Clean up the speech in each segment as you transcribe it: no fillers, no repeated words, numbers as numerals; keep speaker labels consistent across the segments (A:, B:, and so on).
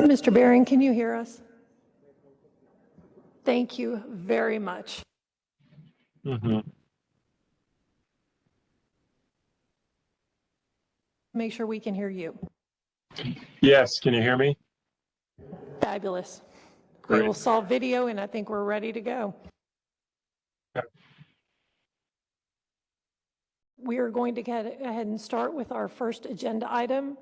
A: Mr. Bering, can you hear us? Thank you very much. Make sure we can hear you.
B: Yes, can you hear me?
A: Fabulous.
B: Great.
A: We will solve video, and I think we're ready to go.
B: Okay.
A: We are going to go ahead and start with our first agenda item.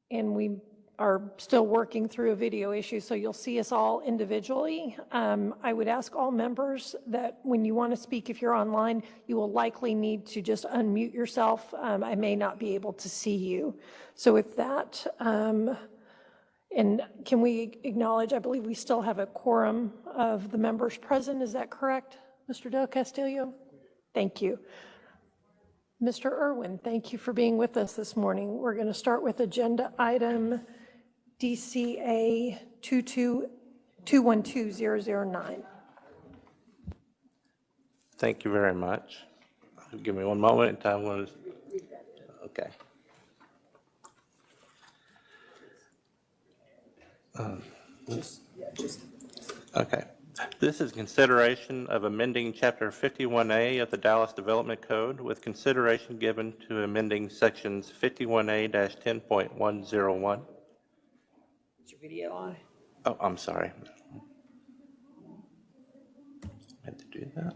A: And we are still working through a video issue, so you'll see us all individually. I would ask all members that when you want to speak, if you're online, you will likely need to just unmute yourself. I may not be able to see you. So with that, and can we acknowledge, I believe we still have a quorum of the members present. Is that correct, Mr. Del Castillo? Thank you. Mr. Irwin, thank you for being with us this morning. We're going to start with agenda item DCA 212009.
C: Thank you very much. Give me one moment and time was okay. Okay. This is consideration of amending Chapter 51A of the Dallas Development Code with consideration given to amending sections 51A-10.101.
D: Is your video on?
C: Oh, I'm sorry. I had to do that.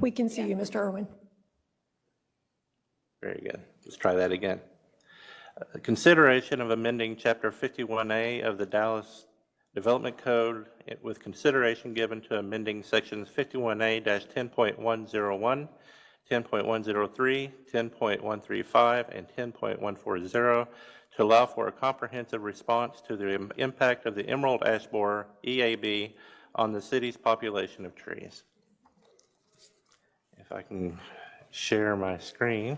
A: We can see you, Mr. Irwin.
C: Very good. Let's try that again. Consideration of amending Chapter 51A of the Dallas Development Code with consideration given to amending sections 51A-10.101, 10.103, 10.135, and 10.140 to allow for a comprehensive response to the impact of the emerald ash borer, EAB, on the city's population of trees. If I can share my screen.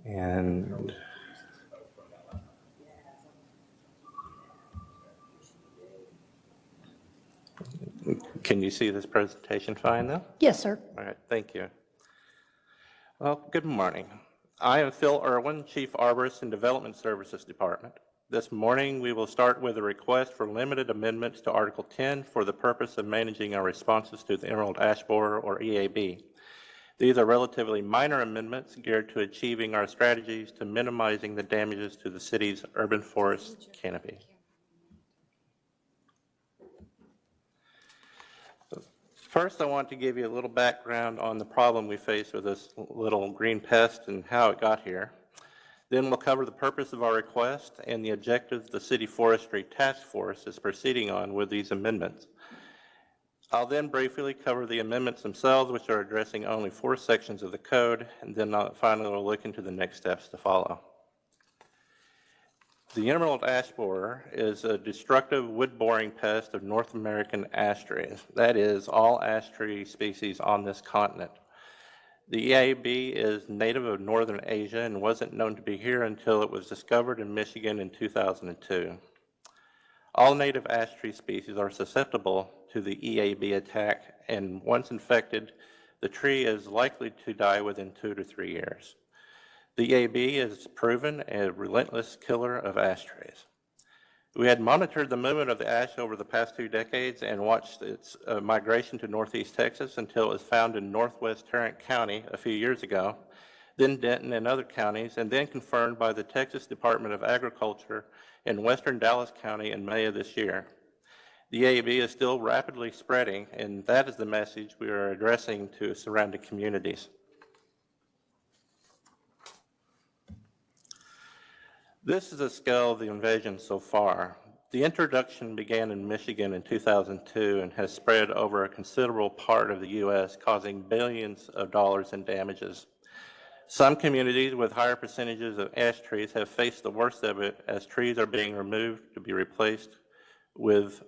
C: And can you see this presentation fine now?
A: Yes, sir.
C: All right, thank you. Well, good morning. I am Phil Irwin, Chief Arborist in Development Services Department. This morning, we will start with a request for limited amendments to Article 10 for the purpose of managing our responses to the emerald ash borer, or EAB. These are relatively minor amendments geared to achieving our strategies to minimizing the damages to the city's urban forest canopy. First, I want to give you a little background on the problem we face with this little green pest and how it got here. Then we'll cover the purpose of our request and the objectives the City Forestry Task Force is proceeding on with these amendments. I'll then briefly cover the amendments themselves, which are addressing only 4 sections of the code, and then finally we'll look into the next steps to follow. The emerald ash borer is a destructive wood-boring pest of North American ash trees. That is, all ash tree species on this continent. The EAB is native of northern Asia and wasn't known to be here until it was discovered in Michigan in 2002. All native ash tree species are susceptible to the EAB attack, and once infected, the tree is likely to die within 2 to 3 years. The EAB is proven a relentless killer of ash trees. We had monitored the movement of the ash over the past 2 decades and watched its migration to northeast Texas until it was found in northwest Tarrant County a few years ago, then Denton and other counties, and then confirmed by the Texas Department of Agriculture in western Dallas County in May of this year. The EAB is still rapidly spreading, and that is the message we are addressing to surrounding communities. This is a scale of the invasion so far. The introduction began in Michigan in 2002 and has spread over a considerable part of the U.S., causing billions of dollars in damages. Some communities with higher percentages of ash trees have faced the worst of it, as trees are being removed to be replaced with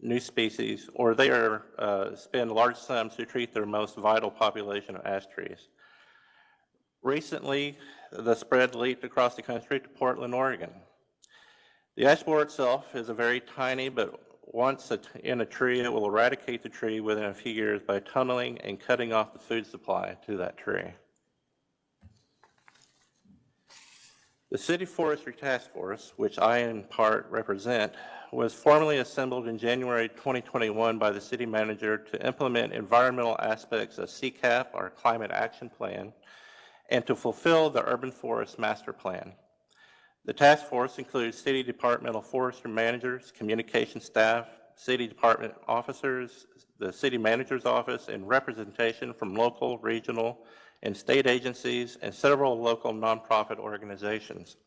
C: new species, or they spend large sums to treat their most vital population of ash trees. Recently, the spread leaped across the country to Portland, Oregon. The ash borer itself is a very tiny, but once in a tree, it will eradicate the tree within a few years by tunneling and cutting off the food supply to that tree. The City Forestry Task Force, which I in part represent, was formally assembled in January 2021 by the city manager to implement environmental aspects of CCAP, our Climate Action Plan, and to fulfill the Urban Forest Master Plan. The task force includes city departmental forestry managers, communication staff, city department officers, the city manager's office, and representation from local, regional, and state agencies and several local nonprofit organizations.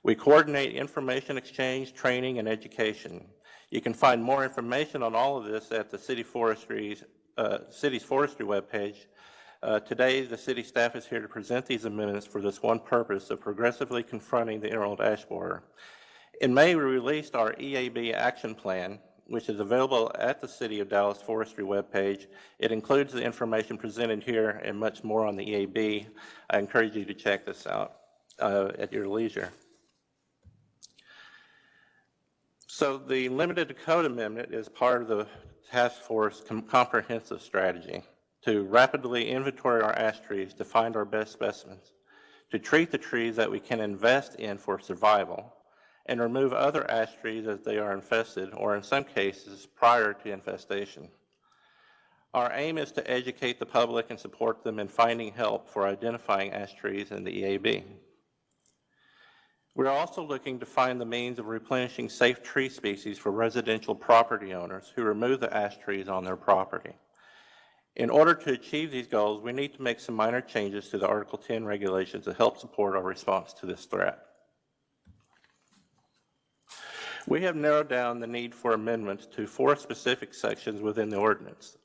C: We coordinate information exchange, training, and education. You can find more information on all of this at the city's forestry webpage. Today, the city staff is here to present these amendments for this one purpose of progressively confronting the emerald ash borer. In May, we released our EAB action plan, which is available at the City of Dallas Forestry webpage. It includes the information presented here and much more on the EAB. I encourage you to check this out at your leisure. So the limited code amendment is part of the task force comprehensive strategy to rapidly inventory our ash trees to find our best specimens, to treat the trees that we can invest in for survival, and remove other ash trees as they are infested, or in some cases, prior to infestation. Our aim is to educate the public and support them in finding help for identifying ash trees in the EAB. We're also looking to find the means of replenishing safe tree species for residential property owners who remove the ash trees on their property. In order to achieve these goals, we need to make some minor changes to the Article 10 regulations to help support our response to this threat. We have narrowed down the need for amendments to 4 specific sections within the ordinance: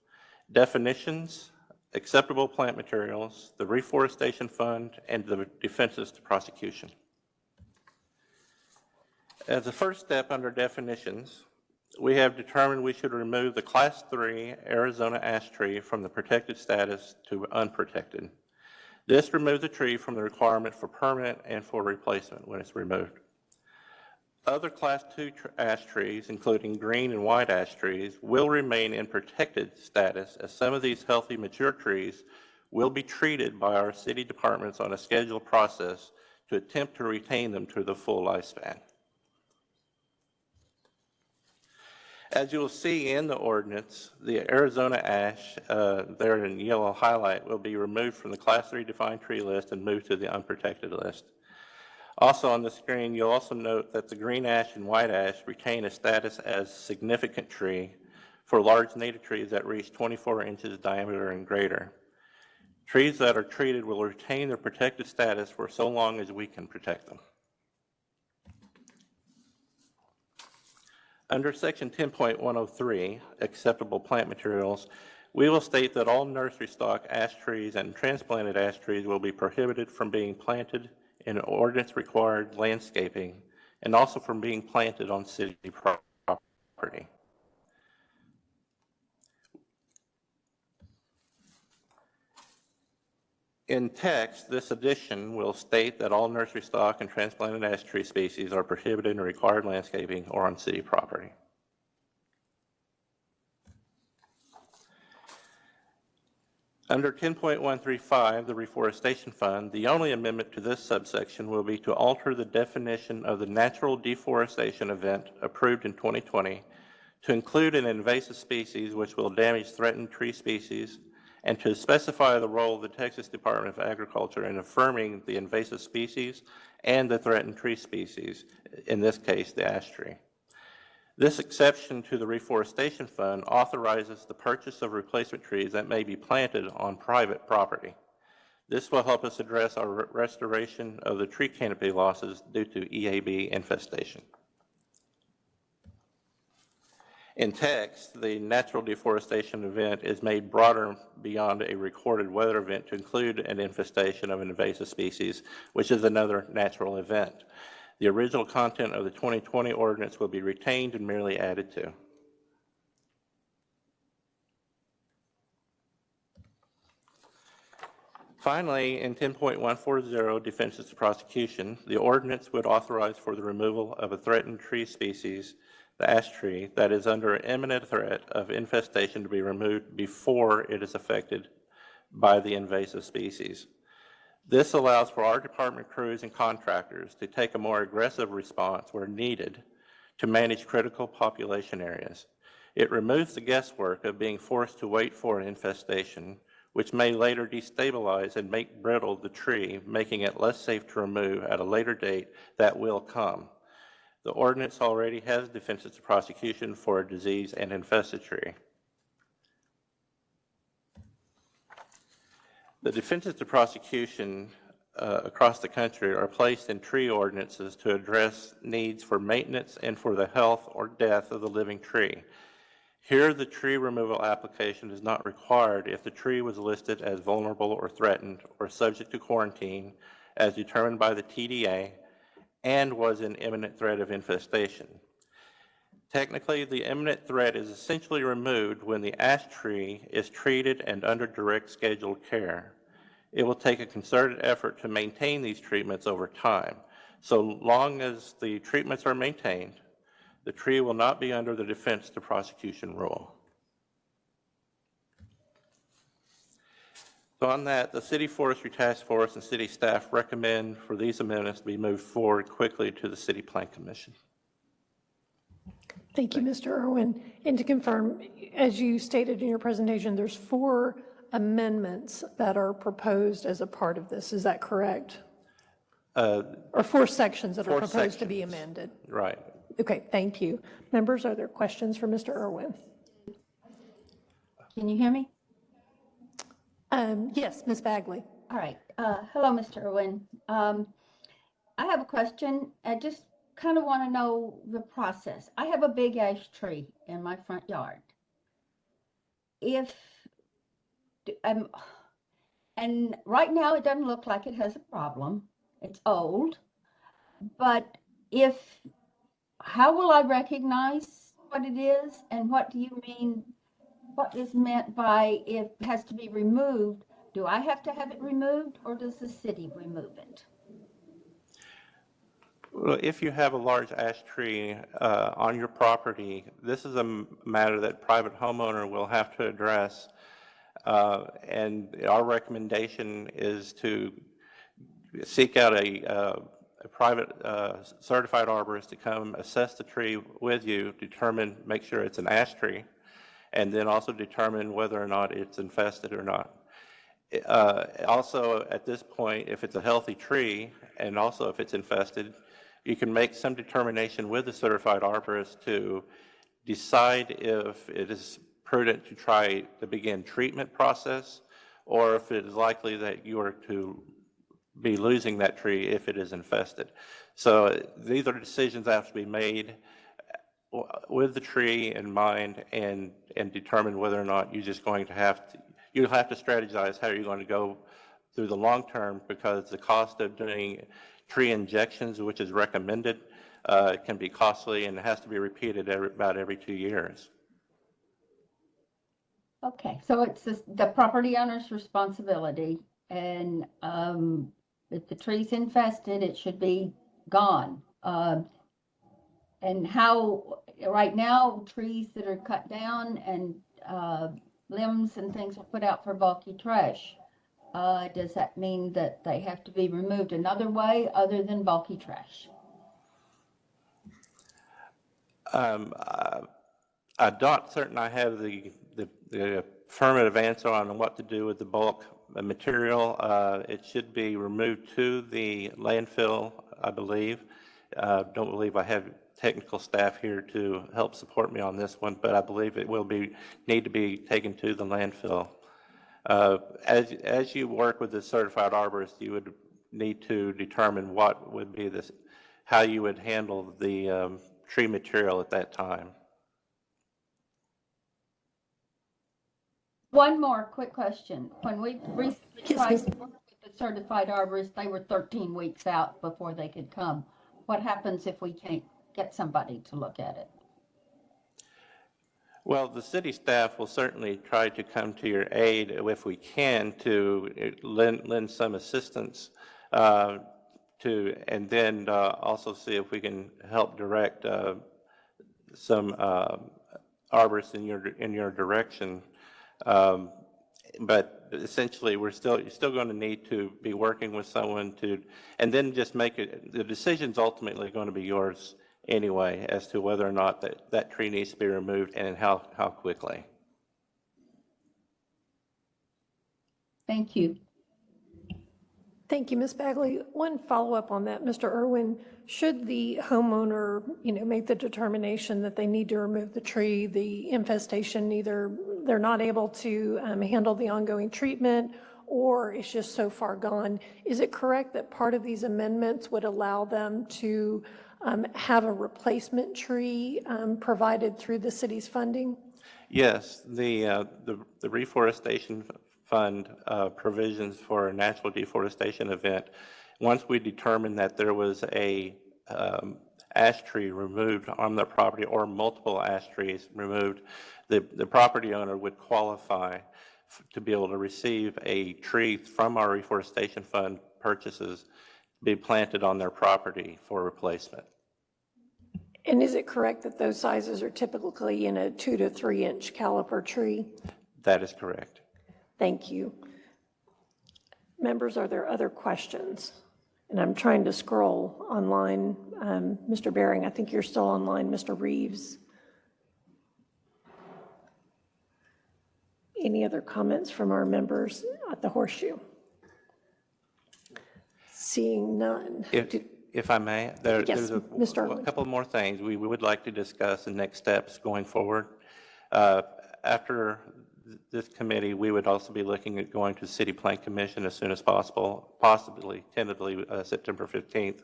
C: definitions, acceptable plant materials, the Reforestation Fund, and the defenses to prosecution. As a first step under definitions, we have determined we should remove the Class 3 Arizona ash tree from the protected status to unprotected. This removes the tree from the requirement for permanent and for replacement when it's removed. Other Class 2 ash trees, including green and white ash trees, will remain in protected status, as some of these healthy mature trees will be treated by our city departments on a scheduled process to attempt to retain them to the full lifespan. As you will see in the ordinance, the Arizona ash, there in yellow highlight, will be removed from the Class 3 defined tree list and moved to the unprotected list. Also on the screen, you'll also note that the green ash and white ash retain a status as significant tree for large native trees that reach 24 inches diameter and greater. Trees that are treated will retain their protected status for so long as we can protect them. Under Section 10.103, acceptable plant materials, we will state that all nursery stock ash trees and transplanted ash trees will be prohibited from being planted in ordinance-required landscaping and also from being planted on city property. In text, this addition will state that all nursery stock and transplanted ash tree species are prohibited in required landscaping or on city property. Under 10.135, the Reforestation Fund, the only amendment to this subsection will be to alter the definition of the natural deforestation event approved in 2020 to include an invasive species which will damage threatened tree species, and to specify the role of the Texas Department of Agriculture in affirming the invasive species and the threatened tree species, in this case, the ash tree. This exception to the Reforestation Fund authorizes the purchase of replacement trees that may be planted on private property. This will help us address our restoration of the tree canopy losses due to EAB infestation. In text, the natural deforestation event is made broader beyond a recorded weather event to include an infestation of an invasive species, which is another natural event. The original content of the 2020 ordinance will be retained and merely added to. Finally, in 10.140, defenses to prosecution, the ordinance would authorize for the removal of a threatened tree species, the ash tree, that is under imminent threat of infestation to be removed before it is affected by the invasive species. This allows for our department crews and contractors to take a more aggressive response where needed to manage critical population areas. It removes the guesswork of being forced to wait for an infestation, which may later destabilize and make brittle the tree, making it less safe to remove at a later date that will come. The ordinance already has defenses to prosecution for a disease and infested tree. The defenses to prosecution across the country are placed in tree ordinances to address needs for maintenance and for the health or death of the living tree. Here, the tree removal application is not required if the tree was listed as vulnerable or threatened or subject to quarantine as determined by the TDA and was in imminent threat of infestation. Technically, the imminent threat is essentially removed when the ash tree is treated and under direct scheduled care. It will take a concerted effort to maintain these treatments over time. So long as the treatments are maintained, the tree will not be under the defense to prosecution rule. So on that, the City Forestry Task Force and city staff recommend for these amendments to be moved forward quickly to the City Plan Commission.
A: Thank you, Mr. Irwin. And to confirm, as you stated in your presentation, there's 4 amendments that are proposed as a part of this. Is that correct?
C: Or
A: 4 sections that are
C: 4
A: proposed to be
C: sections.
A: amended?
C: Right.
A: Okay, thank you. Members, are there questions for Mr. Irwin?
E: Can you hear me?
A: Yes, Ms. Bagley.
E: All right. Hello, Mr. Irwin. I have a question. I just kind of want to know the process. I have a big ash tree in my front yard. And right now it doesn't look like it has a problem. It's old. But how will I recognize what it is, and what do you mean, what is meant by it has to be removed? Do I have to have it removed, or does the city remove it?
C: Well, if you have a large ash tree on your property, this is a matter that private homeowner will have to address. And our recommendation is to seek out a private certified arborist to come assess the tree with you, make sure it's an ash tree, and then also determine whether or not it's infested or not. Also, at this point, if it's a healthy tree, and also if it's infested, you can make some determination with the certified arborist to decide if it is prudent to try to begin treatment process, or if it is likely that you are to be losing that tree if it is infested. So these are decisions that have to be made with the tree in mind, and determine whether or not you're just going to you'll have to strategize how you're going to go through the long term, because the cost of doing tree injections, which is recommended, can be costly, and it has to be repeated about every 2 years.
E: Okay, so it's the property owner's responsibility, and if the tree's infested, it should be gone. And how, right now, trees that are cut down and limbs and things are put out for bulky trash. Does that mean that they have to be removed another way other than bulky trash?
C: I'm not certain I have the affirmative answer on what to do with the bulk material. It should be removed to the landfill, I believe. Don't believe I have technical staff here to help support me on this one, but I believe it will need to be taken to the landfill. As you work with the certified arborist, you would need to determine what would be how you would handle the tree material at that time.
E: One more quick question. When we recently
A: Yes,
E: tried
A: miss.
E: to work with the certified arborist, they were 13 weeks out before they could come. What happens if we can't get somebody to look at it?
C: Well, the city staff will certainly try to come to your aid if we can to lend some assistance and then also see if we can help direct some arborists in your direction. But essentially, you're still going to need to be working with someone and then just make it. The decision's ultimately going to be yours anyway, as to whether or not that tree needs to be removed and how quickly.
E: Thank you.
A: Thank you, Ms. Bagley. One follow-up on that, Mr. Irwin. Should the homeowner, make the determination that they need to remove the tree, the infestation, either they're not able to handle the ongoing treatment or it's just so far gone, is it correct that part of these amendments would allow them to have a replacement tree provided through the city's funding?
C: Yes, the Reforestation Fund provisions for a natural deforestation event. Once we determine that there was a ash tree removed on their property or multiple ash trees removed, the property owner would qualify to be able to receive a tree from our Reforestation Fund purchases to be planted on their property for replacement.
A: And is it correct that those sizes are typically in a 2 to 3 inch caliper tree?
C: That is correct.
A: Thank you. Members, are there other questions? And I'm trying to scroll online. Mr. Bering, I think you're still online. Mr. Reeves. Any other comments from our members at the Horseshoe? Seeing none.
C: If I may,
A: Yes,
C: there's a
A: Mr. Irwin.
C: couple more things we would like to discuss the next steps going forward. After this committee, we would also be looking at going to City Plan Commission as soon as possible, possibly, tentatively, September 15th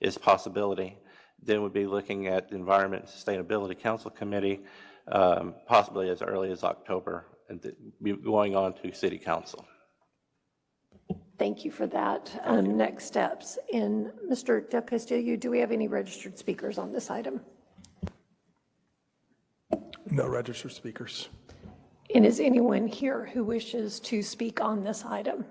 C: is possibility. Then we'd be looking at the Environment and Sustainability Council Committee, possibly as early as October, and be going on to City Council.
A: Thank you for that. Next steps. And Mr. Del Castillo, do we have any registered speakers on this item?
F: No registered speakers.
A: And is anyone here who wishes to speak on this item?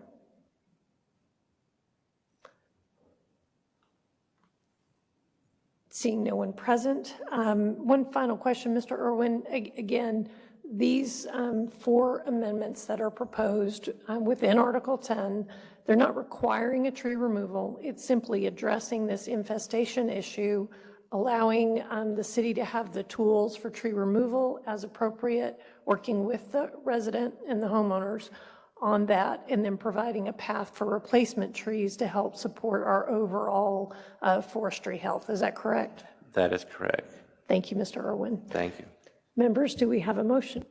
A: Seeing no one present. One final question, Mr. Irwin. Again, these 4 amendments that are proposed within Article 10, they're not requiring a tree removal. It's simply addressing this infestation issue, allowing the city to have the tools for tree removal as appropriate, working with the resident and the homeowners on that, and then providing a path for replacement trees to help support our overall forestry health. Is that correct?
C: That is correct.
A: Thank you, Mr. Irwin.
C: Thank you.
A: Members, do we have a motion?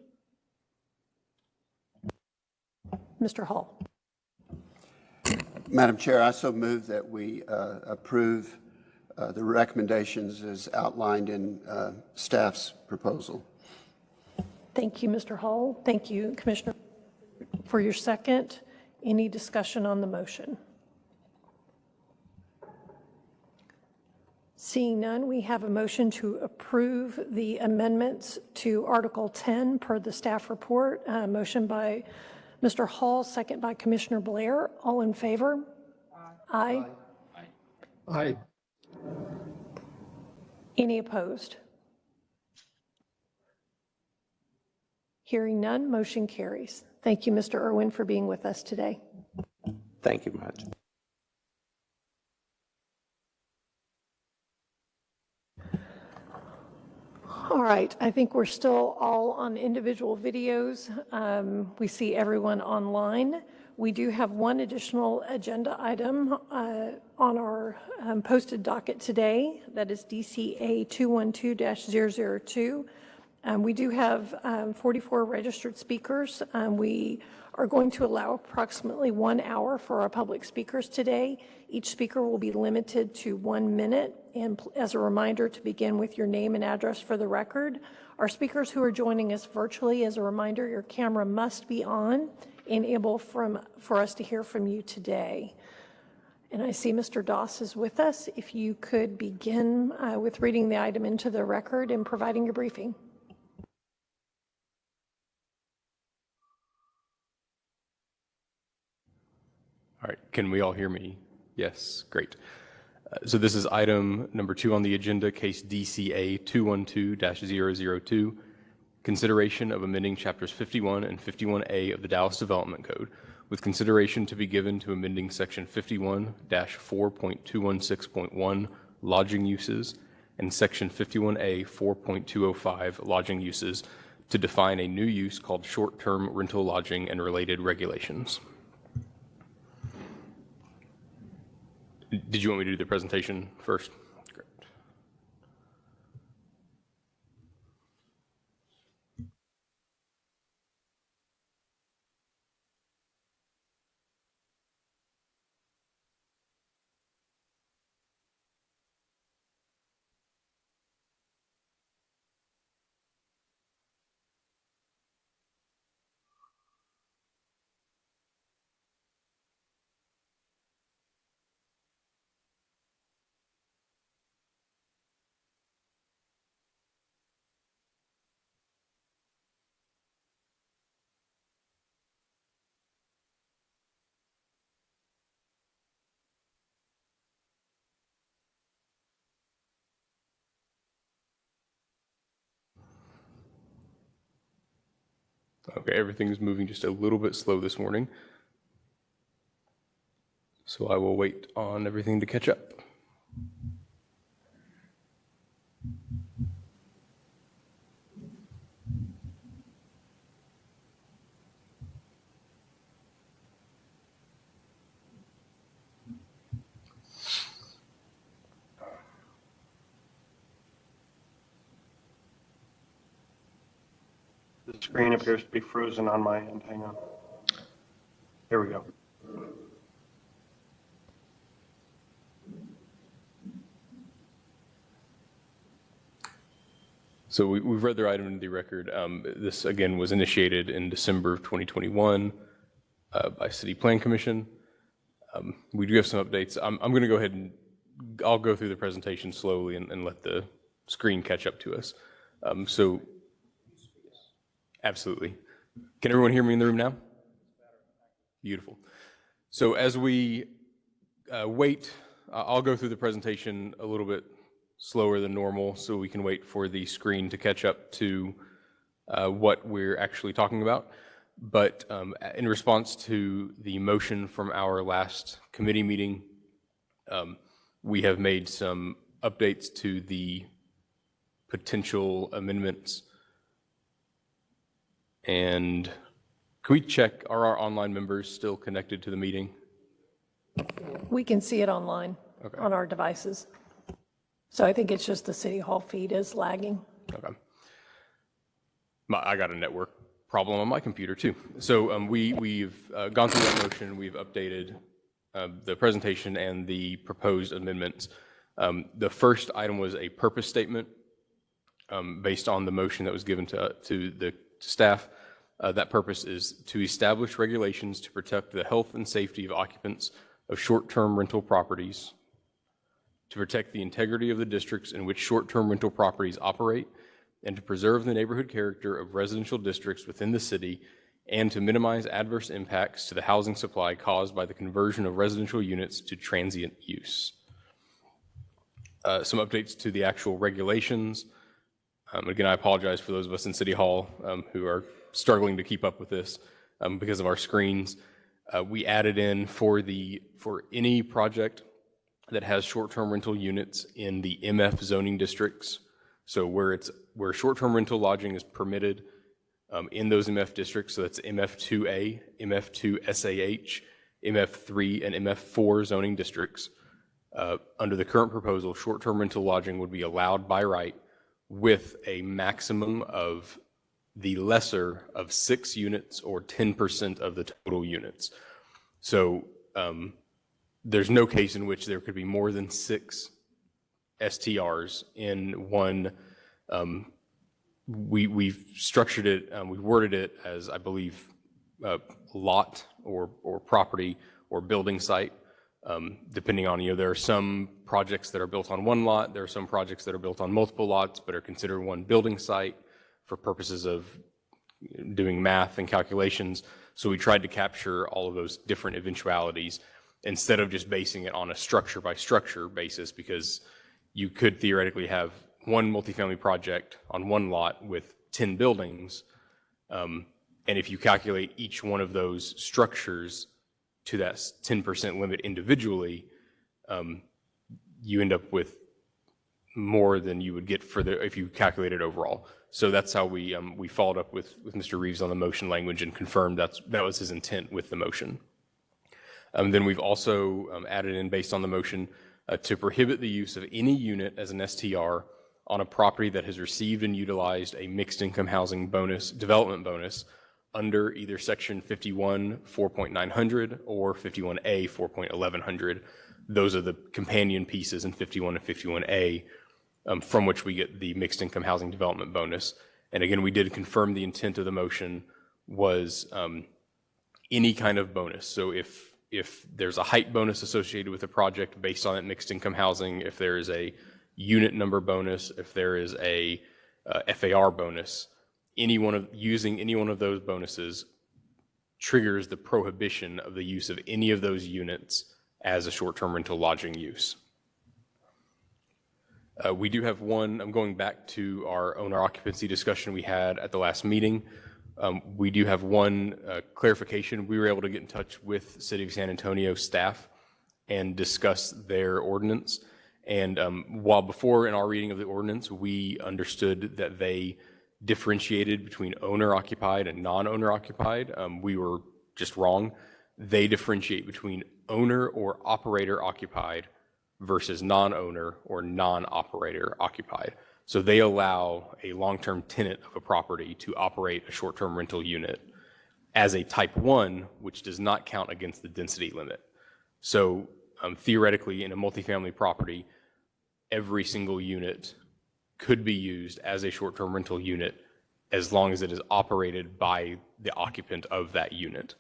A: Mr. Hall.
G: Madam Chair, I so move that we approve the recommendations as outlined in staff's proposal.
A: Thank you, Mr. Hall. Thank you, Commissioner, for your second. Any discussion on the motion? Seeing none, we have a motion to approve the amendments to Article 10 per the staff report. Motion by Mr. Hall, second by Commissioner Blair. All in favor? Aye.
F: Aye.
A: Any opposed? Hearing none, motion carries. Thank you, Mr. Irwin, for being with us today.
C: Thank you much.
A: All right, I think we're still all on individual videos. We see everyone online. We do have one additional agenda item on our posted docket today. That is DCA 212-002. We do have 44 registered speakers. We are going to allow approximately 1 hour for our public speakers today. Each speaker will be limited to 1 minute. And as a reminder, to begin with your name and address for the record. Our speakers who are joining us virtually, as a reminder, your camera must be on and able for us to hear from you today. And I see Mr. Doss is with us. If you could begin with reading the item into the record and providing your briefing.
H: All right, can we all hear me? Yes, great. So this is item number 2 on the agenda, case DCA 212-002, consideration of amending chapters 51 and 51A of the Dallas Development Code, with consideration to be given to amending section 51-4.216.1 lodging uses and section 51A 4.205 lodging uses to define a new use called short-term rental lodging and related regulations. Did you want me to do the presentation first? Great. Okay, everything's moving just a little bit slow this morning, so I will wait on everything to catch up.
I: The screen appears to be frozen on my end. Hang on. Here we go.
H: So we've read their item into the record. This, again, was initiated in December of 2021 by City Plan Commission. We do have some updates. I'm going to go ahead and I'll go through the presentation slowly and let the screen catch up to us. So, absolutely. Can everyone hear me in the room now? Beautiful. So as we wait, I'll go through the presentation a little bit slower than normal so we can wait for the screen to catch up to what we're actually talking about. But in response to the motion from our last committee meeting, we have made some updates to the potential amendments. And can we check, are our online members still connected to the meeting?
A: We can see it online on our devices. So I think it's just the City Hall feed is lagging.
H: Okay. I got a network problem on my computer too. So we've gone through that motion, we've updated the presentation and the proposed amendments. The first item was a purpose statement based on the motion that was given to the staff. That purpose is to establish regulations to protect the health and safety of occupants of short-term rental properties, to protect the integrity of the districts in which short-term rental properties operate, and to preserve the neighborhood character of residential districts within the city, and to minimize adverse impacts to the housing supply caused by the conversion of residential units to transient use. Some updates to the actual regulations. Again, I apologize for those of us in City Hall who are struggling to keep up with this because of our screens. We added in for any project that has short-term rental units in the MF zoning districts, so where short-term rental lodging is permitted in those MF districts, so that's MF2A, MF2SAH, MF3, and MF4 zoning districts. Under the current proposal, short-term rental lodging would be allowed by right with a maximum of the lesser of 6 units or 10% of the total units. So there's no case in which there could be more than 6 STRs in one. We've structured it, we've worded it as, I believe, lot or property or building site, depending on, there are some projects that are built on one lot, there are some projects that are built on multiple lots but are considered one building site for purposes of doing math and calculations. So we tried to capture all of those different eventualities instead of just basing it on a structure by structure basis, because you could theoretically have one multifamily project on one lot with 10 buildings. And if you calculate each one of those structures to that 10% limit individually, you end up with more than you would get for if you calculate it overall. So that's how we followed up with Mr. Reeves on the motion language and confirmed that was his intent with the motion. Then we've also added in, based on the motion, to prohibit the use of any unit as an STR on a property that has received and utilized a mixed income housing bonus, development bonus, under either section 51 4.900 or 51A 4.1100. Those are the companion pieces in 51 and 51A from which we get the mixed income housing development bonus. And again, we did confirm the intent of the motion was any kind of bonus. So if there's a height bonus associated with a project based on that mixed income housing, if there is a unit number bonus, if there is a FAR bonus, using any one of those bonuses triggers the prohibition of the use of any of those units as a short-term rental lodging use. We do have one, I'm going back to our owner occupancy discussion we had at the last meeting. We do have one clarification. We were able to get in touch with City of San Antonio staff and discuss their ordinance. And while before in our reading of the ordinance, we understood that they differentiated between owner-occupied and non-owner occupied, we were just wrong. They differentiate between owner or operator occupied versus non-owner or non-operator occupied. So they allow a long-term tenant of a property to operate a short-term rental unit as a type 1, which does not count against the density limit. So theoretically, in a multifamily property, every single unit could be used as a short-term rental unit as long as it is operated by the occupant of that unit.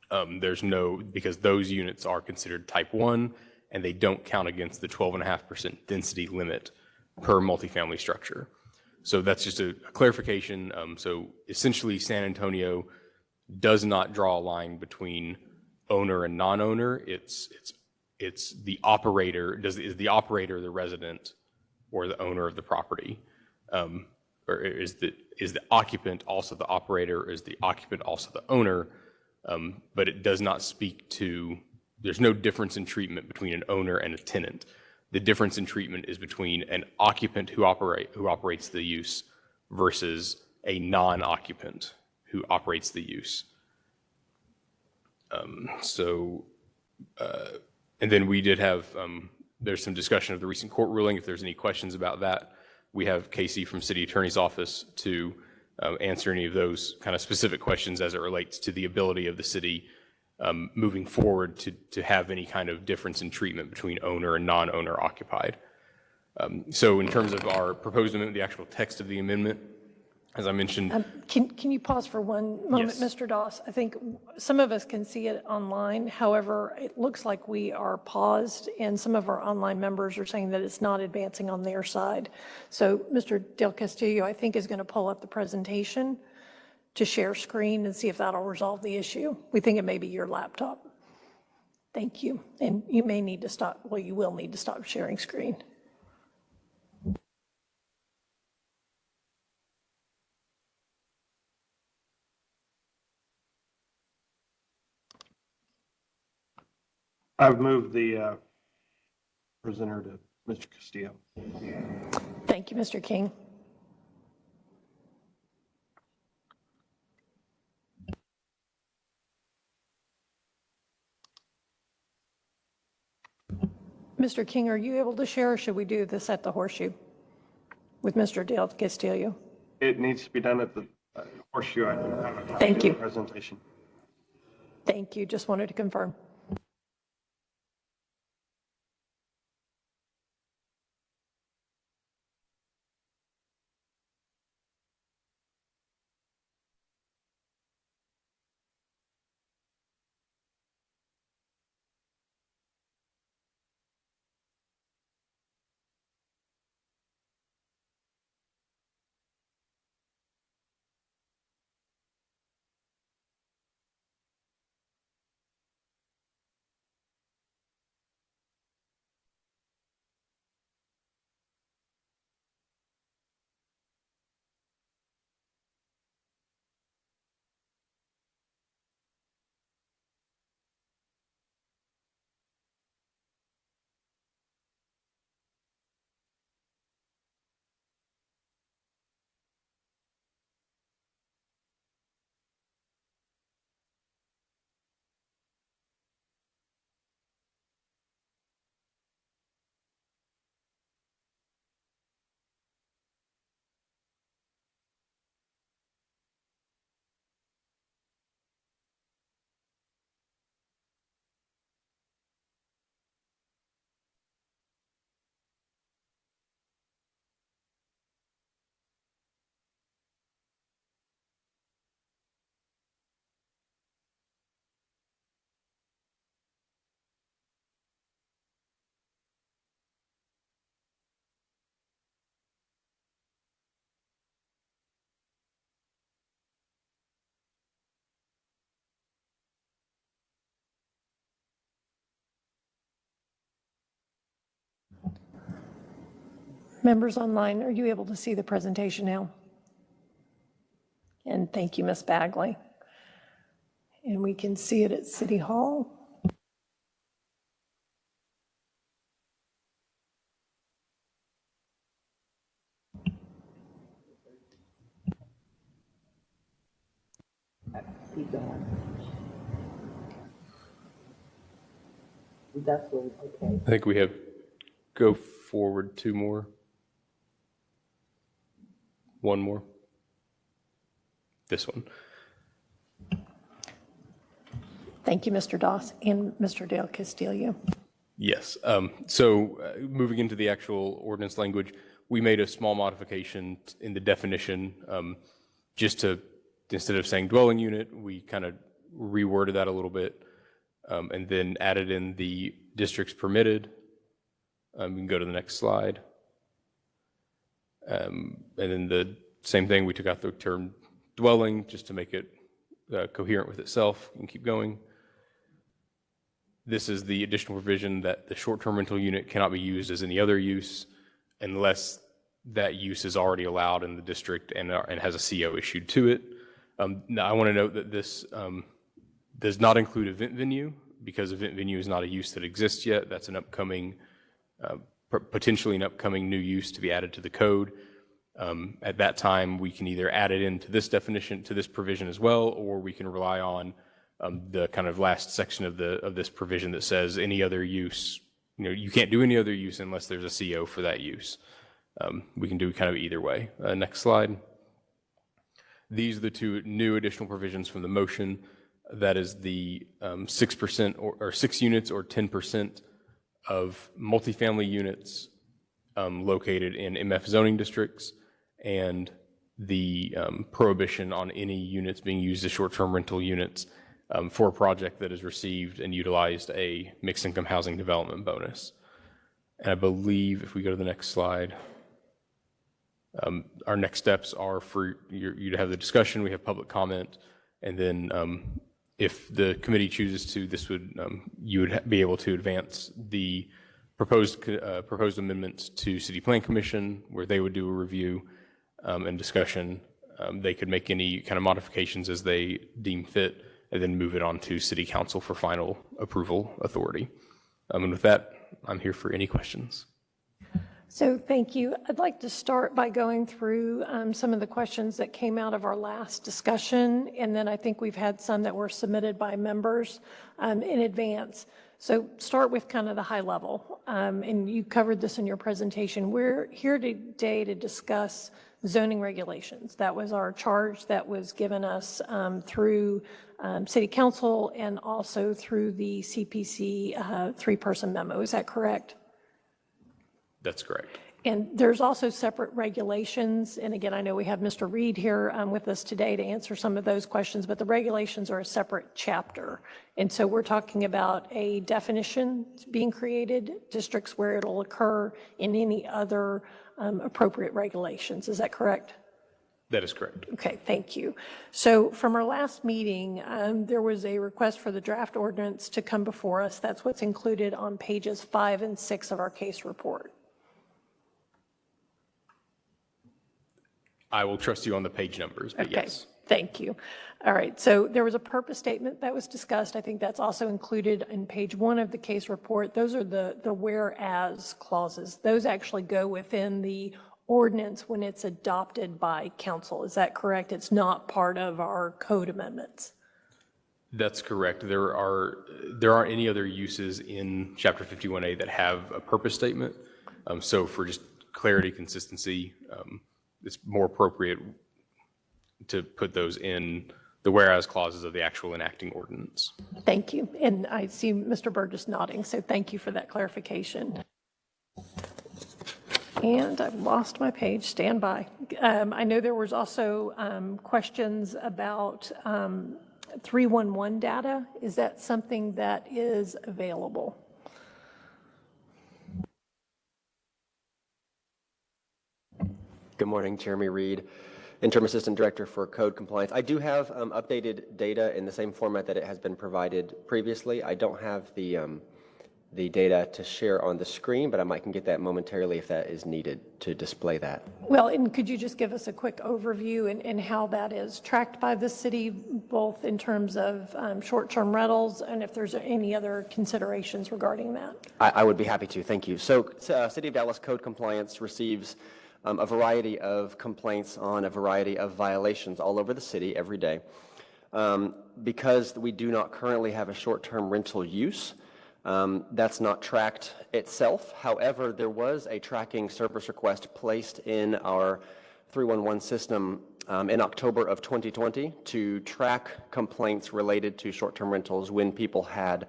H: Because those units are considered type 1 and they don't count against the 12.5% density limit per multifamily structure. So that's just a clarification. So essentially, San Antonio does not draw a line between owner and non-owner. It's the operator. Is the operator the resident or the owner of the property? Or is the occupant also the operator, or is the occupant also the owner? But it does not speak to, there's no difference in treatment between an owner and a tenant. The difference in treatment is between an occupant who operates the use versus a non-occupant who operates the use. And then we did have, there's some discussion of the recent court ruling. If there's any questions about that, we have Casey from City Attorney's Office to answer any of those kind of specific questions as it relates to the ability of the city moving forward to have any kind of difference in treatment between owner and non-owner occupied. So in terms of our proposed amendment, the actual text of the amendment, as I mentioned.
A: Can you pause for one moment,
H: Yes.
A: Mr. Doss? I think some of us can see it online. However, it looks like we are paused, and some of our online members are saying that it's not advancing on their side. So Mr. Del Castillo, I think, is going to pull up the presentation to share screen and see if that'll resolve the issue. We think it may be your laptop. Thank you. And you may need to stop, well, you will need to stop sharing screen.
I: I've moved the presenter to Mr. Castillo.
A: Thank you, Mr. King. Mr. King, are you able to share, or should we do this at the Horseshoe with Mr. Del Castillo?
I: It needs to be done at the Horseshoe. I don't have a
A: Thank you.
I: presentation.
A: Thank you. Just wanted to confirm. Members online, are you able to see the presentation now? And thank you, Ms. Bagley. And we can see it at City Hall.
D: Keep going. That's what, okay.
H: I think we have, go forward 2 more. 1 more. This one.
A: Thank you, Mr. Doss and Mr. Dale Castillo.
H: Yes. So moving into the actual ordinance language, we made a small modification in the definition just to, instead of saying dwelling unit, we kind of reworded that a little bit and then added in the districts permitted. We can go to the next slide. And then the same thing, we took out the term dwelling just to make it coherent with itself. You can keep going. This is the additional provision that the short-term rental unit cannot be used as any other use unless that use is already allowed in the district and has a CO issued to it. Now, I want to note that this does not include event venue because event venue is not a use that exists yet. That's an upcoming, potentially an upcoming new use to be added to the code. At that time, we can either add it into this definition, to this provision as well, or we can rely on the kind of last section of this provision that says any other use, you can't do any other use unless there's a CO for that use. We can do kind of either way. Next slide. These are the 2 new additional provisions from the motion. That is the 6% or 6 units or 10% of multifamily units located in MF zoning districts, and the prohibition on any units being used as short-term rental units for a project that has received and utilized a mixed income housing development bonus. And I believe if we go to the next slide, our next steps are for you to have the discussion. We have public comment, and then if the committee chooses to, this would you would be able to advance the proposed amendments to City Plan Commission, where they would do a review and discussion. They could make any kind of modifications as they deem fit, and then move it on to City Council for final approval authority. And with that, I'm here for any questions.
A: So thank you. I'd like to start by going through some of the questions that came out of our last discussion, and then I think we've had some that were submitted by members in advance. So start with kind of the high level, and you covered this in your presentation. We're here today to discuss zoning regulations. That was our charge that was given us through City Council and also through the CPC 3-person memo. Is that correct?
H: That's correct.
A: And there's also separate regulations. And again, I know we have Mr. Reed here with us today to answer some of those questions, but the regulations are a separate chapter. And so we're talking about a definition being created, districts where it'll occur, in any other appropriate regulations. Is that correct?
H: That is correct.
A: Okay, thank you. So from our last meeting, there was a request for the draft ordinance to come before us. That's what's included on pages 5 and 6 of our case report.
H: I will trust you on the page numbers, but
A: Okay,
H: yes.
A: thank you. All right, so there was a purpose statement that was discussed. I think that's also included in page 1 of the case report. Those are the whereas clauses. Those actually go within the ordinance when it's adopted by council. Is that correct? It's not part of our code amendments.
H: That's correct. There aren't any other uses in Chapter 51A that have a purpose statement. So for just clarity, consistency, it's more appropriate to put those in the whereas clauses of the actual enacting ordinance.
A: Thank you. And I see Mr. Burgess nodding, so thank you for that clarification. And I've lost my page. Stand by. I know there was also questions about 311 data. Is that something that is available?
J: Good morning, Jeremy Reed, Interim Assistant Director for Code Compliance. I do have updated data in the same format that it has been provided previously. I don't have the the data to share on the screen, but I can get that momentarily if that is needed to display that.
A: Well, and could you just give us a quick overview and how that is tracked by the city, both in terms of short-term rentals and if there's any other considerations regarding that?
J: I would be happy to, thank you. So City of Dallas Code Compliance receives a variety of complaints on a variety of violations all over the city every day. Because we do not currently have a short-term rental use, that's not tracked itself. However, there was a tracking service request placed in our 311 system in October of 2020 to track complaints related to short-term rentals when people had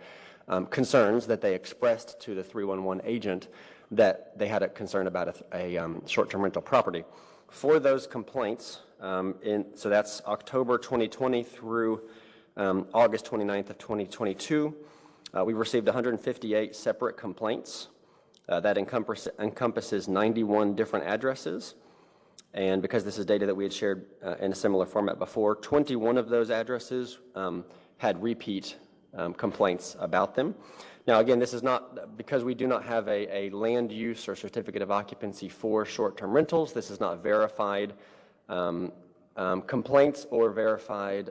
J: concerns that they expressed to the 311 agent that they had a concern about a short-term rental property. For those complaints, so that's October 2020 through August 29th of 2022, we received 158 separate complaints. That encompasses 91 different addresses. And because this is data that we had shared in a similar format before, 21 of those addresses had repeat complaints about them. Now, again, this is not, because we do not have a land use or certificate of occupancy for short-term rentals, this is not verified complaints or verified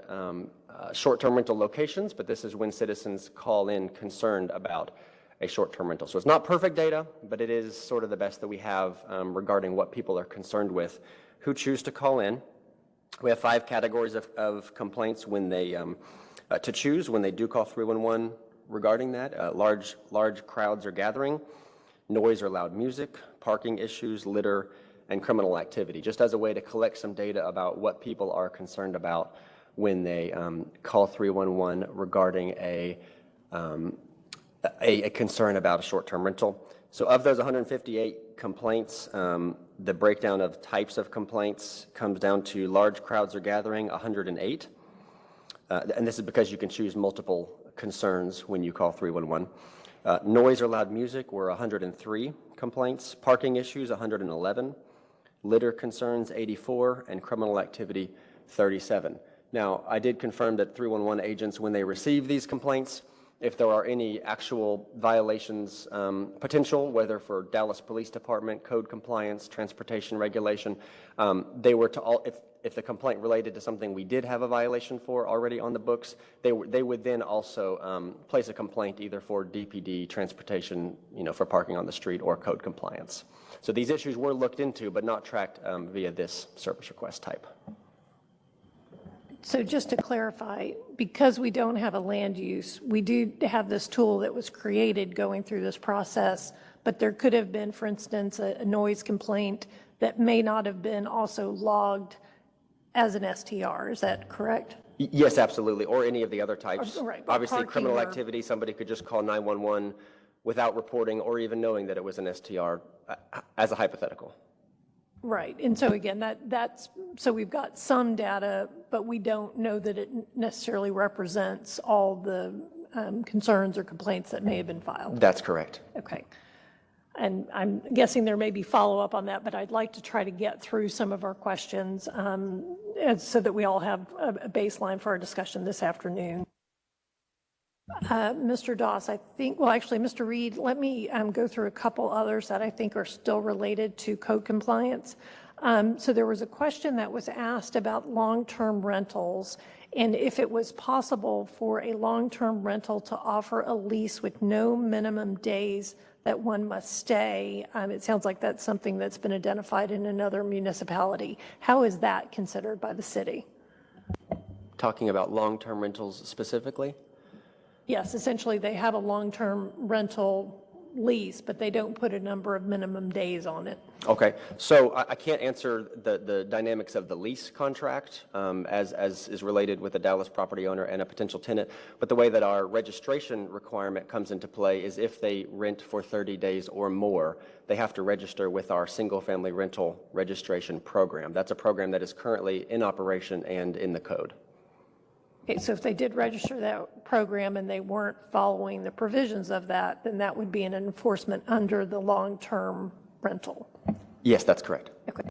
J: short-term rental locations, but this is when citizens call in concerned about a short-term rental. So it's not perfect data, but it is sort of the best that we have regarding what people are concerned with who choose to call in. We have 5 categories of complaints when they to choose when they do call 311 regarding that. Large crowds are gathering, noise or loud music, parking issues, litter, and criminal activity, just as a way to collect some data about what people are concerned about when they call 311 regarding a concern about a short-term rental. So of those 158 complaints, the breakdown of types of complaints comes down to large crowds are gathering, 108. And this is because you can choose multiple concerns when you call 311. Noise or loud music were 103 complaints, parking issues 111, litter concerns 84, and criminal activity 37. Now, I did confirm that 311 agents, when they receive these complaints, if there are any actual violations potential, whether for Dallas Police Department, code compliance, transportation regulation, they were to if the complaint related to something we did have a violation for already on the books, they would then also place a complaint either for DPD, transportation, for parking on the street, or code compliance. So these issues were looked into, but not tracked via this service request type.
A: So just to clarify, because we don't have a land use, we do have this tool that was created going through this process, but there could have been, for instance, a noise complaint that may not have been also logged as an STR. Is that correct?
J: Yes, absolutely, or any of the other types.
A: Right,
J: Obviously, criminal activity, somebody could just call 911 without reporting or even knowing that it was an STR as a hypothetical.
A: Right, and so again, so we've got some data, but we don't know that it necessarily represents all the concerns or complaints that may have been filed.
J: That's correct.
A: Okay. And I'm guessing there may be follow-up on that, but I'd like to try to get through some of our questions so that we all have a baseline for our discussion this afternoon. Mr. Doss, Mr. Reed, let me go through a couple others that I think are still related to code compliance. So there was a question that was asked about long-term rentals and if it was possible for a long-term rental to offer a lease with no minimum days that one must stay. It sounds like that's something that's been identified in another municipality. How is that considered by the city?
J: Talking about long-term rentals specifically?
A: Yes, essentially they have a long-term rental lease, but they don't put a number of minimum days on it.
J: Okay, so I can't answer the dynamics of the lease contract as is related with a Dallas property owner and a potential tenant, but the way that our registration requirement comes into play is if they rent for 30 days or more, they have to register with our single-family rental registration program. That's a program that is currently in operation and in the code.
A: Okay, so if they did register that program and they weren't following the provisions of that, then that would be an enforcement under the long-term rental.
J: Yes, that's correct.
A: Okay.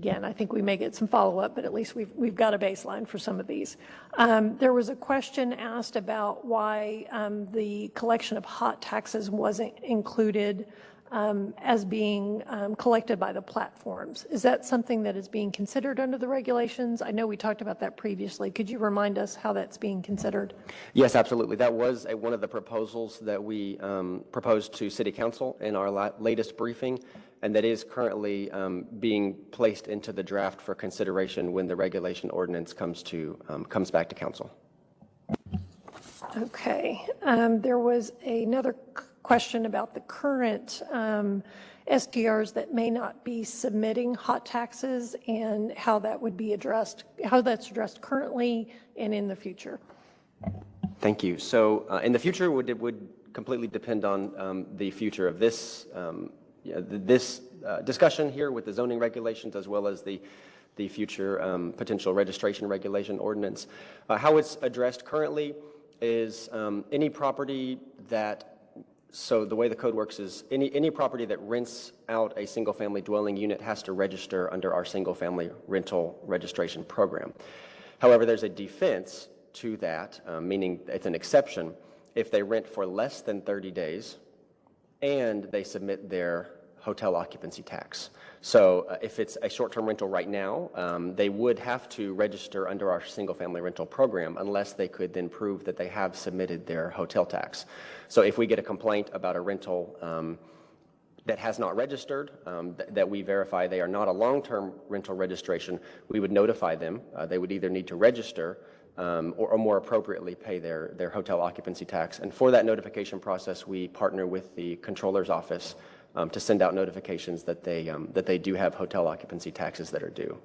A: Again, I think we may get some follow-up, but at least we've got a baseline for some of these. There was a question asked about why the collection of hot taxes wasn't included as being collected by the platforms. Is that something that is being considered under the regulations? I know we talked about that previously. Could you remind us how that's being considered?
J: Yes, absolutely. That was one of the proposals that we proposed to City Council in our latest briefing, and that is currently being placed into the draft for consideration when the regulation ordinance comes back to Council.
A: Okay. There was another question about the current STRs that may not be submitting hot taxes and how that would be addressed, how that's addressed currently and in the future.
J: Thank you. So in the future, it would completely depend on the future of this discussion here with the zoning regulations as well as the future potential registration regulation ordinance. How it's addressed currently is any property that, so the way the code works is any property that rents out a single-family dwelling unit has to register under our single-family rental registration program. However, there's a defense to that, meaning it's an exception if they rent for less than 30 days and they submit their hotel occupancy tax. So if it's a short-term rental right now, they would have to register under our single-family rental program unless they could then prove that they have submitted their hotel tax. So if we get a complaint about a rental that has not registered, that we verify they are not a long-term rental registration, we would notify them. They would either need to register or more appropriately pay their hotel occupancy tax. And for that notification process, we partner with the Controller's Office to send out notifications that they do have hotel occupancy taxes that are due.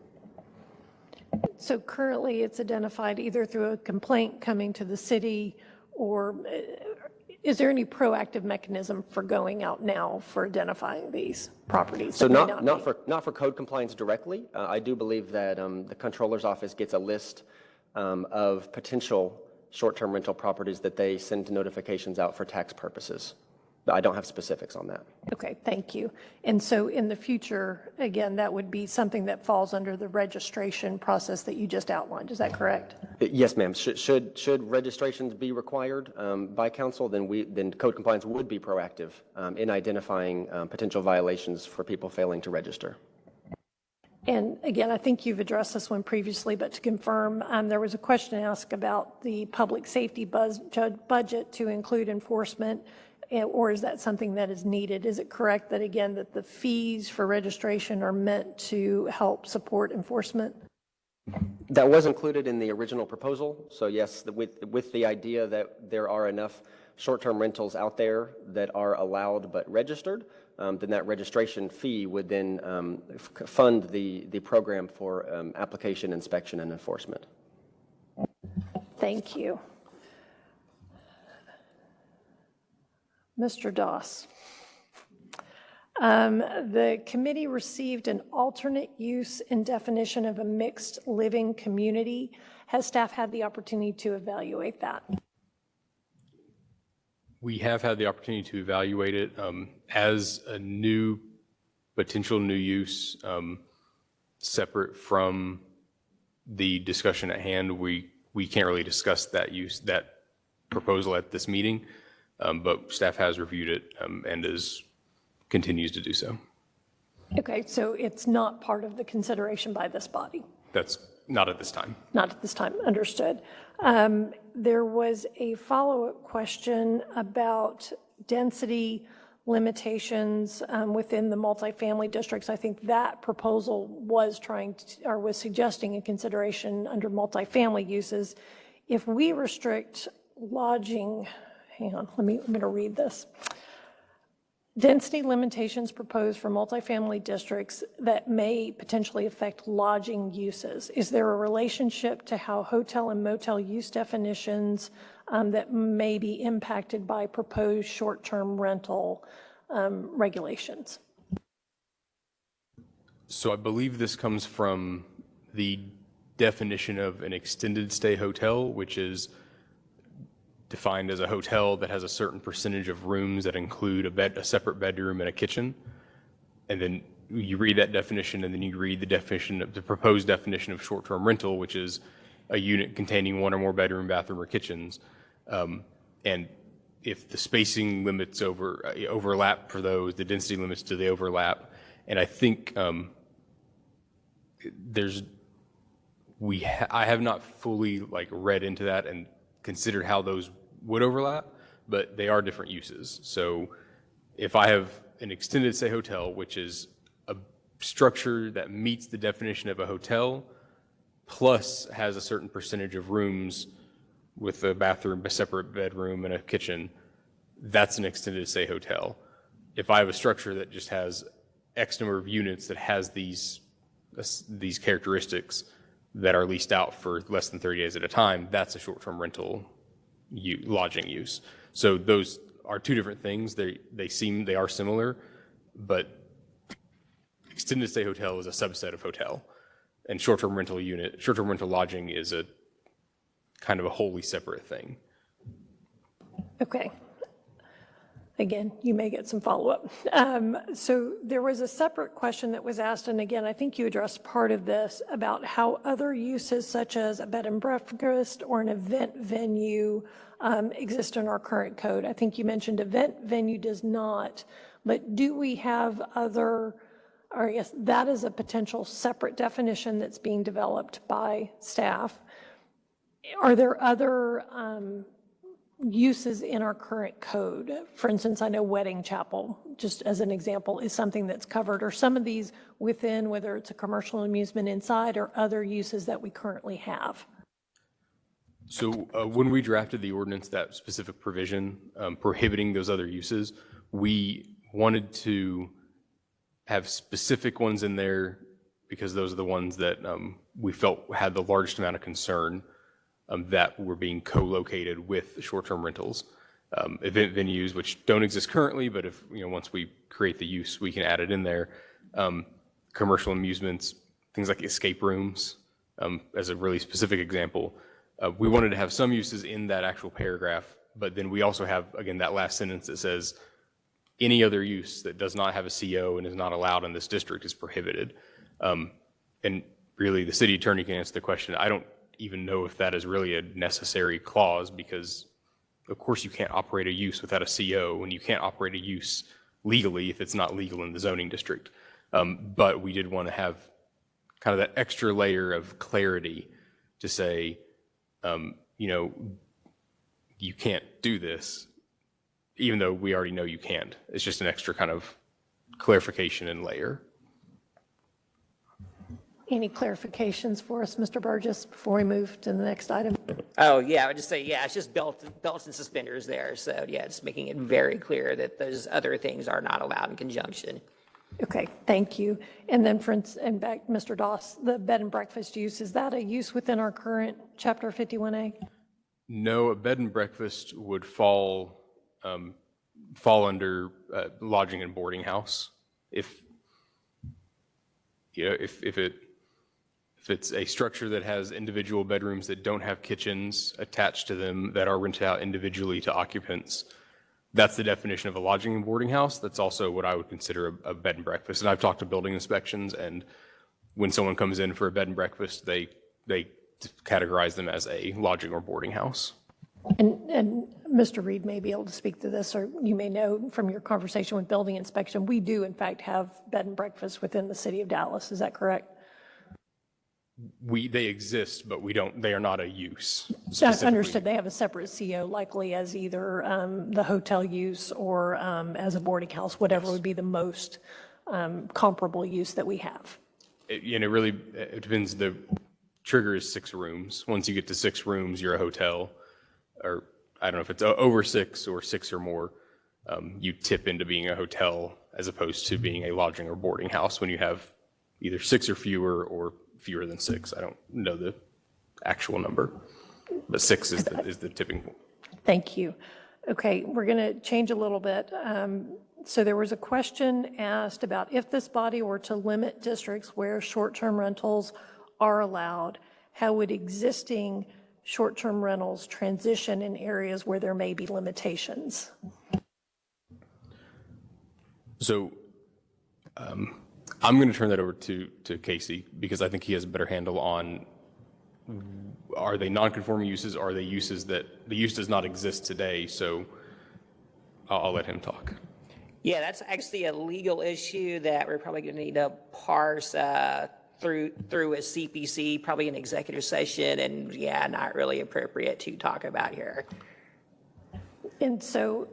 A: So currently it's identified either through a complaint coming to the city, or is there any proactive mechanism for going out now for identifying these properties?
J: So not for code compliance directly. I do believe that the Controller's Office gets a list of potential short-term rental properties that they send notifications out for tax purposes. I don't have specifics on that.
A: Okay, thank you. And so in the future, again, that would be something that falls under the registration process that you just outlined. Is that correct?
J: Yes, ma'am. Should registrations be required by council, then code compliance would be proactive in identifying potential violations for people failing to register.
A: And again, I think you've addressed this one previously, but to confirm, there was a question asked about the public safety budget to include enforcement. Or is that something that is needed? Is it correct that, again, that the fees for registration are meant to help support enforcement?
J: That was included in the original proposal. So yes, with the idea that there are enough short-term rentals out there that are allowed but registered, then that registration fee would then fund the program for application, inspection, and enforcement.
A: Thank you. Mr. Doss. The committee received an alternate use and definition of a mixed living community. Has staff had the opportunity to evaluate that?
H: We have had the opportunity to evaluate it as a potential new use, separate from the discussion at hand. We can't really discuss that proposal at this meeting. But staff has reviewed it and continues to do so.
A: Okay, so it's not part of the consideration by this body?
H: That's not at this time.
A: Not at this time, understood. There was a follow-up question about density limitations within the multifamily districts. I think that proposal was suggesting a consideration under multifamily uses. If we restrict lodging, hang on, I'm going to read this. Density limitations proposed for multifamily districts that may potentially affect lodging uses. Is there a relationship to how hotel and motel use definitions that may be impacted by proposed short-term rental regulations?
H: So I believe this comes from the definition of an extended stay hotel, which is defined as a hotel that has a certain percentage of rooms that include a separate bedroom and a kitchen. And then you read that definition, and then you read the definition of the proposed definition of short-term rental, which is a unit containing one or more bedroom, bathroom, or kitchens. And if the spacing limits overlap for those, the density limits do they overlap? And I think I have not fully read into that and considered how those would overlap, but they are different uses. So if I have an extended stay hotel, which is a structure that meets the definition of a hotel, plus has a certain percentage of rooms with a bathroom, a separate bedroom, and a kitchen, that's an extended stay hotel. If I have a structure that just has X number of units that has these characteristics that are leased out for less than 30 days at a time, that's a short-term rental lodging use. So those are two different things. They are similar, but extended stay hotel is a subset of hotel, and short-term rental lodging is a kind of a wholly separate thing.
A: Okay. Again, you may get some follow-up. So there was a separate question that was asked, and again, I think you addressed part of this, about how other uses such as a bed and breakfast or an event venue exist in our current code. I think you mentioned event venue does not, but do we have other, or yes, that is a potential separate definition that's being developed by staff. Are there other uses in our current code? For instance, I know wedding chapel, just as an example, is something that's covered, or some of these within, whether it's a commercial amusement inside or other uses that we currently have.
H: So when we drafted the ordinance, that specific provision prohibiting those other uses, we wanted to have specific ones in there because those are the ones that we felt had the largest amount of concern that were being co-located with short-term rentals. Event venues, which don't exist currently, but if once we create the use, we can add it in there. Commercial amusements, things like escape rooms, as a really specific example. We wanted to have some uses in that actual paragraph, but then we also have, again, that last sentence that says, any other use that does not have a CO and is not allowed in this district is prohibited. And really, the city attorney can answer the question. I don't even know if that is really a necessary clause, because of course you can't operate a use without a CO, and you can't operate a use legally if it's not legal in the zoning district. But we did want to have kind of that extra layer of clarity to say, you can't do this, even though we already know you can't. It's just an extra kind of clarification and layer.
A: Any clarifications for us, Mr. Burgess, before we move to the next item?
D: Oh, yeah, I would just say, yeah, it's just belts and suspenders there. So, yeah, it's making it very clear that those other things are not allowed in conjunction.
A: Okay, thank you. And then, and back, Mr. Doss, the bed and breakfast use, is that a use within our current Chapter 51A?
H: No, a bed and breakfast would fall under lodging and boarding house. If it's a structure that has individual bedrooms that don't have kitchens attached to them that are rented out individually to occupants, that's the definition of a lodging and boarding house. That's also what I would consider a bed and breakfast. And I've talked to building inspections, and when someone comes in for a bed and breakfast, they categorize them as a lodging or boarding house.
A: And Mr. Reed may be able to speak to this, or you may know from your conversation with building inspection, we do in fact have bed and breakfast within the city of Dallas. Is that correct?
H: They exist, but they are not a use.
A: Understood. They have a separate CO, likely as either the hotel use or as a boarding house, whatever would be the most comparable use that we have.
H: It depends. The trigger is 6 rooms. Once you get to 6 rooms, you're a hotel. Or I don't know if it's over 6 or 6 or more. You tip into being a hotel as opposed to being a lodging or boarding house when you have either 6 or fewer than 6. I don't know the actual number, but 6 is the tipping point.
A: Thank you. Okay, we're going to change a little bit. So there was a question asked about if this body were to limit districts where short-term rentals are allowed, how would existing short-term rentals transition in areas where there may be limitations?
H: So I'm going to turn that over to Casey because I think he has a better handle on, are they non-conforming uses? Are they uses that the use does not exist today? So I'll let him talk.
D: Yeah, that's actually a legal issue that we're probably going to need to parse through a CPC, probably an executive session, and yeah, not really appropriate to talk about here.
A: And so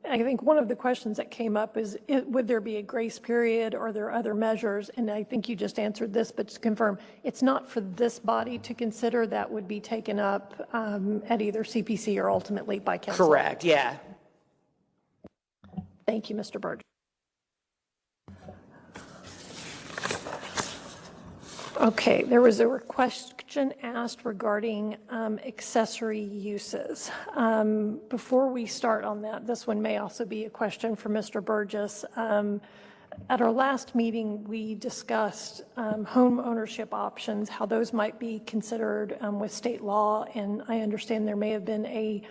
A: I think one of the questions that came up is, would there be a grace period, or are there other measures? And I think you just answered this, but to confirm, it's not for this body to consider. That would be taken up at either CPC or ultimately by council.
D: Correct, yeah.
A: Thank you, Mr. Burgess. Okay, there was a question asked regarding accessory uses. Before we start on that, this one may also be a question for Mr. Burgess. At our last meeting, we discussed home ownership options, how those might be considered with state law, and I understand there may have been a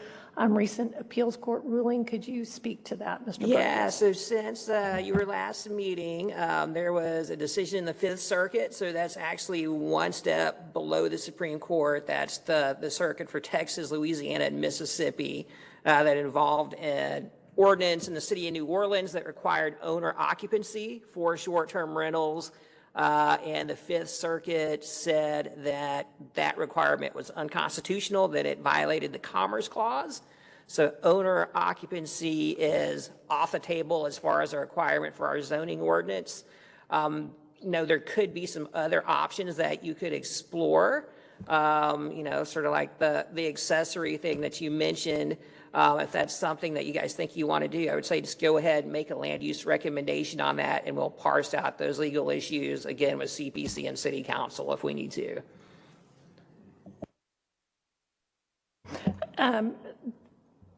A: recent appeals court ruling. Could you speak to that, Mr. Burgess?
D: Yeah, so since you were last meeting, there was a decision in the Fifth Circuit, so that's actually one step below the Supreme Court. That's the circuit for Texas, Louisiana, and Mississippi that involved an ordinance in the city of New Orleans that required owner occupancy for short-term rentals. And the Fifth Circuit said that that requirement was unconstitutional, that it violated the Commerce Clause. So owner occupancy is off the table as far as a requirement for our zoning ordinance. There could be some other options that you could explore, sort of like the accessory thing that you mentioned. If that's something that you guys think you want to do, I would say just go ahead and make a land use recommendation on that, and we'll parse out those legal issues, again, with CPC and City Council if we need to.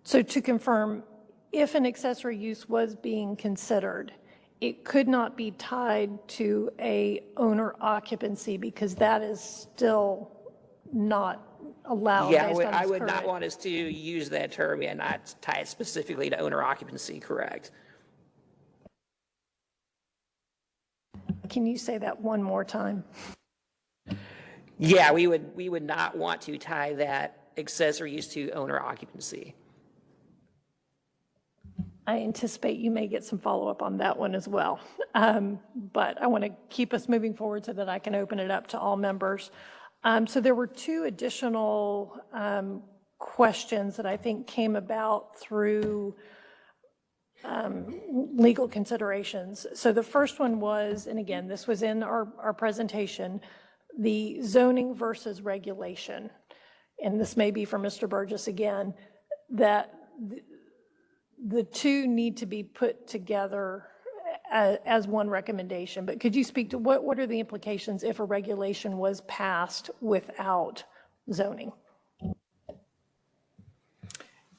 A: So to confirm, if an accessory use was being considered, it could not be tied to a owner occupancy because that is still not allowed.
D: Yeah,
A: based on
D: I
A: its
D: would not
A: current-
D: want us to use that term and not tie it specifically to owner occupancy, correct?
A: Can you say that one more time?
D: Yeah, we would not want to tie that accessory use to owner occupancy.
A: I anticipate you may get some follow-up on that one as well. But I want to keep us moving forward so that I can open it up to all members. So there were two additional questions that I think came about through legal considerations. So the first one was, and again, this was in our presentation, the zoning versus regulation. And this may be for Mr. Burgess again, that the two need to be put together as one recommendation. But could you speak to what are the implications if a regulation was passed without zoning?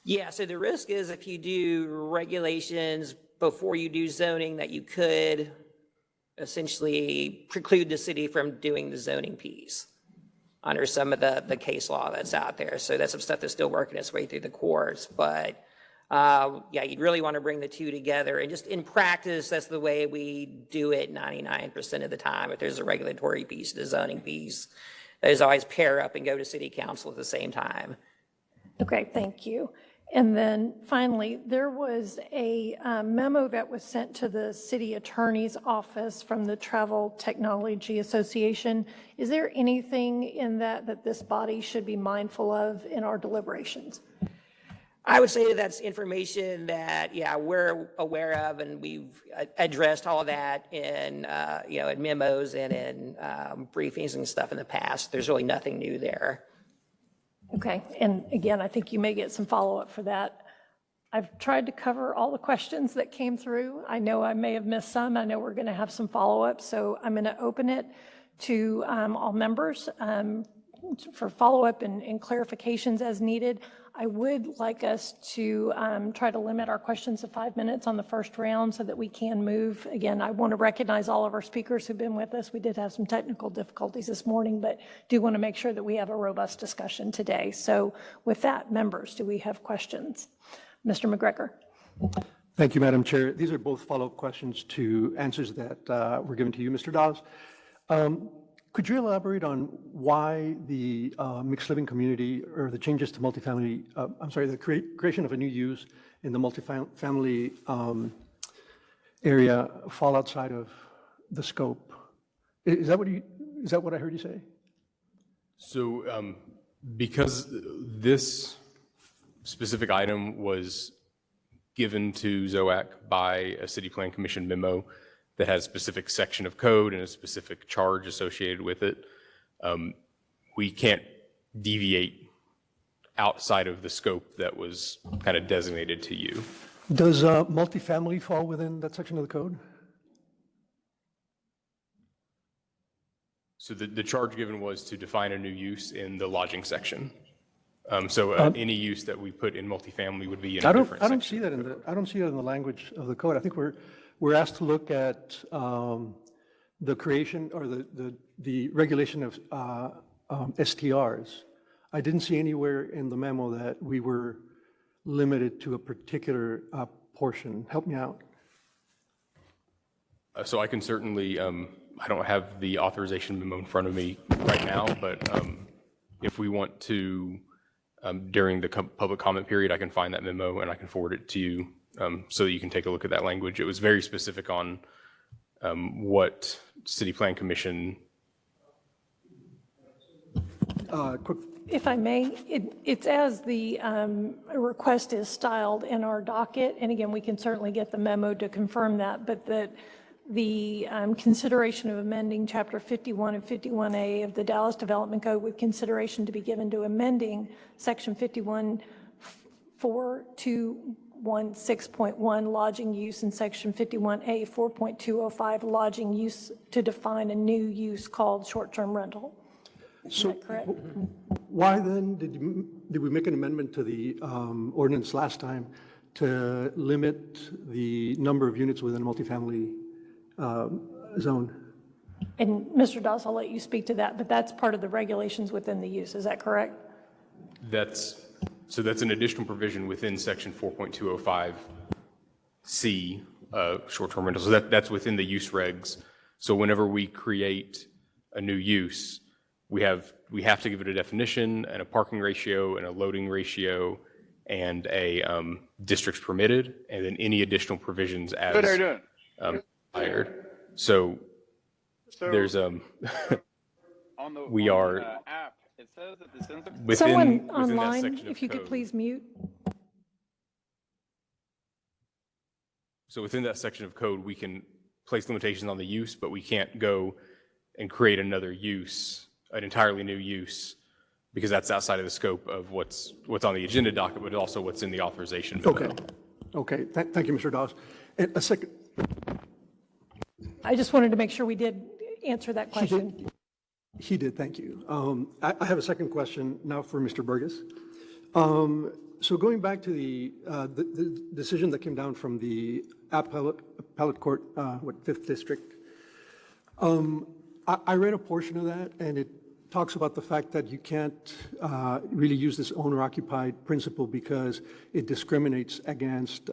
D: Yeah, so the risk is if you do regulations before you do zoning, that you could essentially preclude the city from doing the zoning piece under some of the case law that's out there. So that's some stuff that's still working its way through the courts. But yeah, you'd really want to bring the two together. And just in practice, that's the way we do it 99% of the time. If there's a regulatory piece, the zoning piece, those always pair up and go to city council at the same time.
A: Okay, thank you. And then finally, there was a memo that was sent to the city attorney's office from the Travel Technology Association. Is there anything in that this body should be mindful of in our deliberations?
D: I would say that's information that, yeah, we're aware of, and we've addressed all of that in, in memos and in briefings and stuff in the past. There's really nothing new there.
A: Okay, and again, I think you may get some follow-up for that. I've tried to cover all the questions that came through. I know I may have missed some. I know we're going to have some follow-up, so I'm going to open it to all members for follow-up and clarifications as needed. I would like us to try to limit our questions to 5 minutes on the first round so that we can move. Again, I want to recognize all of our speakers who've been with us. We did have some technical difficulties this morning, but do want to make sure that we have a robust discussion today. So with that, members, do we have questions? Mr. McGregor.
F: Thank you, Madam Chair. These are both follow-up questions to answers that were given to you, Mr. Dawes. Could you elaborate on why the mixed living community or the changes to multifamily, the creation of a new use in the multifamily area fall outside of the scope? Is that what I heard you say?
H: So because this specific item was given to ZOAC by a city plan commission memo that has a specific section of code and a specific charge associated with it, we can't deviate outside of the scope that was kind of designated to you.
F: Does multifamily fall within that section of the code?
H: So the charge given was to define a new use in the lodging section. Any use that we put in multifamily would be in a different section.
F: I don't see that I don't see that in the language of the code. I think we're asked to look at the creation or the regulation of STRs. I didn't see anywhere in the memo that we were limited to a particular portion. Help me out.
H: So I can certainly, I don't have the authorization memo in front of me right now, but if we want to, during the public comment period, I can find that memo and I can forward it to you so that you can take a look at that language. It was very specific on what City Plan Commission.
A: If I may, it's as the request is styled in our docket, and again, we can certainly get the memo to confirm that, but that the consideration of amending Chapter 51 and 51A of the Dallas Development Code with consideration to be given to amending Section 51.4.216.1 lodging use and Section 51A 4.205 lodging use to define a new use called short-term rental. Is that correct?
F: Why then did we make an amendment to the ordinance last time to limit the number of units within a multifamily zone?
A: And Mr. Dawes, I'll let you speak to that, but that's part of the regulations within the use. Is that correct?
H: That's an additional provision within Section 4.205C, short-term rental. So that's within the use regs. So whenever we create a new use, we have to give it a definition and a parking ratio and a loading ratio and a districts permitted, and then any additional provisions as hired. So there's we are
K: app, it says that the sensor
H: within
A: Someone
H: that
A: online,
H: section of
A: if you could
H: code.
A: please mute.
H: So within that section of code, we can place limitations on the use, but we can't go and create another use, an entirely new use, because that's outside of the scope of what's on the agenda docket, but also what's in the authorization memo.
F: Okay. Thank you, Mr. Dawes. And a second.
A: I just wanted to make sure we did answer that question.
F: He did, thank you. I have a second question now for Mr. Burgess. So going back to the decision that came down from the appellate court, Fifth District, I read a portion of that, and it talks about the fact that you can't really use this owner-occupied principle because it discriminates against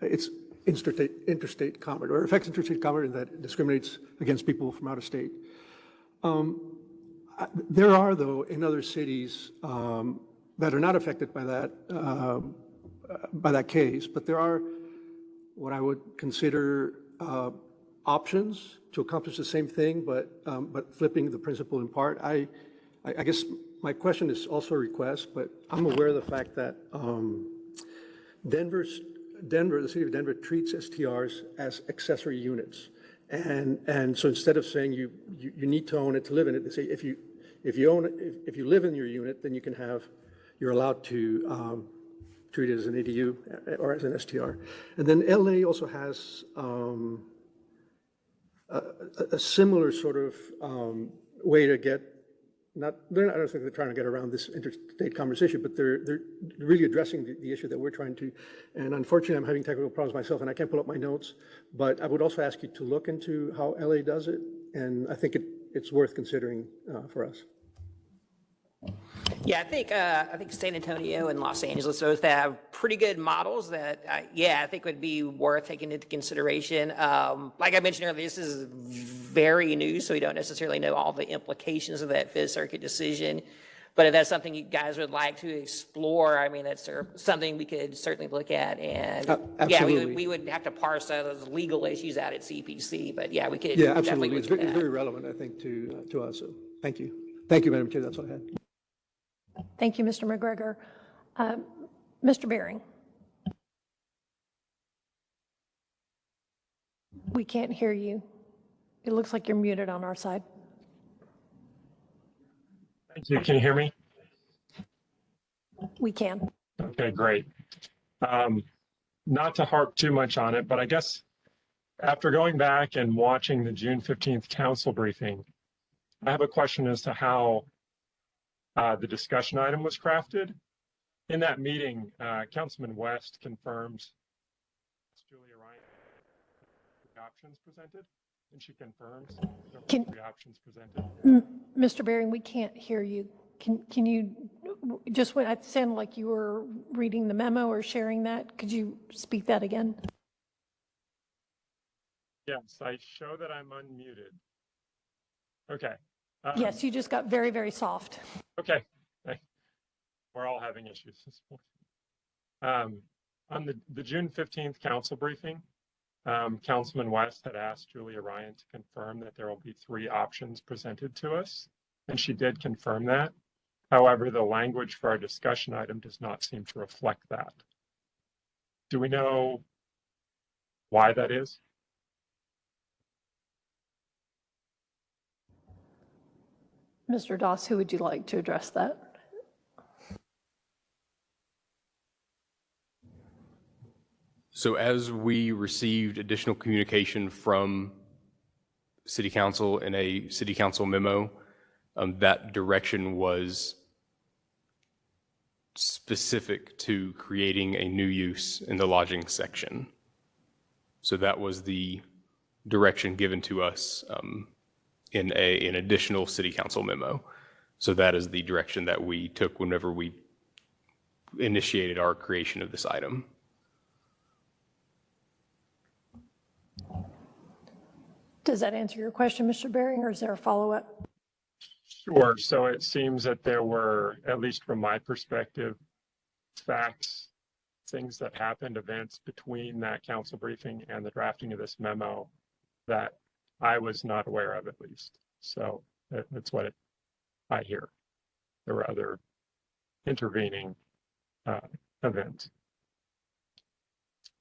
F: it's interstate commerce, or affects interstate commerce, and that it discriminates against people from out of state. There are, though, in other cities that are not affected by that case, but there are what I would consider options to accomplish the same thing, but flipping the principle in part. I guess my question is also a request, but I'm aware of the fact that the city of Denver treats STRs as accessory units. And so instead of saying you need to own it to live in it, they say if you live in your unit, then you're allowed to treat it as an ADU or as an STR. And then LA also has a similar sort of way to get, I don't think they're trying to get around this interstate commerce issue, but they're really addressing the issue that we're trying to. And unfortunately, I'm having technical problems myself, and I can't pull up my notes. But I would also ask you to look into how LA does it, and I think it's worth considering for us.
D: Yeah, I think San Antonio and Los Angeles both have pretty good models that, I think would be worth taking into consideration. Like I mentioned earlier, this is very new, so we don't necessarily know all the implications of that Fifth Circuit decision. But if that's something you guys would like to explore, I mean, that's something we could certainly look at. And
F: Absolutely.
D: we would have to parse those legal issues out at CPC. But yeah, we could
F: Yeah,
D: definitely
F: absolutely. It's
D: look at
F: very,
D: that.
F: very relevant, I think, to us. So thank you. Thank you, Madam Chair. That's all I had.
A: Thank you, Mr. McGregor. Mr. Bering. We can't hear you. It looks like you're muted on our side.
B: Thank you. Can you hear me?
A: We can.
B: Okay, great. Not to harp too much on it, but I guess after going back and watching the June 15th council briefing, I have a question as to how the discussion item was crafted. In that meeting, Councilman West confirmed Julia Ryan the options presented, and she confirms there were three options presented.
A: Mr. Bering, we can't hear you. Can you, just when it sounded like you were reading the memo or sharing that, could you speak that again?
B: Yes, I show that I'm unmuted. Okay.
A: Yes, you just got very, very soft.
B: Okay. We're all having issues this morning. On the June 15th council briefing, Councilman West had asked Julia Ryan to confirm that there will be three options presented to us, and she did confirm that. However, the language for our discussion item does not seem to reflect that. Do we know why that is?
A: Mr. Doss, who would you like to address that?
H: So as we received additional communication from City Council in a City Council memo, that direction was specific to creating a new use in the lodging section. So that was the direction given to us in an additional City Council memo. So that is the direction that we took whenever we initiated our creation of this item.
A: Does that answer your question, Mr. Bering, or is there a follow-up?
B: Sure. So it seems that there were, at least from my perspective, facts, things that happened, events between that council briefing and the drafting of this memo that I was not aware of, at least. So that's what I hear. There were other intervening events.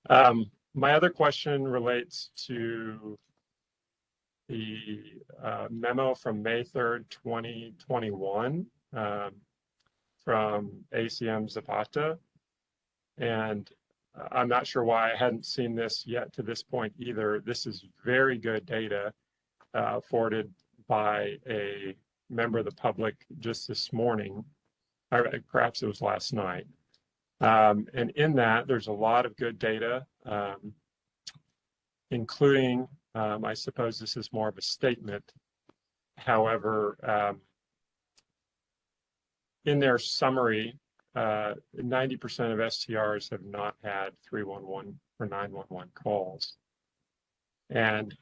B: My other question relates to the memo from May 3rd, 2021 from ACM Zapata. And I'm not sure why I hadn't seen this yet to this point either. This is very good data forwarded by a member of the public just this morning, or perhaps it was last night. And in that, there's a lot of good data, including, I suppose this is more of a statement. However, in their summary, 90% of STRs have not had 311 or 911 calls. And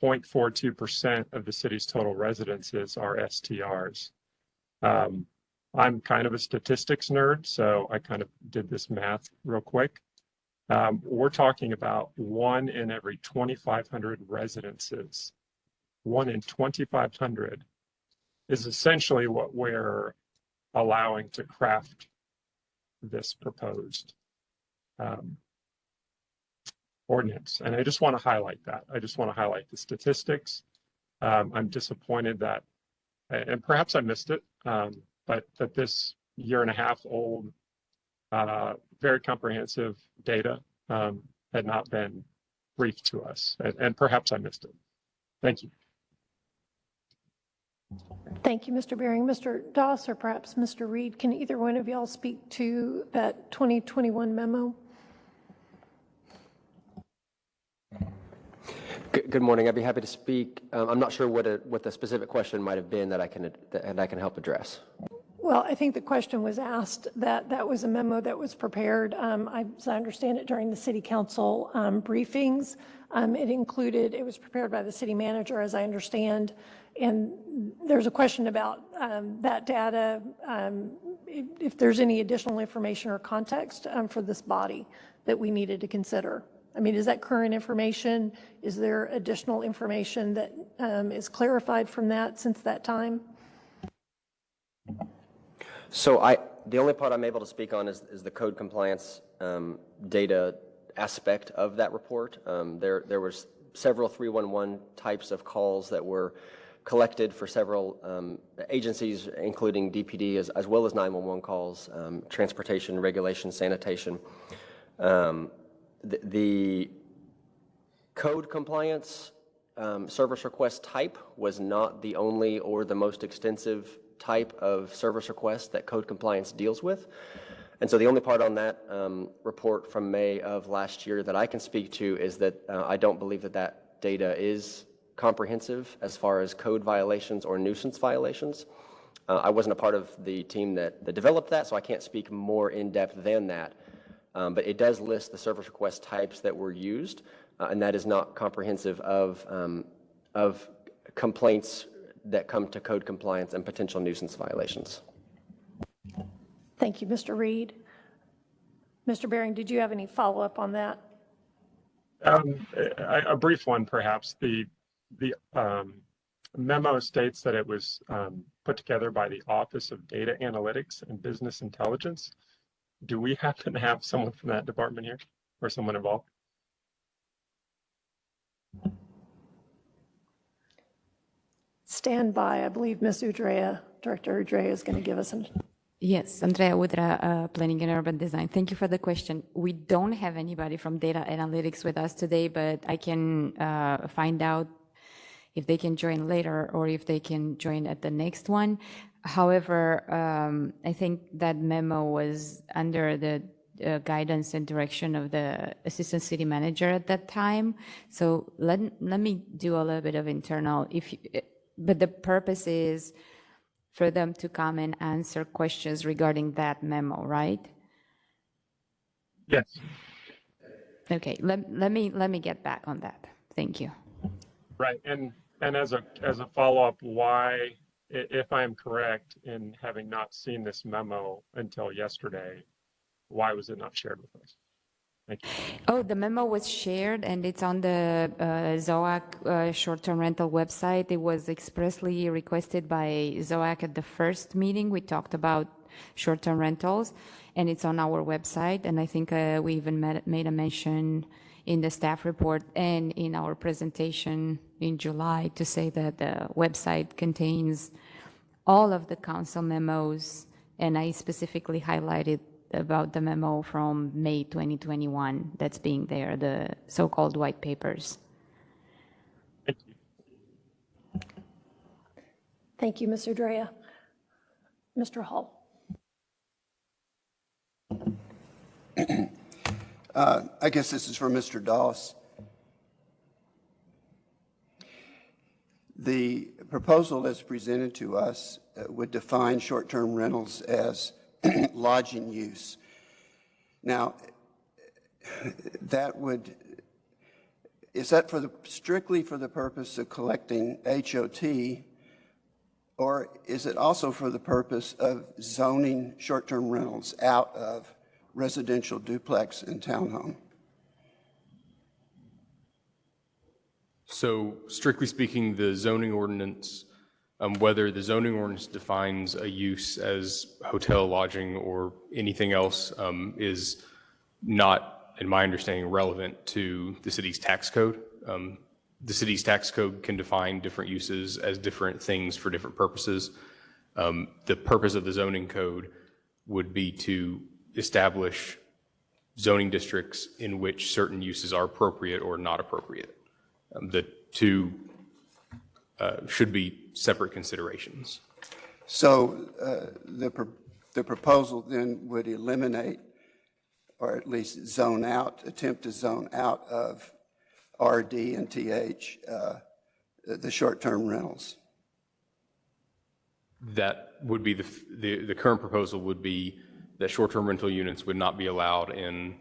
B: 0.42% of the city's total residences are STRs. I'm kind of a statistics nerd, so I kind of did this math real quick. We're talking about 1 in every 2,500 residences. 1 in 2,500 is essentially what we're allowing to craft this proposed ordinance. And I just want to highlight that. I just want to highlight the statistics. I'm disappointed that, and perhaps I missed it, but that this 1.5 year old, very comprehensive data had not been briefed to us, and perhaps I missed it. Thank you.
A: Thank you, Mr. Bering. Mr. Doss or perhaps Mr. Reed, can either one of y'all speak to that 2021 memo?
J: Good morning. I'd be happy to speak. I'm not sure what the specific question might have been that I can help address.
A: Well, I think the question was asked that that was a memo that was prepared, as I understand it, during the city council briefings. It was prepared by the city manager, as I understand, and there's a question about that data, if there's any additional information or context for this body that we needed to consider. I mean, is that current information? Is there additional information that is clarified from that since that time?
J: So the only part I'm able to speak on is the code compliance data aspect of that report. There was several 311 types of calls that were collected for several agencies, including DPD, as well as 911 calls, transportation, regulation, sanitation. The code compliance service request type was not the only or the most extensive type of service request that code compliance deals with. And so the only part on that report from May of last year that I can speak to is that I don't believe that data is comprehensive as far as code violations or nuisance violations. I wasn't a part of the team that developed that, so I can't speak more in depth than that. But it does list the service request types that were used, and that is not comprehensive of complaints that come to code compliance and potential nuisance violations.
A: Thank you, Mr. Reed. Mr. Bering, did you have any follow-up on that?
B: A brief one, perhaps. The memo states that it was put together by the Office of Data Analytics and Business Intelligence. Do we happen to have someone from that department here, or someone involved?
A: Stand by. I believe Ms. Udrea, Director Udrea, is going to give us an...
L: Yes, Andrea Udra, Planning and Urban Design. Thank you for the question. We don't have anybody from data analytics with us today, but I can find out if they can join later or if they can join at the next one. However, I think that memo was under the guidance and direction of the Assistant City Manager at that time. So let me do a little bit of internal, but the purpose is for them to come and answer questions regarding that memo, right?
B: Yes.
L: Okay, let me get back on that. Thank you.
B: Right, and as a follow-up, why, if I am correct in having not seen this memo until yesterday, why was it not shared with us? Thank you.
L: Oh, the memo was shared and it's on the ZOAC short-term rental website. It was expressly requested by ZOAC at the first meeting. We talked about short-term rentals and it's on our website. And I think we even made a mention in the staff report and in our presentation in July to say that the website contains all of the council memos. And I specifically highlighted about the memo from May 2021 that's being there, the so-called white papers.
B: Thank you.
A: Thank you, Ms. Udrea. Mr. Hall.
G: I guess this is for Mr. Doss. The proposal as presented to us would define short-term rentals as lodging use. Now, is that strictly for the purpose of collecting HOT, or is it also for the purpose of zoning short-term rentals out of residential duplex and townhome?
H: So strictly speaking, the zoning ordinance, whether the zoning ordinance defines a use as hotel, lodging, or anything else, is not, in my understanding, relevant to the city's tax code. The city's tax code can define different uses as different things for different purposes. The purpose of the zoning code would be to establish zoning districts in which certain uses are appropriate or not appropriate. The two should be separate considerations.
G: So the proposal then would eliminate, or at least attempt to zone out of RD and TH the short-term rentals.
H: that would be the current proposal would be that short-term rental units would not be allowed in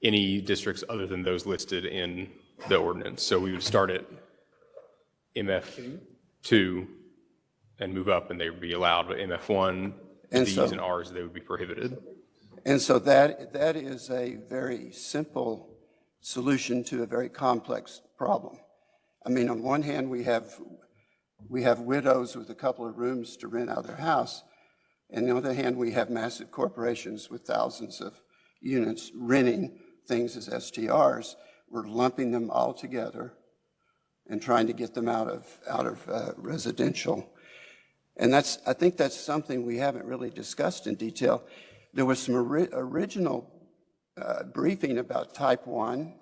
H: any districts other than those listed in the ordinance. So we would start at MF2 and move up, and they would be allowed, but MF1,
G: And
H: Ds
G: so-
H: and Rs, they would be prohibited.
G: And so that is a very simple solution to a very complex problem. I mean, on one hand, we have widows with a couple of rooms to rent out their house. And on the other hand, we have massive corporations with thousands of units renting things as STRs. We're lumping them all together and trying to get them out of residential. And I think that's something we haven't really discussed in detail. There was some original briefing about type 1,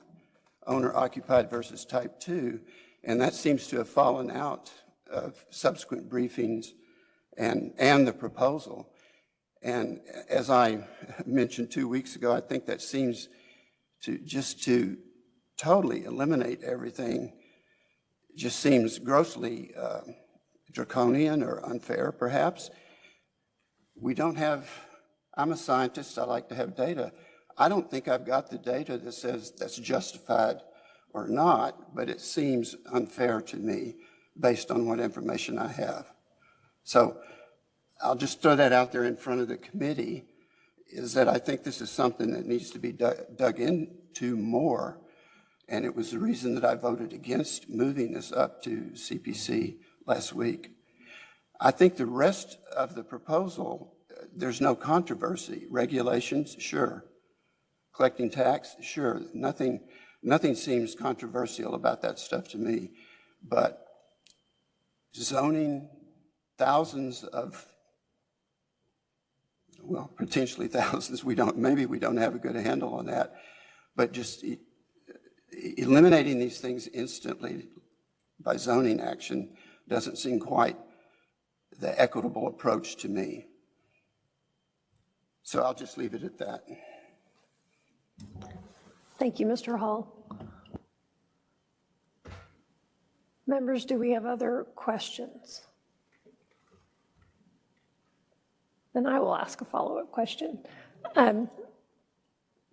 G: owner occupied versus type 2, and that seems to have fallen out of subsequent briefings and the proposal. And as I mentioned 2 weeks ago, I think that seems to totally eliminate everything, just seems grossly draconian or unfair, perhaps. We don't have, I'm a scientist, I like to have data. I don't think I've got the data that says that's justified or not, but it seems unfair to me based on what information I have. So I'll just throw that out there in front of the committee, is that I think this is something that needs to be dug into more. And it was the reason that I voted against moving this up to CPC last week. I think the rest of the proposal, there's no controversy. Regulations, sure. Collecting tax, sure. Nothing seems controversial about that stuff to me. But zoning thousands of, well, potentially thousands, maybe we don't have a good handle on that, but just eliminating these things instantly by zoning action doesn't seem quite the equitable approach to me. So I'll just leave it at that.
A: Thank you, Mr. Hall. Members, do we have other questions? Then I will ask a follow-up question.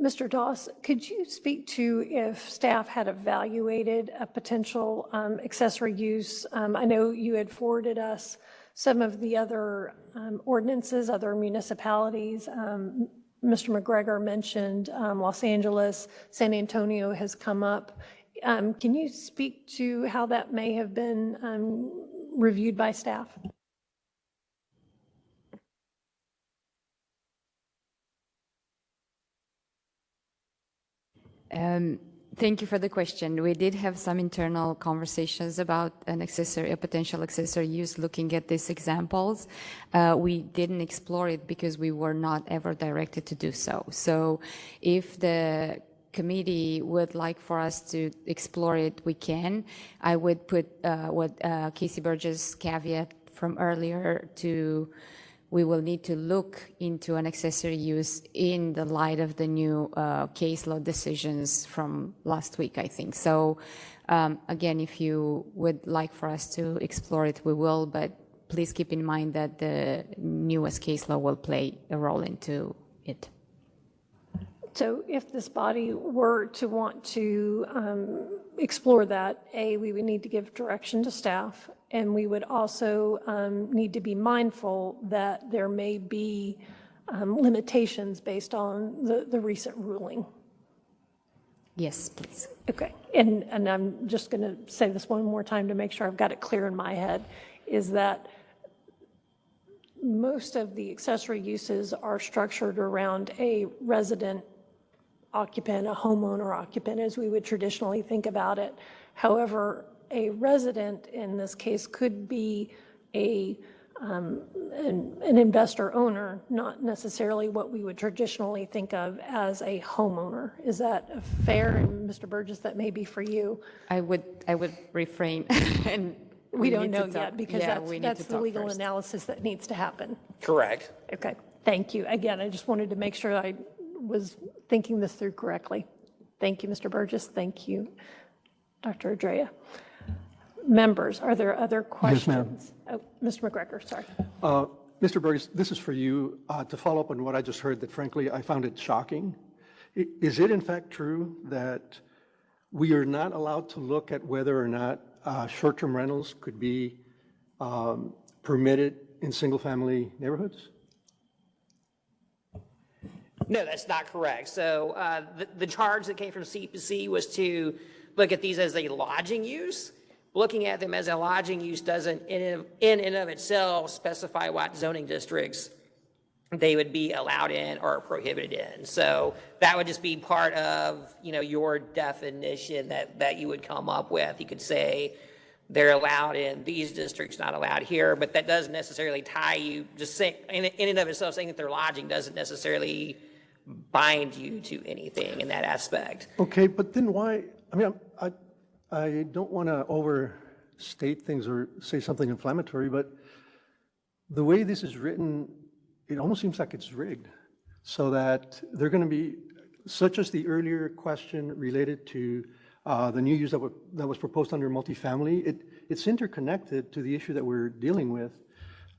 A: Mr. Doss, could you speak to if staff had evaluated a potential accessory use? I know you had forwarded us some of the other ordinances, other municipalities. Mr. McGregor mentioned Los Angeles, San Antonio has come up. Can you speak to how that may have been reviewed by staff?
L: Thank you for the question. We did have some internal conversations about a potential accessory use looking at these examples. We didn't explore it because we were not ever directed to do so. So if the committee would like for us to explore it, we can. I would put what Casey Burgess' caveat from earlier to we will need to look into an accessory use in the light of the new case law decisions from last week, I think. So again, if you would like for us to explore it, we will, but please keep in mind that the newest case law will play a role into it.
A: So if this body were to want to explore that, we would need to give direction to staff, and we would also need to be mindful that there may be limitations based on the recent ruling.
L: Yes, please.
A: Okay, and I'm just going to say this one more time to make sure I've got it clear in my head, is that most of the accessory uses are structured around a resident occupant, a homeowner occupant, as we would traditionally think about it. However, a resident in this case could be an investor owner, not necessarily what we would traditionally think of as a homeowner. Is that fair? And Mr. Burgess, that may be for you.
L: I would refrain. And
A: we don't know yet because that's the legal
L: first.
A: analysis that needs to happen.
D: Correct.
A: Okay, thank you. Again, I just wanted to make sure I was thinking this through correctly. Thank you, Mr. Burgess. Thank you, Dr. Adrea. Members, are there other
F: Yes, ma'am.
A: questions? Oh, Mr. McGregor, sorry.
F: Mr. Burgess, this is for you to follow up on what I just heard that frankly I found it shocking. Is it in fact true that we are not allowed to look at whether or not short-term rentals could be permitted in single-family neighborhoods?
D: No, that's not correct. So the charge that came from CPC was to look at these as a lodging use. Looking at them as a lodging use doesn't in and of itself specify what zoning districts they would be allowed in or prohibited in. So that would just be part of, your definition that you would come up with. You could say they're allowed in these districts, not allowed here, but that doesn't necessarily tie you, just saying, in and of itself, saying that they're lodging doesn't necessarily bind you to anything in that aspect.
F: Okay, but then why, I don't want to overstate things or say something inflammatory, but the way this is written, it almost seems like it's rigged, so that they're going to be, such as the earlier question related to the new use that was proposed under multifamily, it's interconnected to the issue that we're dealing with.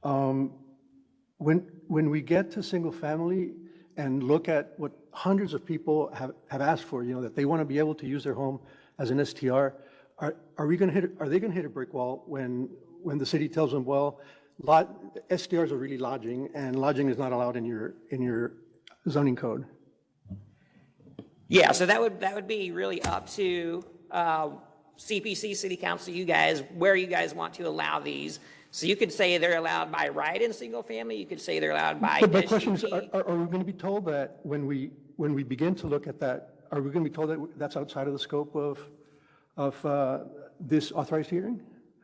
F: When we get to single family and look at what hundreds of people have asked for, that they want to be able to use their home as an STR, are they going to hit a brick wall when the city tells them, well, STRs are really lodging, and lodging is not allowed in your zoning code?
D: Yeah, so that would be really up to CPC, City Council, you guys, where you guys want to allow these. So you could say they're allowed by right in single family. You could say they're allowed by.
F: But my question is, are we going to be told that when we begin to look at that, are we going to be told that that's outside of the scope of this authorized hearing?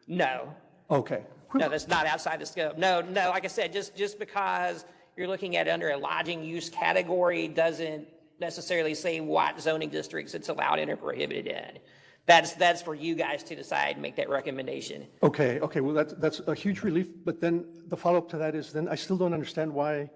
D: No.
F: Okay.
D: No, that's not outside the scope. No, like I said, just because you're looking at it under a lodging use category doesn't necessarily say what zoning districts it's allowed in or prohibited in. That's for you guys to decide and make that recommendation.
F: Okay. Well, that's a huge relief. But then the follow-up to that is, then I still don't understand why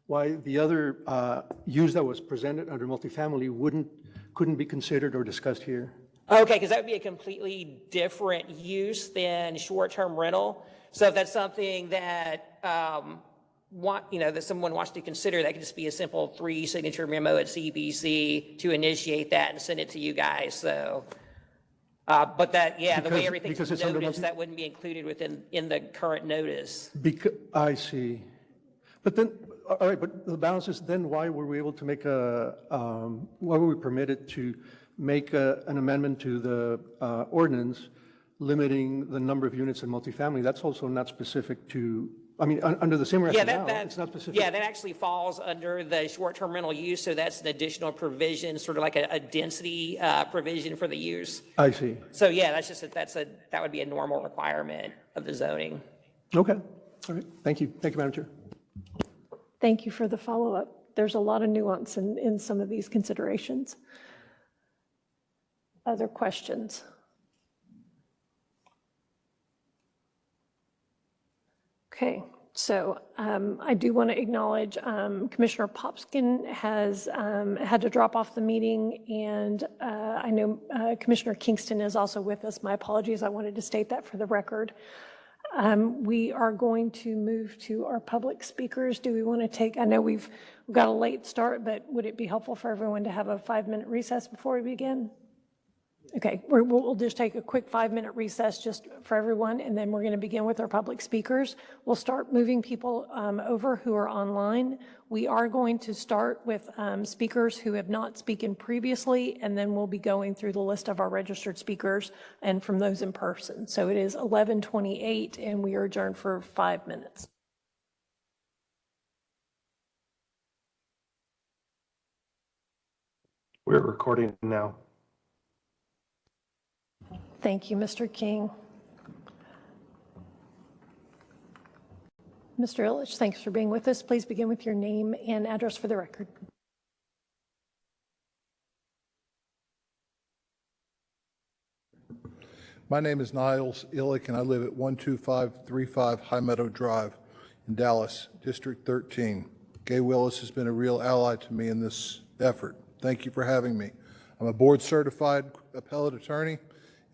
F: the other use that was presented under multifamily couldn't be considered or discussed here.
D: Okay, because that would be a completely different use than short-term rental. So if that's something that that someone wants to consider, that could just be a simple 3-signature memo at CPC to initiate that and send it to you guys. So, but that, the way everything's noticed, that wouldn't be included in the current notice.
F: I see. But then, all right, but the balance is then why were we able to make why were we permitted to make an amendment to the ordinance limiting the number of units in multifamily? That's also not specific to, under the same rationale, it's not specific.
D: Yeah, that actually falls under the short-term rental use, so that's an additional provision, sort of like a density provision for the use.
F: I see.
D: So yeah, that would be a normal requirement of the zoning.
F: Okay, all right, thank you. Thank you, Madam Chair.
A: Thank you for the follow-up. There's a lot of nuance in some of these considerations. Other questions? Okay, so I do want to acknowledge Commissioner Popskin has had to drop off the meeting, and I know Commissioner Kingston is also with us. My apologies, I wanted to state that for the record. We are going to move to our public speakers. Do we want to take, I know we've got a late start, but would it be helpful for everyone to have a 5-minute recess before we begin? Okay, we'll just take a quick 5-minute recess just for everyone, and then we're going to begin with our public speakers. We'll start moving people over who are online. We are going to start with speakers who have not spoken previously, and then we'll be going through the list of our registered speakers and from those in person. So it is 11:28, and we are adjourned for 5 minutes.
I: We're recording now.
A: Thank you, Mr. King. Mr. Illich, thanks for being with us. Please begin with your name and address for the record.
M: My name is Niles Illich, and I live at 12535 High Meadow Drive in Dallas, District 13. Gay Willis has been a real ally to me in this effort. Thank you for having me. I'm a board-certified appellate attorney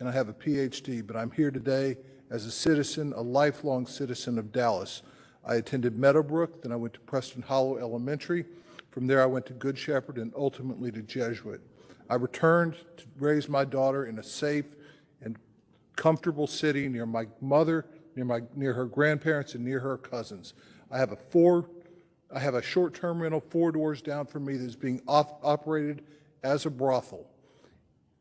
M: and I have a PhD, but I'm here today as a citizen, a lifelong citizen of Dallas. I attended Meadowbrook, then I went to Preston Hollow Elementary. From there, I went to Good Shepherd and ultimately to Jesuit. I returned to raise my daughter in a safe and comfortable city near my mother, near her grandparents, and near her cousins. I have a short-term rental 4 doors down from me that is being operated as a brothel.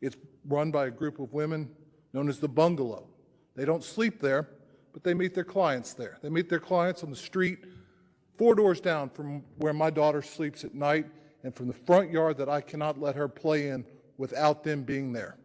M: It's run by a group of women known as the Bungalow. They don't sleep there, but they meet their clients there. They meet their clients on the street 4 doors down from where my daughter sleeps at night and from the front yard that I cannot let her play in without them being there.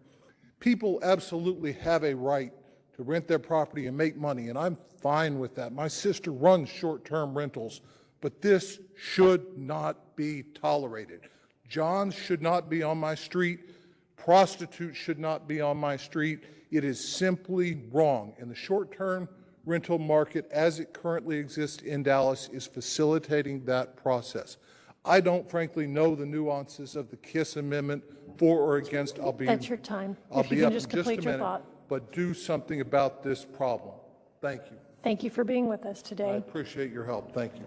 M: People absolutely have a right to rent their property and make money, and I'm fine with that. My sister runs short-term rentals, but this should not be tolerated. Johns should not be on my street. Prostitutes should not be on my street. It is simply wrong. And the short-term rental market as it currently exists in Dallas is facilitating that process. I don't frankly know the nuances of the KISS amendment for or against.
A: That's your time.
M: I'll
A: If you
M: be
A: can
M: up
A: just
M: in just a
A: complete your
M: minute,
A: thought.
M: but do something about this problem. Thank you.
A: Thank you for being with us
M: I
A: today.
M: appreciate your help. Thank you.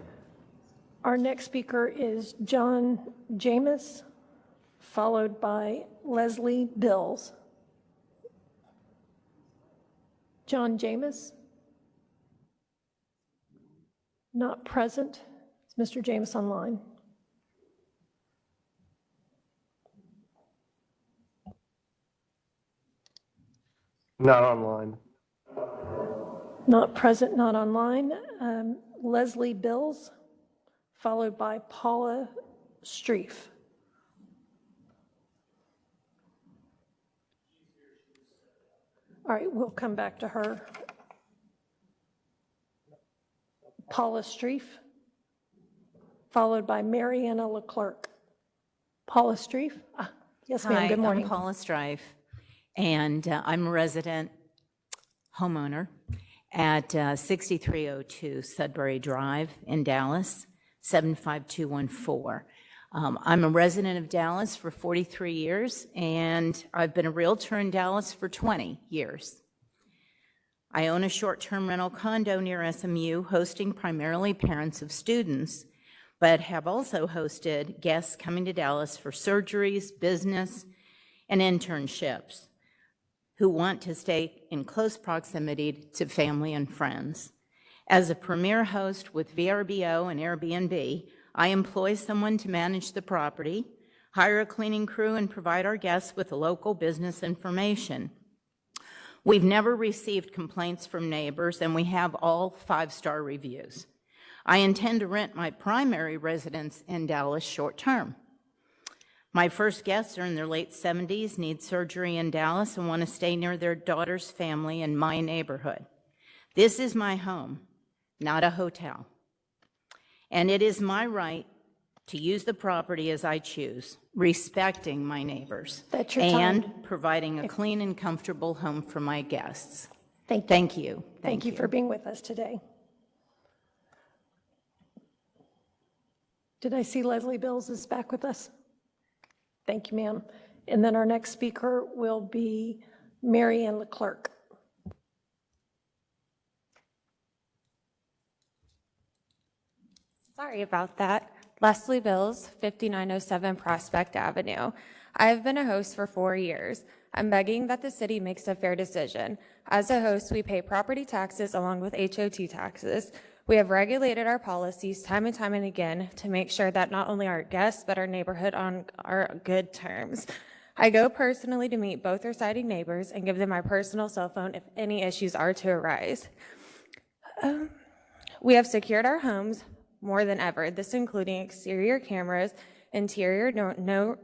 A: Our next speaker is John James, followed by Leslie Bills. John James? Not present. Is Mr. James online?
I: Not online.
A: Not present, not online. Leslie Bills, followed by Paula Streif. All right, we'll come back to her. Paula Streif, followed by Mariana Leclerc. Paula Streif? Yes, ma'am, good morning.
N: Hi, I'm Paula Streif, and I'm a resident homeowner at 6302 Sudbury Drive in Dallas, 75214. I'm a resident of Dallas for 43 years, and I've been a realtor in Dallas for 20 years. I own a short-term rental condo near SMU, hosting primarily parents of students, but have also hosted guests coming to Dallas for surgeries, business, and internships who want to stay in close proximity to family and friends. As a premier host with VRBO and Airbnb, I employ someone to manage the property, hire a cleaning crew, and provide our guests with local business information. We've never received complaints from neighbors, and we have all 5-star reviews. I intend to rent my primary residence in Dallas short-term. My first guests are in their late 70s, need surgery in Dallas, and want to stay near their daughter's family in my neighborhood. This is my home, not a hotel. And it is my right to use the property as I choose, respecting my neighbors.
A: That's your time.
N: And providing a clean and comfortable home for my guests.
A: Thank you.
N: Thank you.
A: Thank you for being with us today. Did I see Leslie Bills is back with us? Thank you, ma'am. And then our next speaker will be Marianne Leclerc.
O: Sorry about that. Leslie Bills, 5907 Prospect Avenue. I have been a host for 4 years. I'm begging that the city makes a fair decision. As a host, we pay property taxes along with HOT taxes. We have regulated our policies time and time and again to make sure that not only our guests, but our neighborhood are good terms. I go personally to meet both residing neighbors and give them my personal cell phone if any issues are to arise. We have secured our homes more than ever, this including exterior cameras, interior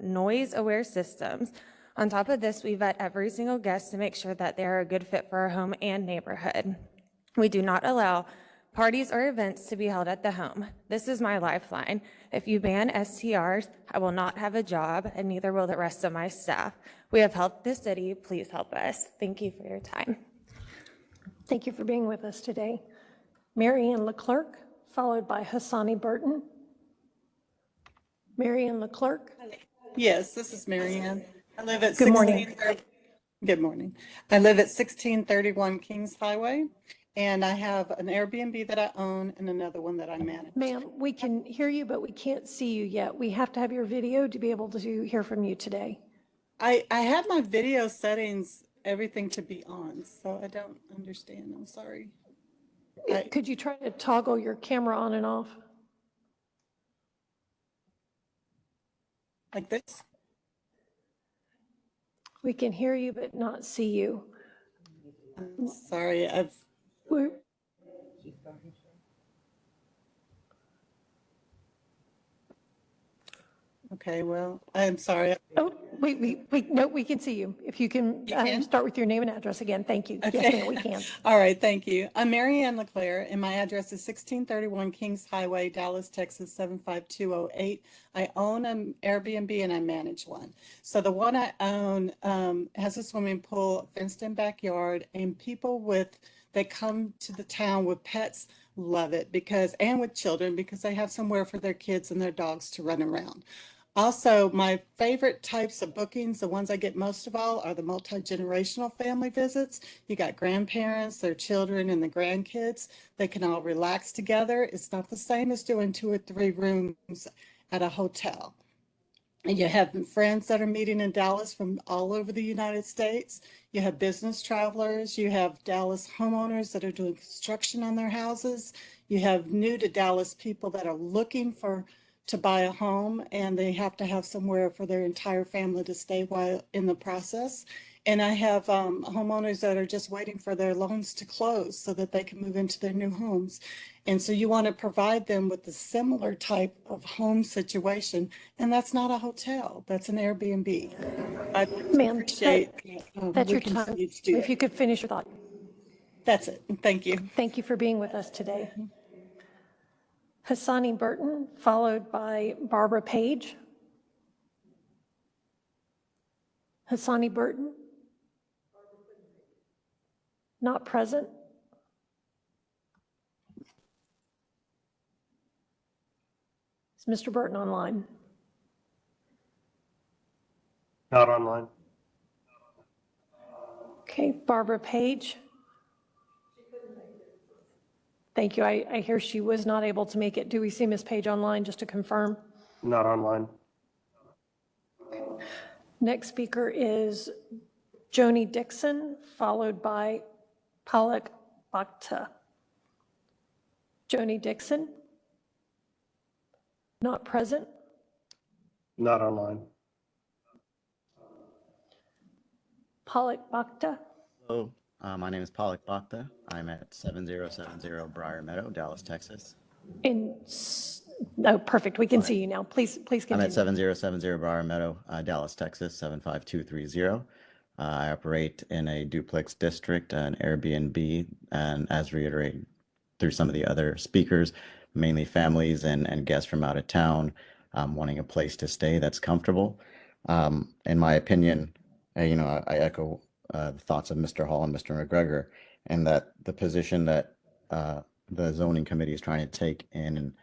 O: noise-aware systems. On top of this, we vet every single guest to make sure that they are a good fit for our home and neighborhood. We do not allow parties or events to be held at the home. This is my lifeline. If you ban STRs, I will not have a job, and neither will the rest of my staff. We have helped the city. Please help us. Thank you for your time.
A: Thank you for being with us today. Marianne Leclerc, followed by Hassani Burton. Marianne Leclerc.
P: Yes, this is Marianne. I live at
A: Good morning.
P: Good morning. I live at 1631 Kings Highway, and I have an Airbnb that I own and another one that I manage.
A: Ma'am, we can hear you, but we can't see you yet. We have to have your video to be able to hear from you today.
P: I have my video settings, everything to be on, so I don't understand. I'm sorry.
A: Could you try to toggle your camera on and off?
P: Like this?
A: We can hear you, but not see you.
P: I'm sorry,
A: We're,
P: okay, well, I'm sorry.
A: oh, wait, no, we can see you. If you can, start with your name and address again. Thank you.
P: Okay.
A: Yes, ma'am, we can.
P: All right, thank you. I'm Mary Ann LeClaire, and my address is 1631 Kings Highway, Dallas, Texas, 75208. I own an Airbnb and I manage one. So the one I own has a swimming pool, fenced-in backyard, and people that come to the town with pets love it and with children because they have somewhere for their kids and their dogs to run around. Also, my favorite types of bookings, the ones I get most of all, are the multi-generational family visits. You got grandparents, their children, and the grandkids. They can all relax together. It's not the same as doing 2 or 3 rooms at a hotel. And you have friends that are meeting in Dallas from all over the United States. You have business travelers. You have Dallas homeowners that are doing construction on their houses. You have new to Dallas people that are looking to buy a home, and they have to have somewhere for their entire family to stay while in the process. And I have homeowners that are just waiting for their loans to close so that they can move into their new homes. And so you want to provide them with a similar type of home situation, and that's not a hotel, that's an Airbnb. I
A: Ma'am,
P: appreciate
A: that's your time. If you could finish your thought.
P: That's it. Thank you.
A: Thank you for being with us today. Hassani Burton, followed by Barbara Page. Hassani Burton? Not present. Is Mr. Burton online?
I: Not online.
A: Okay, Barbara Page. Thank you. I hear she was not able to make it. Do we see Ms. Page online, just to confirm?
I: Not online.
A: Okay. Next speaker is Joni Dixon, followed by Palak Bhakta. Joni Dixon? Not present.
I: Not online.
A: Palak Bhakta?
Q: Hello, my name is Palak Bhakta. I'm at 7070 Briar Meadow, Dallas, Texas.
A: Oh, perfect. We can see you now. Please continue.
Q: I'm at 7070 Briar Meadow, Dallas, Texas, 75230. I operate in a duplex district, an Airbnb, and as reiterated through some of the other speakers, mainly families and guests from out of town wanting a place to stay that's comfortable. In my opinion, I echo the thoughts of Mr. Hall and Mr. McGregor, and that the position that the zoning committee is trying to take in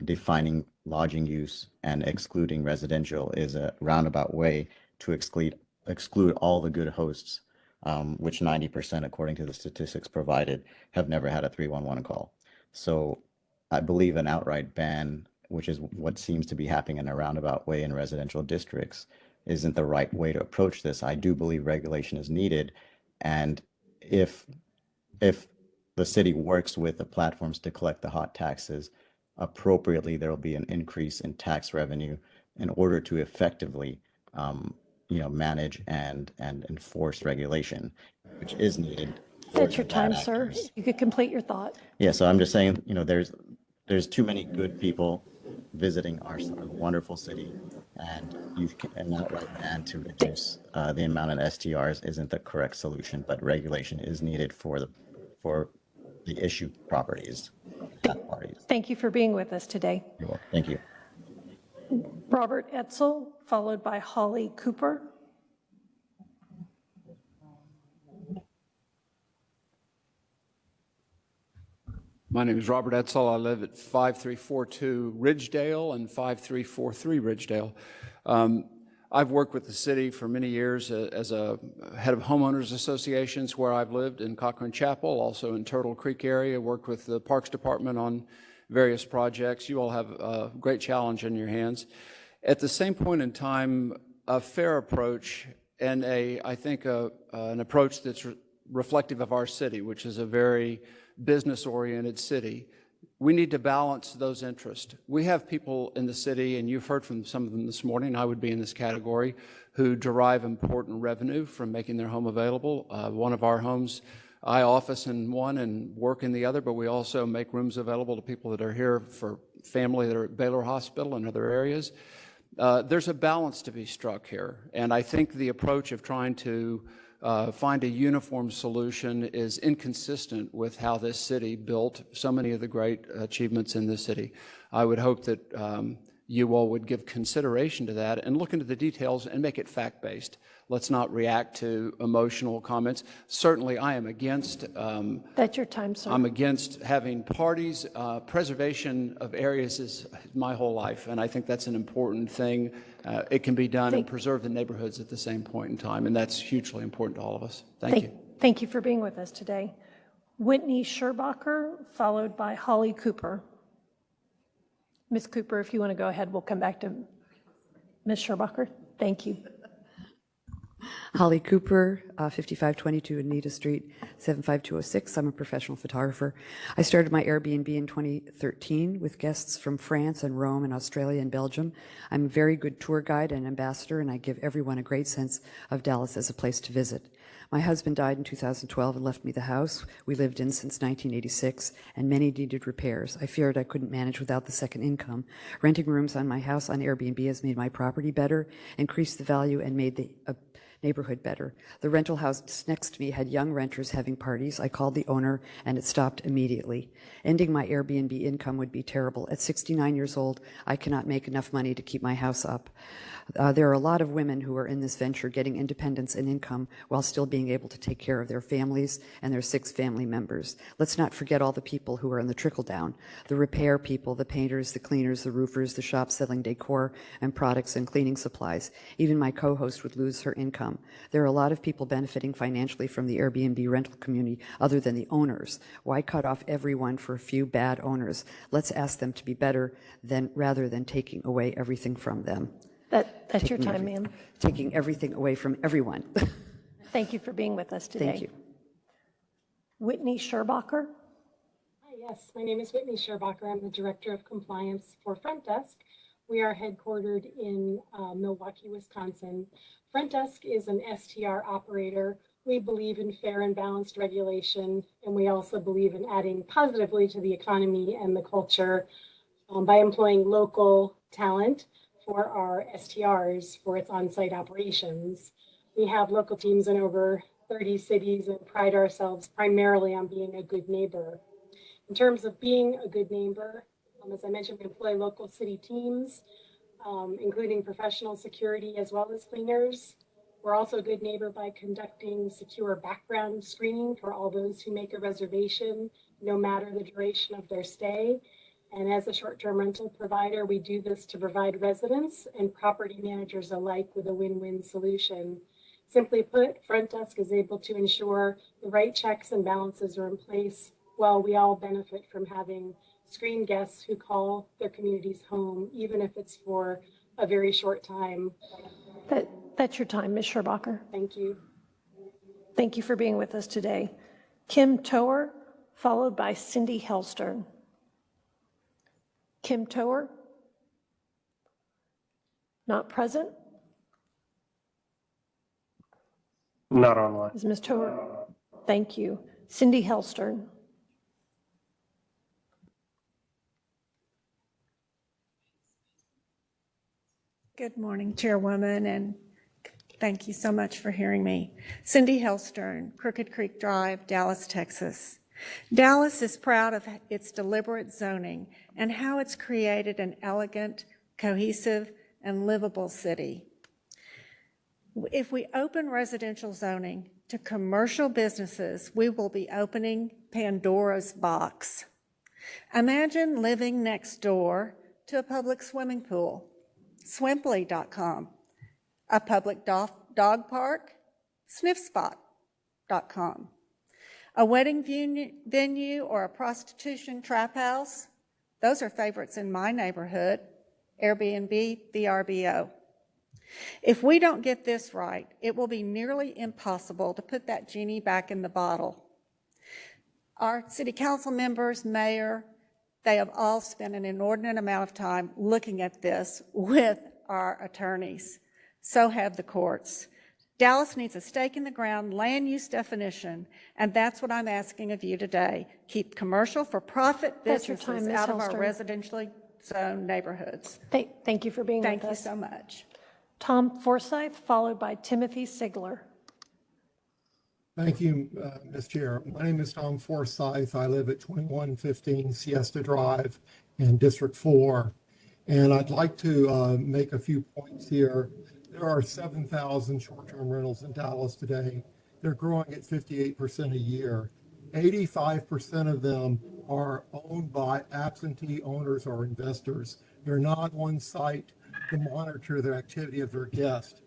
Q: defining lodging use and excluding residential is a roundabout way to exclude all the good hosts, which 90%, according to the statistics provided, have never had a 311 call. So I believe an outright ban, which is what seems to be happening in a roundabout way in residential districts, isn't the right way to approach this. I do believe regulation is needed. And if the city works with the platforms to collect the hot taxes appropriately, there will be an increase in tax revenue in order to effectively manage and enforce regulation, which is needed.
A: That's your time, sir. You could complete your thought.
Q: Yeah, so I'm just saying, there's too many good people visiting our wonderful city, and an outright ban to reduce the amount of STRs isn't the correct solution, but regulation is needed for the issue properties.
A: Thank you for being with us today.
Q: You're welcome. Thank you.
A: Robert Etzel, followed by Holly Cooper.
R: My name is Robert Etzel. I live at 5342 Ridgedale and 5343 Ridgedale. I've worked with the city for many years as a head of homeowners associations where I've lived in Cochran Chapel, also in Turtle Creek area, worked with the Parks Department on various projects. You all have a great challenge in your hands. At the same point in time, a fair approach and I think an approach that's reflective of our city, which is a very business-oriented city. We need to balance those interests. We have people in the city, and you've heard from some of them this morning, I would be in this category, who derive important revenue from making their home available. One of our homes, I office in one and work in the other, but we also make rooms available to people that are here for family that are at Baylor Hospital and other areas. There's a balance to be struck here, and I think the approach of trying to find a uniform solution is inconsistent with how this city built so many of the great achievements in this city. I would hope that you all would give consideration to that and look into the details and make it fact-based. Let's not react to emotional comments. Certainly, I am against...
A: That's your time, sir.
R: I'm against having parties. Preservation of areas is my whole life, and I think that's an important thing. It can be done and preserve the neighborhoods at the same point in time, and that's hugely important to all of us. Thank you.
A: Thank you for being with us today. Whitney Scherbacher, followed by Holly Cooper. Ms. Cooper, if you want to go ahead, we'll come back to Ms. Scherbacher. Thank you.
S: Holly Cooper, 5522 Anita Street, 75206. I'm a professional photographer. I started my Airbnb in 2013 with guests from France and Rome and Australia and Belgium. I'm a very good tour guide and ambassador, and I give everyone a great sense of Dallas as a place to visit. My husband died in 2012 and left me the house we lived in since 1986, and many needed repairs. I feared I couldn't manage without the second income. Renting rooms on my house on Airbnb has made my property better, increased the value, and made the neighborhood better. The rental house next to me had young renters having parties. I called the owner and it stopped immediately. Ending my Airbnb income would be terrible. At 69 years old, I cannot make enough money to keep my house up. There are a lot of women who are in this venture getting independence and income while still being able to take care of their families and their 6 family members. Let's not forget all the people who are in the trickle down, the repair people, the painters, the cleaners, the roofers, the shops selling decor and products and cleaning supplies. Even my co-host would lose her income. There are a lot of people benefiting financially from the Airbnb rental community other than the owners. Why cut off everyone for a few bad owners? Let's ask them to be better rather than taking away everything from them.
A: That's your time, ma'am.
S: Taking everything away from everyone.
A: Thank you for being with us today.
S: Thank you.
A: Whitney Scherbacher.
T: Hi, yes, my name is Whitney Scherbacher. I'm the Director of Compliance for Front Desk. We are headquartered in Milwaukee, Wisconsin. Front Desk is an STR operator. We believe in fair and balanced regulation, and we also believe in adding positively to the economy and the culture by employing local talent for our STRs for its on-site operations. We have local teams in over 30 cities and pride ourselves primarily on being a good neighbor. In terms of being a good neighbor, as I mentioned, we employ local city teams, including professional security as well as cleaners. We're also a good neighbor by conducting secure background screening for all those who make a reservation, no matter the duration of their stay. And as a short-term rental provider, we do this to provide residents and property managers alike with a win-win solution. Simply put, Front Desk is able to ensure the right checks and balances are in place while we all benefit from having screened guests who call their communities home, even if it's for a very short time.
A: That's your time, Ms. Scherbacher.
T: Thank you.
A: Thank you for being with us today. Kim Toer, followed by Cindy Hellstern. Kim Toer? Not present?
I: Not online.
A: Is Ms. Toer? Thank you. Cindy Hellstern.
U: Good morning, Chairwoman, and thank you so much for hearing me. Cindy Hellstern, Crooked Creek Drive, Dallas, Texas. Dallas is proud of its deliberate zoning and how it's created an elegant, cohesive, and livable city. If we open residential zoning to commercial businesses, we will be opening Pandora's box. Imagine living next door to a public swimming pool. Swimply.com. A public dog park? Sniffspot.com. A wedding venue or a prostitution trap house? Those are favorites in my neighborhood. Airbnb, VRBO. If we don't get this right, it will be nearly impossible to put that genie back in the bottle. Our city council members, mayor, they have all spent an inordinate amount of time looking at this with our attorneys. So have the courts. Dallas needs a stake in the ground land use definition, and that's what I'm asking of you today. Keep commercial for profit businesses out of our residentially zoned neighborhoods.
A: Thank you for being with us.
U: Thank you so much.
A: Tom Forsyth, followed by Timothy Sigler.
E: Thank you, Ms. Chair. My name is Tom Forsyth. I live at 2115 Siesta Drive in District 4. And I'd like to make a few points here. There are 7,000 short-term rentals in Dallas today. They're growing at 58% a year. 85% of them are owned by absentee owners or investors. They're not on site to monitor the activity of their guests.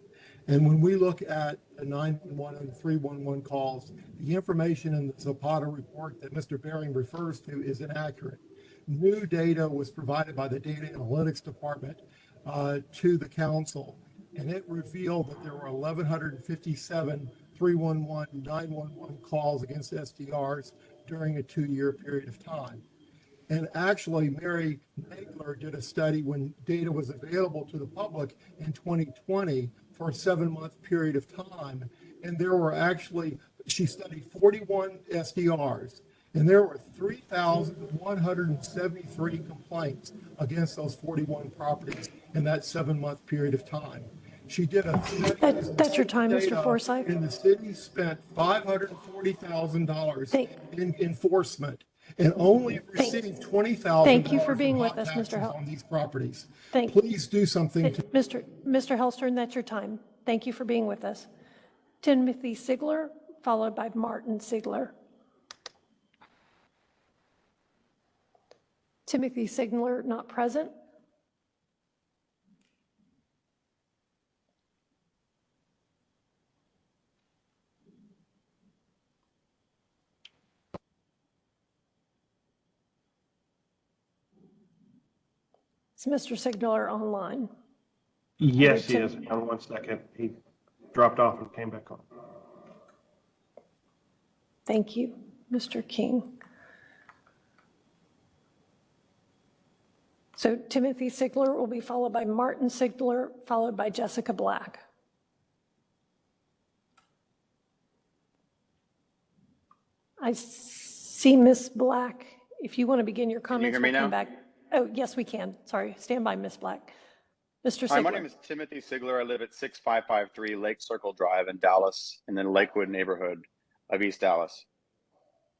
E: And when we look at the 911 and 311 calls, the information in the Zapata report that Mr. Bering refers to is inaccurate. New data was provided by the Data Analytics Department to the council, and it revealed that there were 1,157 311, 911 calls against STRs during a 2-year period of time. And actually, Mary Nagler did a study when data was available to the public in 2020 for a 7-month period of time. And there were actually, she studied 41 SDRs, and there were 3,173 complaints against those 41 properties in that 7-month period of time. She did a study.
A: That's your time, Mr. Forsyth.
E: And the city spent $540,000 in enforcement and only received $20,000.
A: Thank you for being with us, Mr. Hell.
E: On these properties.
A: Please
E: Please do something.
A: Mr. Hellstern, that's your time. Thank you for being with us. Timothy Sigler, followed by Martin Sigler. Timothy Sigler, not present. Is Mr. Sigler online?
I: Yes, he is. Hang on 1 second. He dropped off and came back on.
A: Thank you, Mr. King. So Timothy Sigler will be followed by Martin Sigler, followed by Jessica Black. I see Ms. Black. If you want to begin your comments,
K: hear me
A: we'll come
K: now?
A: back. Oh, yes, we can. Sorry. Stand by, Ms. Black. Mr. Sigler.
K: Hi, my name is Timothy Sigler. I live at 6553 Lake Circle Drive in Dallas, in the Lakewood neighborhood of East Dallas.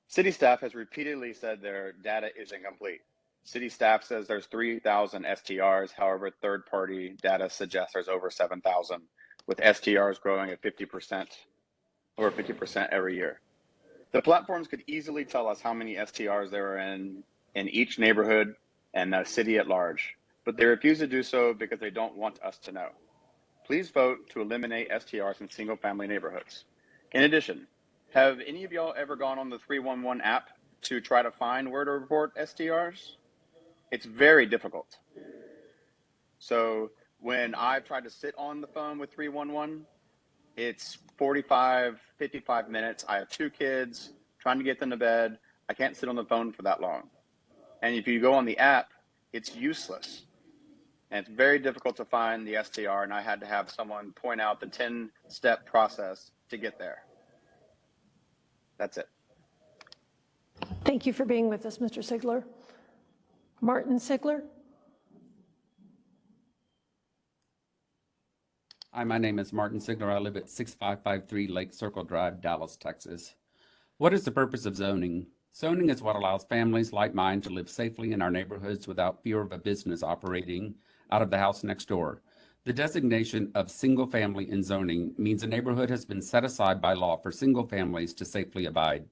K: City staff has repeatedly said their data is incomplete. City staff says there's 3,000 STRs. However, third-party data suggests there's over 7,000, with STRs growing at 50%, over 50% every year. The platforms could easily tell us how many STRs there are in each neighborhood and the city at large, but they refuse to do so because they don't want us to know. Please vote to eliminate STRs in single-family neighborhoods. In addition, have any of y'all ever gone on the 311 app to try to find where to report STRs? It's very difficult. So when I've tried to sit on the phone with 311, it's 45, 55 minutes. I have 2 kids, trying to get them to bed. I can't sit on the phone for that long. And if you go on the app, it's useless. And it's very difficult to find the STR, and I had to have someone point out the 10-step process to get there. That's it.
A: Thank you for being with us, Mr. Sigler. Martin Sigler.
V: Hi, my name is Martin Sigler. I live at 6553 Lake Circle Drive, Dallas, Texas. What is the purpose of zoning? Zoning is what allows families like mine to live safely in our neighborhoods without fear of a business operating out of the house next door. The designation of single family in zoning means a neighborhood has been set aside by law for single families to safely abide.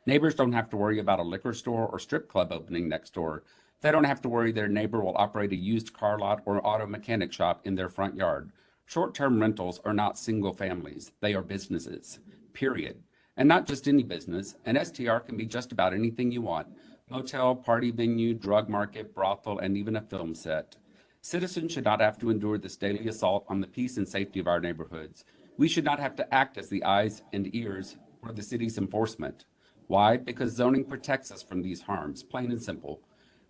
V: Neighbors don't have to worry about a liquor store or strip club opening next door. They don't have to worry their neighbor will operate a used car lot or auto mechanic shop in their front yard. Short-term rentals are not single families. They are businesses, period. And not just any business. An STR can be just about anything you want. Motel, party venue, drug market, brothel, and even a film set. Citizens should not have to endure this daily assault on the peace and safety of our neighborhoods. We should not have to act as the eyes and ears for the city's enforcement. Why? Because zoning protects us from these harms, plain and simple.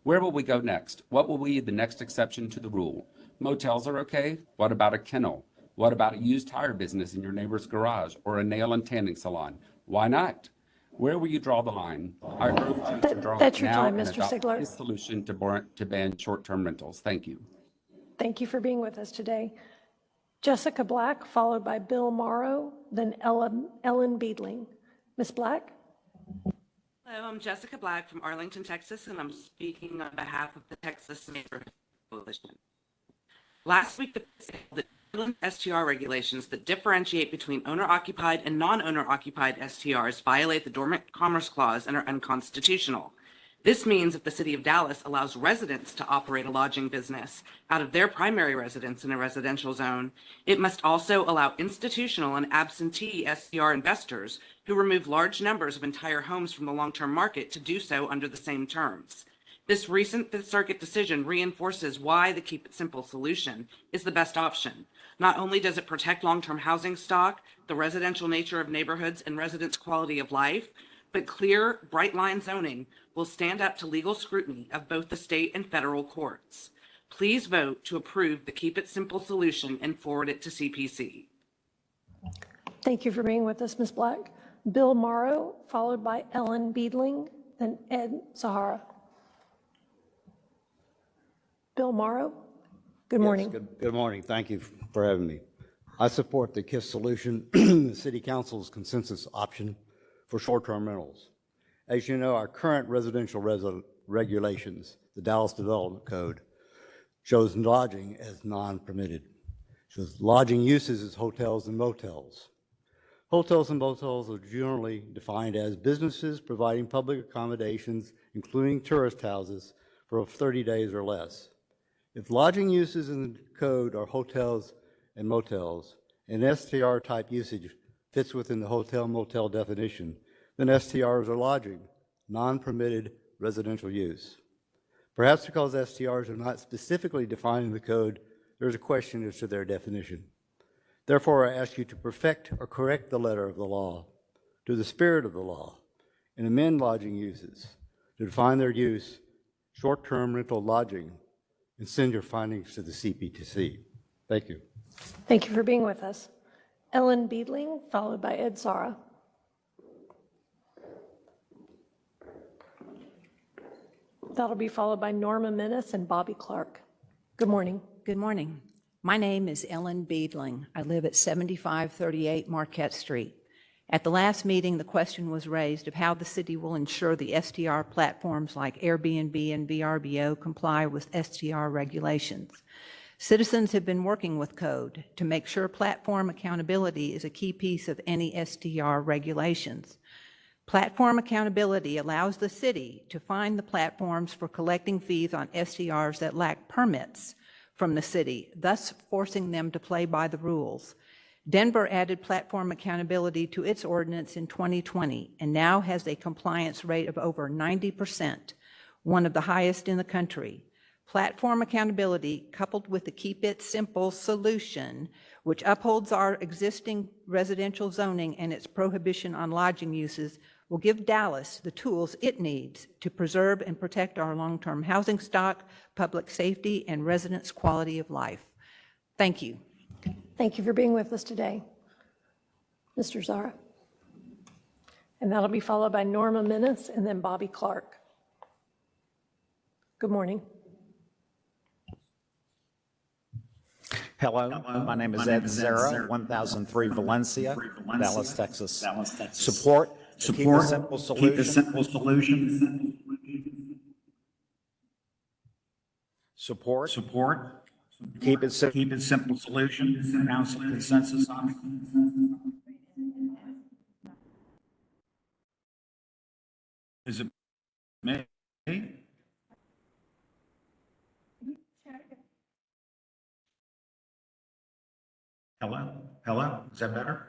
V: Where will we go next? What will be the next exception to the rule? Motels are okay. What about a kennel? What about a used tire business in your neighbor's garage or a nail and tanning salon? Why not? Where will you draw the line? I urge you to draw
A: That's
V: it
A: your
V: now
A: time,
V: and
A: Mr.
V: adopt
A: Sigler.
V: a solution to ban short-term rentals. Thank you.
A: Thank you for being with us today. Jessica Black, followed by Bill Morrow, then Ellen Beedling. Ms. Black?
C: Hello, I'm Jessica Black from Arlington, Texas, and I'm speaking on behalf of the Texas Neighborhood Coalition. Last week, the STR regulations that differentiate between owner-occupied and non-owner-occupied STRs violate the Dormant Commerce Clause and are unconstitutional. This means if the City of Dallas allows residents to operate a lodging business out of their primary residence in a residential zone, it must also allow institutional and absentee STR investors who remove large numbers of entire homes from the long-term market to do so under the same terms. This recent Fifth Circuit decision reinforces why the Keep It Simple solution is the best option. Not only does it protect long-term housing stock, the residential nature of neighborhoods, and residents' quality of life, but clear, bright-line zoning will stand up to legal scrutiny of both the state and federal courts. Please vote to approve the Keep It Simple solution and forward it to CPC.
A: Thank you for being with us, Ms. Black. Bill Morrow, followed by Ellen Beedling, then Ed Sahara. Bill Morrow, good morning.
J: Yes, good morning. Thank you for having me. I support the KISS solution, the City Council's consensus option for short-term rentals. As you know, our current residential regulations, the Dallas Development Code, shows lodging as non-permitted. Shows lodging uses as hotels and motels. Hotels and motels are generally defined as businesses providing public accommodations, including tourist houses, for 30 days or less. If lodging uses in the code are hotels and motels, and STR type usage fits within the hotel motel definition, then STRs are lodging, non-permitted residential use. Perhaps because STRs are not specifically defined in the code, there's a question as to their definition. Therefore, I ask you to perfect or correct the letter of the law to the spirit of the law and amend lodging uses to define their use, short-term rental lodging, and send your findings to the CPTC. Thank you.
A: Thank you for being with us. Ellen Beedling, followed by Ed Sara. That'll be followed by Norma Menace and Bobby Clark. Good morning.
W: Good morning. My name is Ellen Beedling. I live at 7538 Marquette Street. At the last meeting, the question was raised of how the city will ensure the STR platforms like Airbnb and VRBO comply with STR regulations. Citizens have been working with code to make sure platform accountability is a key piece of any STR regulations. Platform accountability allows the city to fine the platforms for collecting fees on STRs that lack permits from the city, thus forcing them to play by the rules. Denver added platform accountability to its ordinance in 2020 and now has a compliance rate of over 90%, one of the highest in the country. Platform accountability, coupled with the Keep It Simple solution, which upholds our existing residential zoning and its prohibition on lodging uses, will give Dallas the tools it needs to preserve and protect our long-term housing stock, public safety, and residents' quality of life. Thank you.
A: Thank you for being with us today. Mr. Zara. And that'll be followed by Norma Menace and then Bobby Clark. Good morning.
X: Hello, my name is Ed Zara, 1003 Valencia, Dallas, Texas. Support Keep a Simple Solution. Support Keep It Simple Solution. Council consensus on it. Is it me? Hello? Hello? Is that better?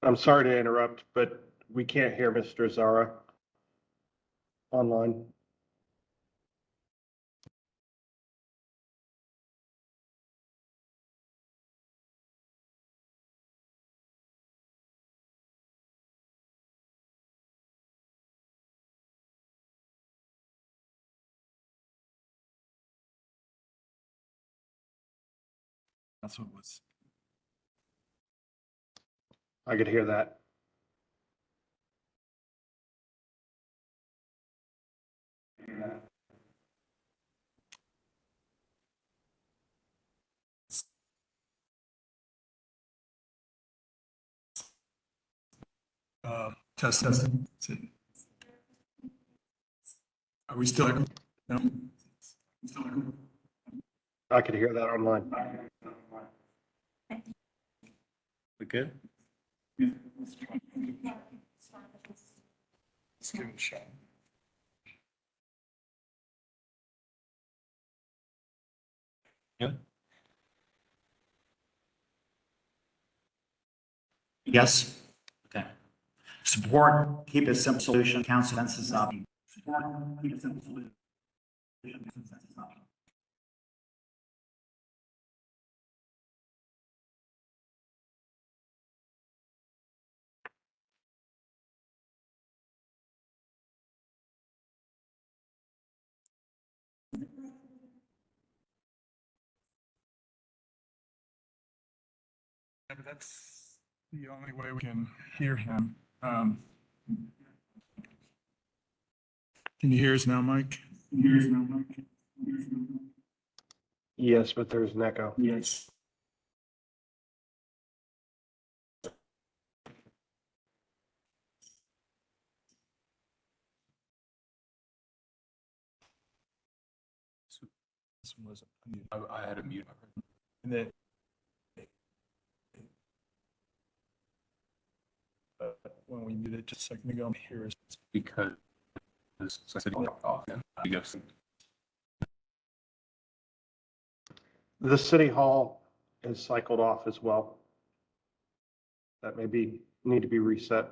I: I'm sorry to interrupt, but we can't hear Mr. Zara online.
B: That's what it was.
I: I could hear that.
B: Testing. Are we still? No.
I: I could hear that online.
B: We good? Let's give it a shot. Good.
X: Yes? Okay. Support, keep it simple solution, council consensus option. Support, keep it simple solution. Consensus option.
B: Yeah, but that's the only way we can hear him. Can you hear us now, Mike? Can you hear us now, Mike?
I: Yes, but there's an echo.
B: Yes. This one was I had a mute. And then when we muted just a second ago, here is because I said off.
I: The city hall is cycled off as well. That may need to be reset.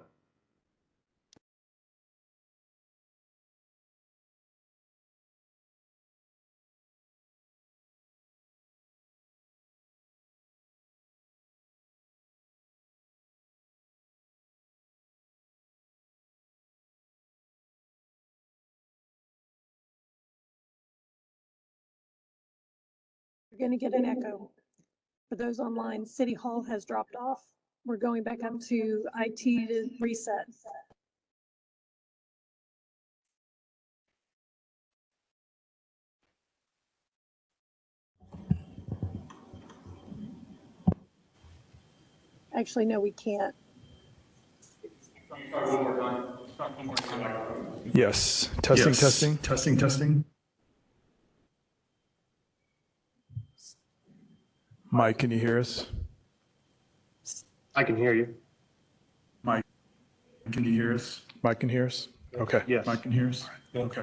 A: You're going to get an echo. For those online, City Hall has dropped off. We're going back up to IT to reset. Actually, no, we can't.
B: Yes. Testing. Mike, can you hear us?
I: I can hear you.
B: Mike, can you hear us? Mike can hear us? Okay.
I: Yes.
B: Mike can hear us? Okay.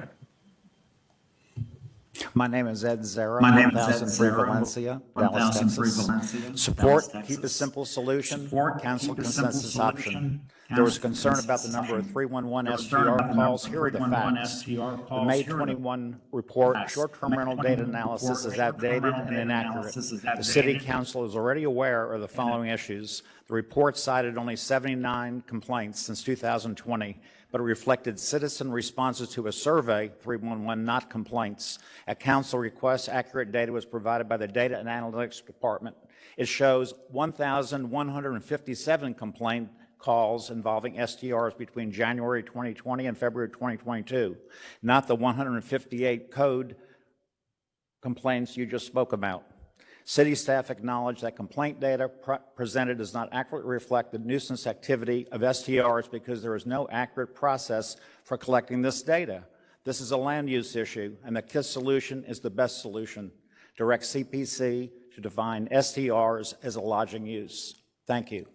X: My name is Ed Zara. My name is Ed 1003 Zara, Valencia, 1003 Dallas, Valencia, Texas. Support, Dallas, keep a Texas. simple solution, Support, council keep a simple consensus option. solution, There was council concern about the number of consensus 311 option. There was concern STR about the number calls. of Here are the 311 facts. STR The
V: calls.
X: May
V: Here are the
X: 21 report, facts. short-term The May rental 21 data analysis report, is short-term outdated rental and data inaccurate. analysis is The city outdated. council is already aware of the following issues. The report cited only 79 complaints since 2020, but it reflected citizen responses to a survey, 311, not complaints. At council request, accurate data was provided by the Data and Analytics Department. It shows 1,157 complaint calls involving STRs between January 2020 and February 2022, not the 158 code complaints you just spoke about. City staff acknowledged that complaint data presented does not accurately reflect the nuisance activity of STRs because there is no accurate process for collecting this data. This is a land use issue, and the KISS solution is the best solution. Direct CPC to define STRs as a lodging use. Thank you.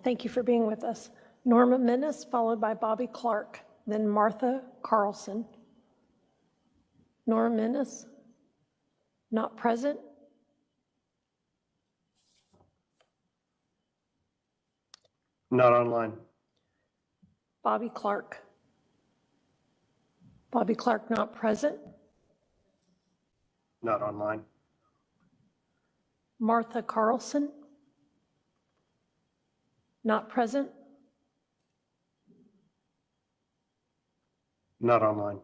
A: Thank you for being with us. Norma Minnis, followed by Bobby Clark, then Martha Carlson. Norma Minnis, not present.
I: Not online.
A: Bobby Clark. Bobby Clark, not present.
I: Not online.
A: Martha Carlson, not present.
I: Not online.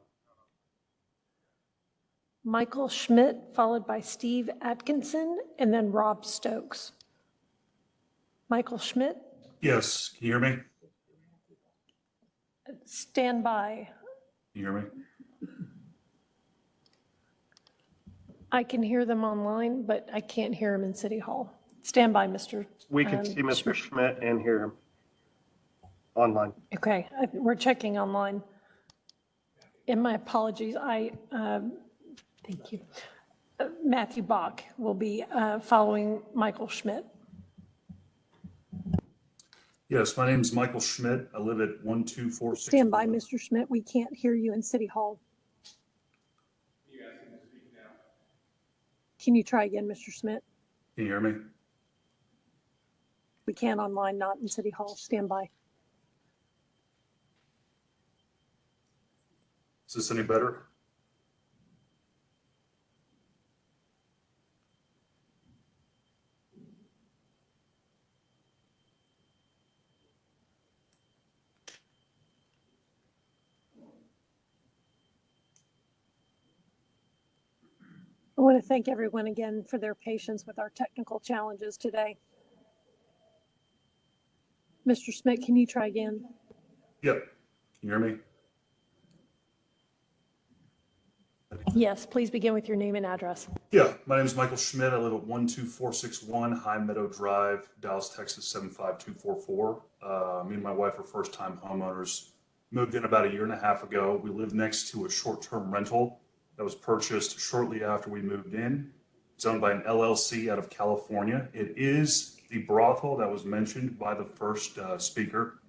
A: Michael Schmidt, followed by Steve Atkinson, and then Rob Stokes. Michael Schmidt.
B: Yes, can you hear me?
A: Stand by.
B: Can you hear me?
A: I can hear them online, but I can't hear them in City Hall. Stand by, Mr.
I: We can see Mr. Schmidt and hear him online.
A: Okay, we're checking online. And my apologies, thank you. Matthew Bach will be following Michael Schmidt.
B: Yes, my name is Michael Schmidt. I live at 12461.
A: Stand by, Mr. Schmidt. We can't hear you in City Hall. Can you try again, Mr. Schmidt?
B: Can you hear me?
A: We can online, not in City Hall. Stand by.
B: Is this any better?
A: I want to thank everyone again for their patience with our technical challenges today. Mr. Schmidt, can you try again?
B: Yep. Can you hear me?
A: Yes, please begin with your name and address.
B: Yeah, my name is Michael Schmidt. I live at 12461 High Meadow Drive, Dallas, Texas 75244. Me and my wife are first-time homeowners. Moved in about a year and a half ago. We live next to a short-term rental that was purchased shortly after we moved in. It's owned by an LLC out of California. It is the brothel that was mentioned by the first speaker.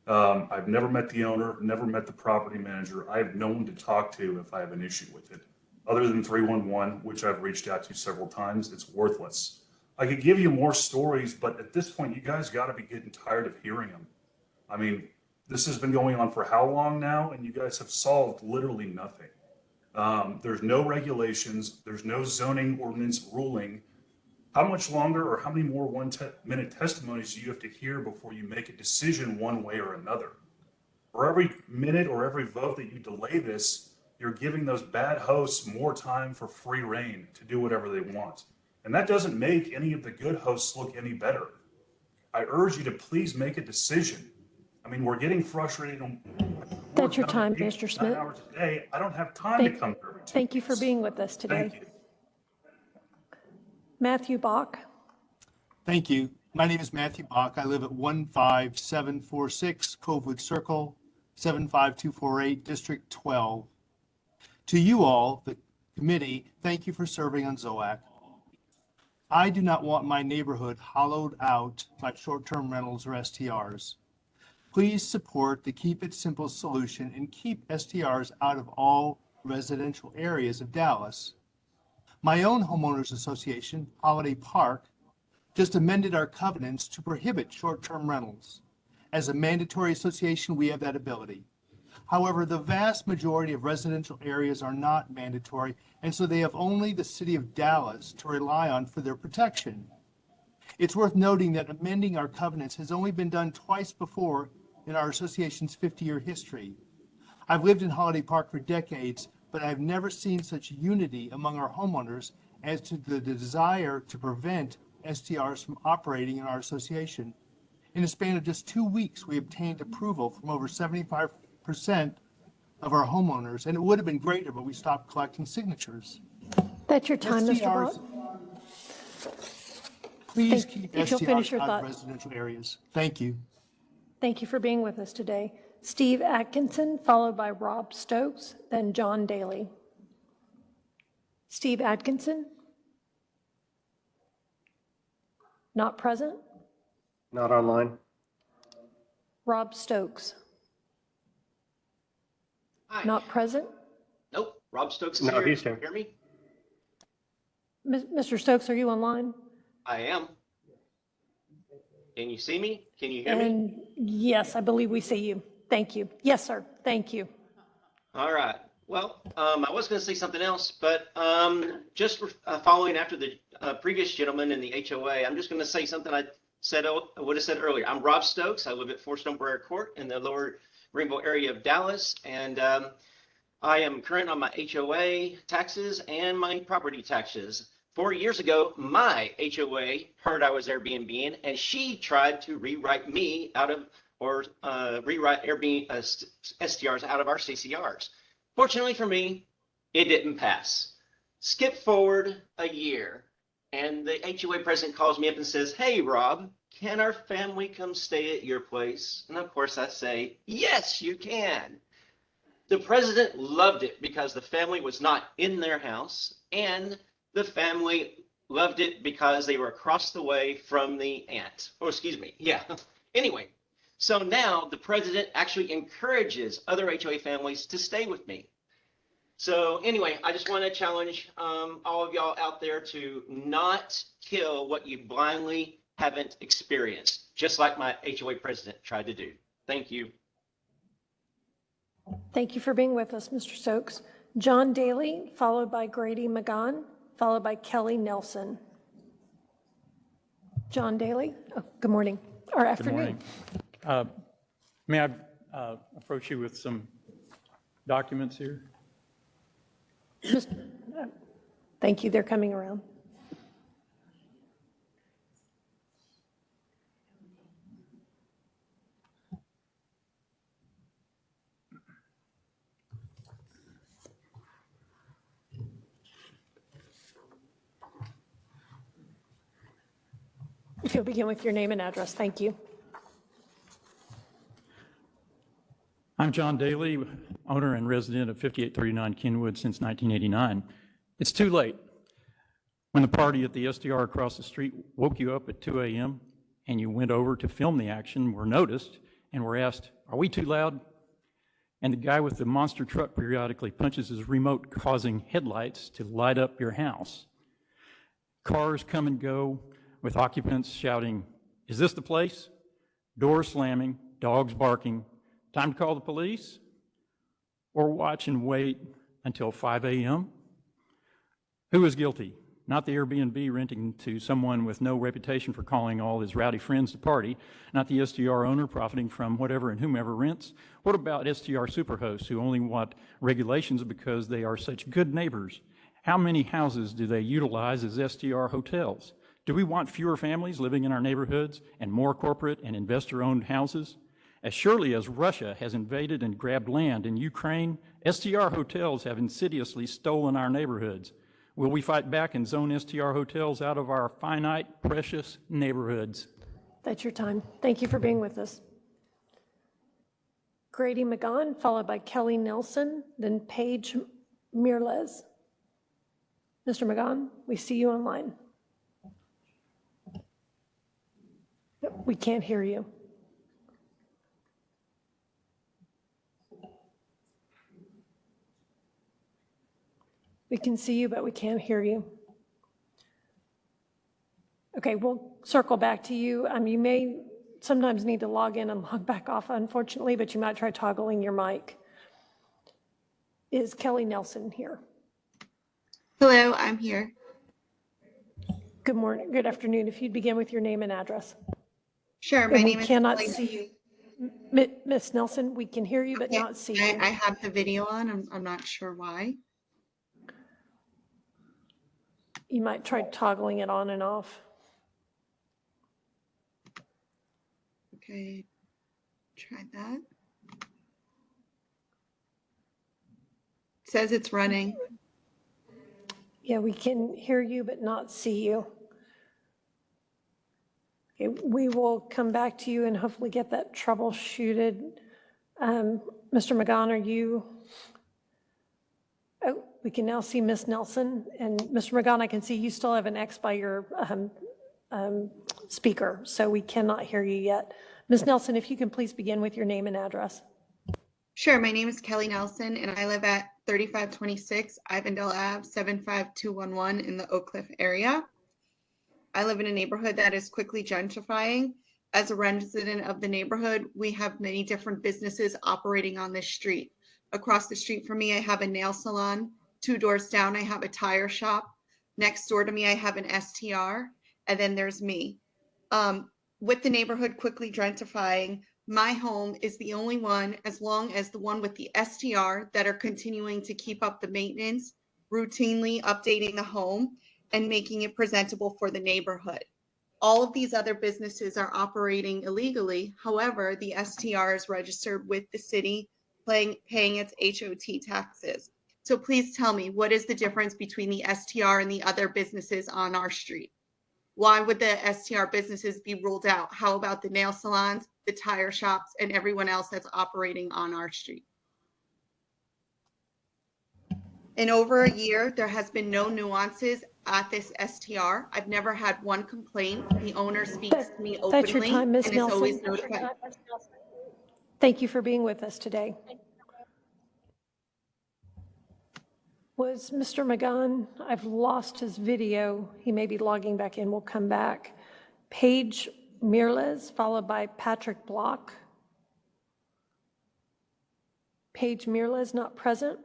B: I've never met the owner, never met the property manager. I have no one to talk to if I have an issue with it. Other than 311, which I've reached out to several times, it's worthless. I could give you more stories, but at this point, you guys got to be getting tired of hearing them. I mean, this has been going on for how long now? And you guys have solved literally nothing. There's no regulations. There's no zoning ordinance ruling. How much longer or how many more one-minute testimonies do you have to hear before you make a decision one way or another? For every minute or every vote that you delay this, you're giving those bad hosts more time for free reign to do whatever they want. And that doesn't make any of the good hosts look any better. I urge you to please make a decision. I mean, we're getting frustrated.
A: That's your time, Mr. Schmidt.
B: Hours a day. I don't have time to come here.
A: Thank you for being with us today.
B: Thank you.
A: Matthew Bach.
D: Thank you. My name is Matthew Bach. I live at 15746 Covewood Circle, 75248, District 12. To you all, the committee, thank you for serving on ZOAC. I do not want my neighborhood hollowed out by short-term rentals or STRs. Please support the Keep It Simple solution and keep STRs out of all residential areas of Dallas. My own homeowners association, Holiday Park, just amended our covenants to prohibit short-term rentals. As a mandatory association, we have that ability. However, the vast majority of residential areas are not mandatory, and so they have only the City of Dallas to rely on for their protection. It's worth noting that amending our covenants has only been done twice before in our association's 50-year history. I've lived in Holiday Park for decades, but I've never seen such unity among our homeowners as to the desire to prevent STRs from operating in our association. In a span of just 2 weeks, we obtained approval from over 75% of our homeowners, and it would have been greater, but we stopped collecting signatures.
A: That's your time, Mr.
D: STRs,
A: Bott.
D: please keep
A: if you'll finish your
D: STRs out
A: thought.
D: of residential areas. Thank you.
A: Thank you for being with us today. Steve Atkinson, followed by Rob Stokes, then John Daly. Steve Atkinson? Not present?
I: Not online.
A: Rob Stokes?
F: Hi.
A: Not present?
F: Nope. Rob Stokes is
I: No,
F: here.
I: he's
F: Can
I: here.
F: you hear me?
A: Mr. Stokes, are you online?
F: I am. Can you see me? Can you hear me?
A: And yes, I believe we see you. Thank you. Yes, sir. Thank you.
F: All right. Well, I was going to say something else, but just following after the previous gentleman in the HOA, I'm just going to say something I would have said earlier. I'm Rob Stokes. I live at 4 Stonebrewer Court in the lower Greenville area of Dallas, and I am current on my HOA taxes and my property taxes. 4 years ago, my HOA heard I was Airbnb-ing, and she tried to rewrite me out of, or rewrite Airbnb STRs out of our CCRs. Fortunately for me, it didn't pass. Skip forward a year, and the HOA president calls me up and says, "Hey, Rob, can our family come stay at your place?" And of course I say, "Yes, you can." The president loved it because the family was not in their house, and the family loved it because they were across the way from the aunt. Oh, excuse me. Yeah. Anyway, so now the president actually encourages other HOA families to stay with me. So anyway, I just want to challenge all of y'all out there to not kill what you blindly haven't experienced, just like my HOA president tried to do. Thank you.
A: Thank you for being with us, Mr. Stokes. John Daly, followed by Grady McGon, followed by Kelly Nelson. John Daly, good morning, or afternoon.
G: Good morning. May I approach you with some documents here?
A: Thank you, they're coming around. If you'll begin with your name and address, thank you.
G: I'm John Daly, owner and resident of 5839 Kenwood since 1989. It's too late. When the party at the SDR across the street woke you up at 2 a.m. and you went over to film the action, were noticed and were asked, "Are we too loud?" And the guy with the monster truck periodically punches his remote, causing headlights to light up your house. Cars come and go with occupants shouting, "Is this the place?" Doors slamming, dogs barking. Time to call the police? Or watch and wait until 5 a.m.? Who is guilty? Not the Airbnb renting to someone with no reputation for calling all his rowdy friends to party, not the STR owner profiting from whatever and whomever rents. What about STR superhosts who only want regulations because they are such good neighbors? How many houses do they utilize as STR hotels? Do we want fewer families living in our neighborhoods and more corporate and investor-owned houses? As surely as Russia has invaded and grabbed land in Ukraine, STR hotels have insidiously stolen our neighborhoods. Will we fight back and zone STR hotels out of our finite, precious neighborhoods?
A: That's your time. Thank you for being with us. Grady McGon, followed by Kelly Nelson, then Paige Mirles. Mr. McGon, we see you online. We can't hear you. We can see you, but we can't hear you. Okay, we'll circle back to you. You may sometimes need to log in and log back off, unfortunately, but you might try toggling your mic. Is Kelly Nelson here?
H: Hello, I'm here.
A: Good morning, good afternoon. If you'd begin with your name and address.
H: Sure,
A: And
H: my
A: we
H: name is
A: cannot
H: Kelly.
A: see you. Miss Nelson, we can hear you but not see you.
H: I have the video on. I'm not sure why.
A: You might try toggling it on and off.
H: Okay, try that. It says it's running.
A: Yeah, we can hear you but not see you. Okay, we will come back to you and hopefully get that troubleshooted. Mr. McGon, are you? Oh, we can now see Miss Nelson. And Mr. McGon, I can see you still have an X by your speaker, so we cannot hear you yet. Ms. Nelson, if you can please begin with your name and address.
H: Sure, my name is Kelly Nelson and I live at 3526 Ivandale Ave, 75211 in the Oak Cliff area. I live in a neighborhood that is quickly gentrifying. As a resident of the neighborhood, we have many different businesses operating on this street. Across the street from me, I have a nail salon. 2 doors down, I have a tire shop. Next door to me, I have an STR, and then there's me. With the neighborhood quickly gentrifying, my home is the only one, as long as the one with the STR, that are continuing to keep up the maintenance, routinely updating the home, and making it presentable for the neighborhood. All of these other businesses are operating illegally. However, the STR is registered with the city, paying its HOT taxes. So please tell me, what is the difference between the STR and the other businesses on our street? Why would the STR businesses be ruled out? How about the nail salons, the tire shops, and everyone else that's operating on our street? In over a year, there has been no nuances at this STR. I've never had one complaint. The owner speaks to me openly.
A: That's your time, Ms.
H: And is always
A: Nelson.
H: notified.
A: Thank you for being with us today. Was Mr. McGon? I've lost his video. He may be logging back in. We'll come back. Paige Mirles, followed by Patrick Block. Paige Mirles, not present.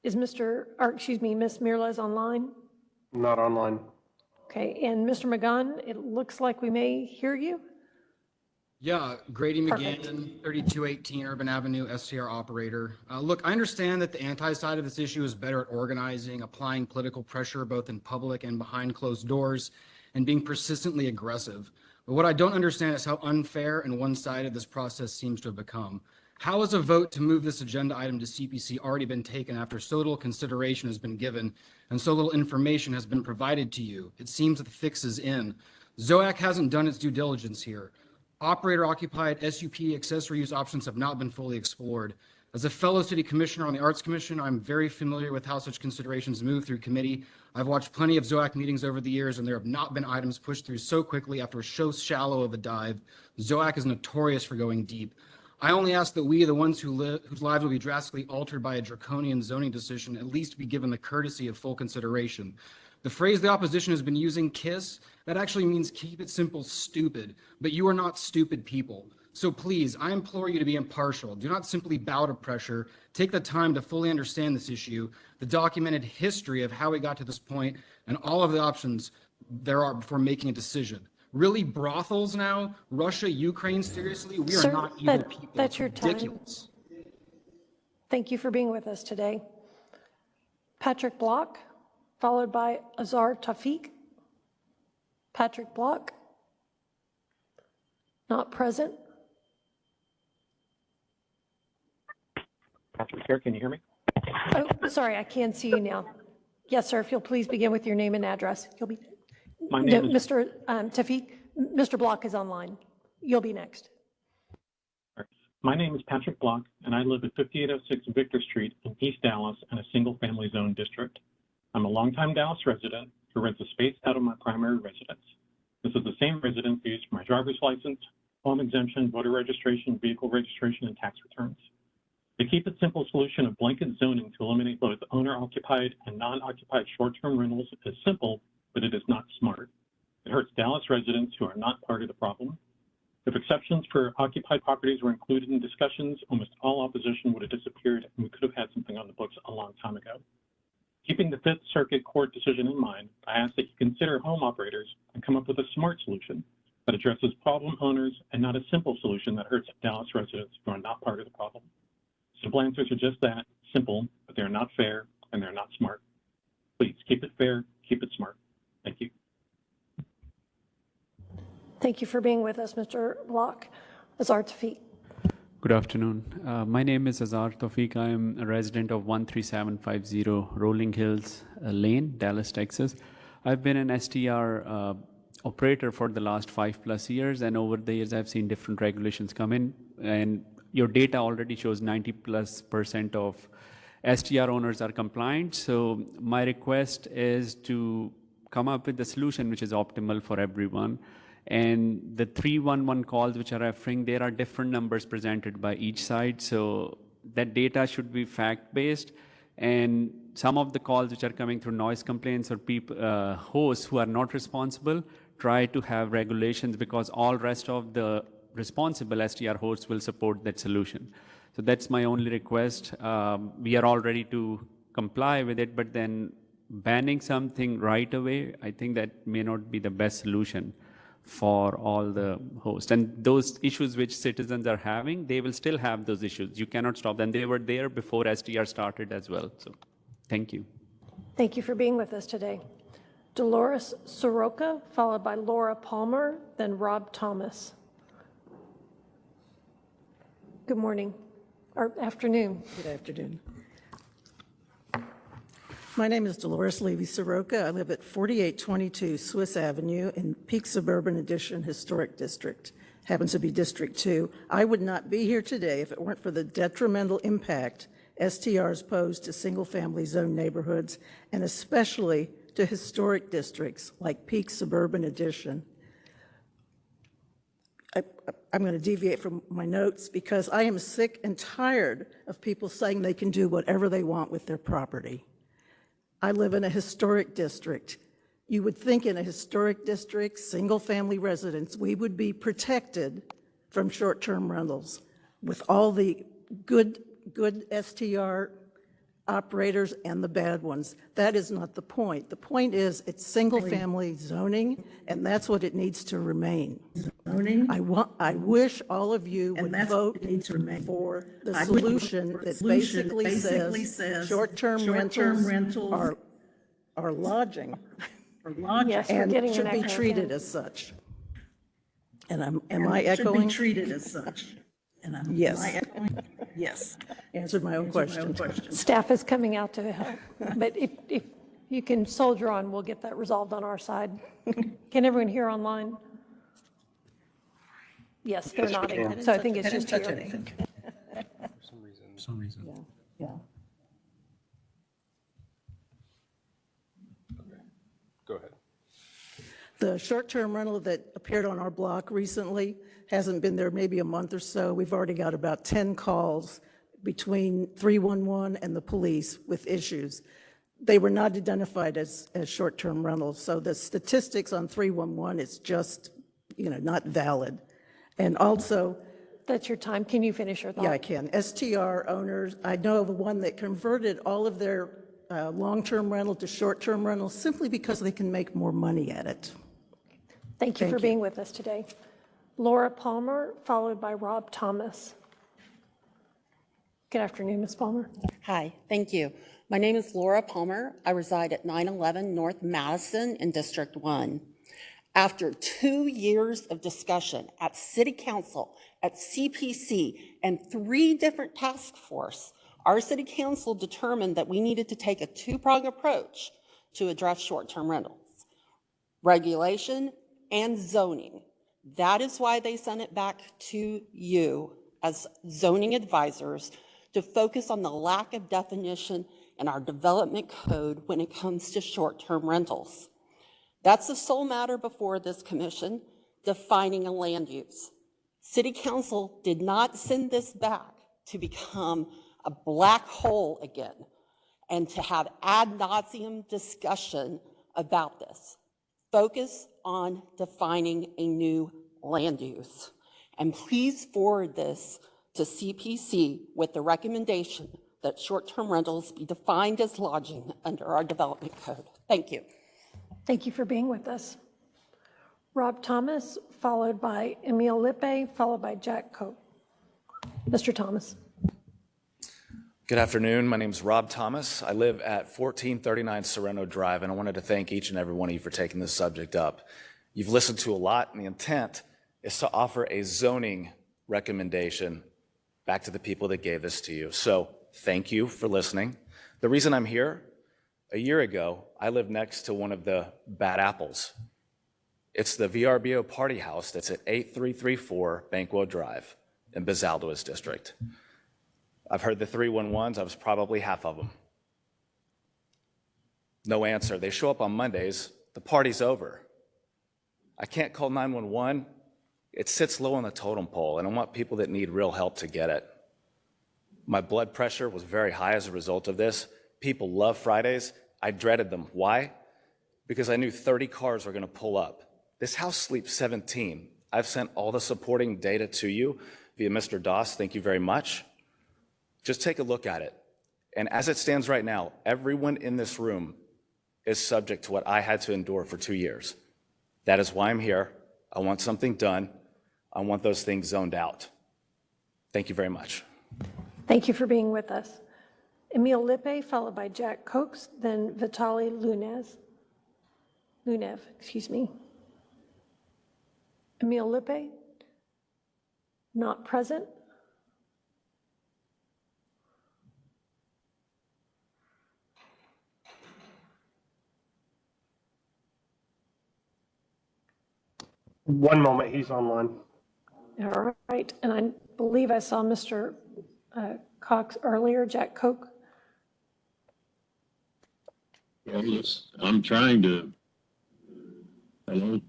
A: Is Miss Mirles online?
I: Not online.
A: Okay, and Mr. McGon, it looks like we may hear you.
L: Yeah, Grady
A: Perfect.
L: McGann, 3218 Urban Avenue, STR operator. Look, I understand that the anti-side of this issue is better at organizing, applying political pressure both in public and behind closed doors, and being persistently aggressive. But what I don't understand is how unfair and one-sided this process seems to have become. How has a vote to move this agenda item to CPC already been taken after so little consideration has been given and so little information has been provided to you? It seems that the fix is in. ZOAC hasn't done its due diligence here. Operator-occupied SUP accessory use options have not been fully explored. As a fellow city commissioner on the Arts Commission, I'm very familiar with how such considerations move through committee. I've watched plenty of ZOAC meetings over the years, and there have not been items pushed through so quickly after so shallow of a dive. ZOAC is notorious for going deep. I only ask that we, the ones whose lives will be drastically altered by a draconian zoning decision, at least be given the courtesy of full consideration. The phrase the opposition has been using, KISS, that actually means keep it simple, stupid, but you are not stupid people. So please, I implore you to be impartial. Do not simply bow to pressure. Take the time to fully understand this issue, the documented history of how we got to this point, and all of the options there are before making a decision. Really, brothels now? Russia, Ukraine, seriously? We are not evil people.
A: That's your time.
L: Ridiculous.
A: Thank you for being with us today. Patrick Block, followed by Azar Tafiq. Patrick Block, not present.
M: Patrick here, can you hear me?
A: Oh, sorry, I can see you now. Yes, sir, if you'll please begin with your name and address. You'll be,
M: My name is
A: Mr. Tafiq, Mr. Block is online. You'll be next.
M: My name is Patrick Block, and I live at 5806 Victor Street in East Dallas in a single-family zone district. I'm a longtime Dallas resident who rents a space out of my primary residence. This is the same residence used for my driver's license, home exemption, voter registration, vehicle registration, and tax returns. The Keep It Simple solution of blanket zoning to eliminate both owner-occupied and non-occupied short-term rentals is simple, but it is not smart. It hurts Dallas residents who are not part of the problem. If exceptions for occupied properties were included in discussions, almost all opposition would have disappeared, and we could have had something on the books a long time ago. Keeping the Fifth Circuit Court decision in mind, I ask that you consider home operators and come up with a smart solution that addresses problem owners and not a simple solution that hurts Dallas residents who are not part of the problem. Simple answers are just that, simple, but they're not fair and they're not smart. Please keep it fair, keep it smart. Thank you.
A: Thank you for being with us, Mr. Block. Azar Tafiq.
N: Good afternoon. My name is Azar Tawfiq. I am a resident of 13750 Rolling Hills Lane, Dallas, Texas. I've been an STR operator for the last 5+ years, and over the years I've seen different regulations come in, and your data already shows 90+% of STR owners are compliant. So my request is to come up with a solution which is optimal for everyone. And the 311 calls which are referring, there are different numbers presented by each side. So that data should be fact-based. And some of the calls which are coming through noise complaints or people, hosts who are not responsible, try to have regulations because all rest of the responsible STR hosts will support that solution. So that's my only request. We are all ready to comply with it, but then banning something right away, I think that may not be the best solution for all the hosts. And those issues which citizens are having, they will still have those issues. You cannot stop them. They were there before STR started as well. So thank you.
A: Thank you for being with us today. Dolores Soroka, followed by Laura Palmer, then Rob Thomas. Good morning, or afternoon.
O: Good afternoon. My name is Dolores Levy Soroka. I live at 4822 Swiss Avenue in Peak Suburban Edition Historic District. Happens to be District 2. I would not be here today if it weren't for the detrimental impact STRs pose to single-family zone neighborhoods, and especially to historic districts like Peak Suburban Edition. I'm going to deviate from my notes because I am sick and tired of people saying they can do whatever they want with their property. I live in a historic district. You would think in a historic district, single-family residents, we would be protected from short-term rentals with all the good STR operators and the bad ones. That is not the point. The point is it's single-family zoning, and that's what it needs to remain. I wish all of you would vote for the solution that basically says short-term rentals are lodging
A: Yes, we're
O: and
A: getting
O: should
A: an
O: be
A: echo
O: treated
A: again.
O: as such. And am I echoing? Treated as such. Yes. Yes. Answered my own question.
A: Staff is coming out to help, but if you can soldier on, we'll get that resolved on our side. Can everyone hear online? Yes, they're nodding, so I think it's just here.
O: For some reason. Yeah.
I: Go ahead.
O: The short-term rental that appeared on our block recently hasn't been there maybe a month or so. We've already got about 10 calls between 311 and the police with issues. They were not identified as short-term rentals, so the statistics on 311 is just, not valid. And also,
A: That's your time. Can you finish your thought?
O: yeah, I can. STR owners, I know of one that converted all of their long-term rental to short-term rental simply because they can make more money at it.
A: Thank you for being with us today. Laura Palmer, followed by Rob Thomas. Good afternoon, Ms. Palmer.
P: Hi, thank you. My name is Laura Palmer. I reside at 911 North Madison in District 1. After 2 years of discussion at City Council, at CPC, and 3 different task force, our City Council determined that we needed to take a 2-pronged approach to address short-term rentals: regulation and zoning. That is why they sent it back to you as zoning advisors to focus on the lack of definition in our development code when it comes to short-term rentals. That's the sole matter before this commission, defining a land use. City Council did not send this back to become a black hole again and to have ad nauseum discussion about this. Focus on defining a new land use. And please forward this to CPC with the recommendation that short-term rentals be defined as lodging under our development code. Thank you.
A: Thank you for being with us. Rob Thomas, followed by Emil Lippe, followed by Jack Koch. Mr. Thomas.
Q: Good afternoon. My name is Rob Thomas. I live at 1439 Sorrento Drive, and I wanted to thank each and every one of you for taking this subject up. You've listened to a lot, and the intent is to offer a zoning recommendation back to the people that gave this to you. So thank you for listening. The reason I'm here, a year ago, I lived next to one of the bad apples. It's the VRBO party house that's at 8334 Banquo Drive in Bazaldo's district. I've heard the 311s. I was probably half of them. No answer. They show up on Mondays. The party's over. I can't call 911. It sits low on the totem pole, and I want people that need real help to get it. My blood pressure was very high as a result of this. People love Fridays. I dreaded them. Why? Because I knew 30 cars were going to pull up. This house sleeps 17. I've sent all the supporting data to you via Mr. Doss. Thank you very much. Just take a look at it. And as it stands right now, everyone in this room is subject to what I had to endure for 2 years. That is why I'm here. I want something done. I want those things zoned out. Thank you very much.
A: Thank you for being with us. Emil Lippe, followed by Jack Koch, then Vitaly Lunev, excuse me. Emil Lippe, not present.
I: One moment, he's online.
A: All right, and I believe I saw Mr. Cox earlier, Jack Koch.
R: Yes, I'm trying to. Hello?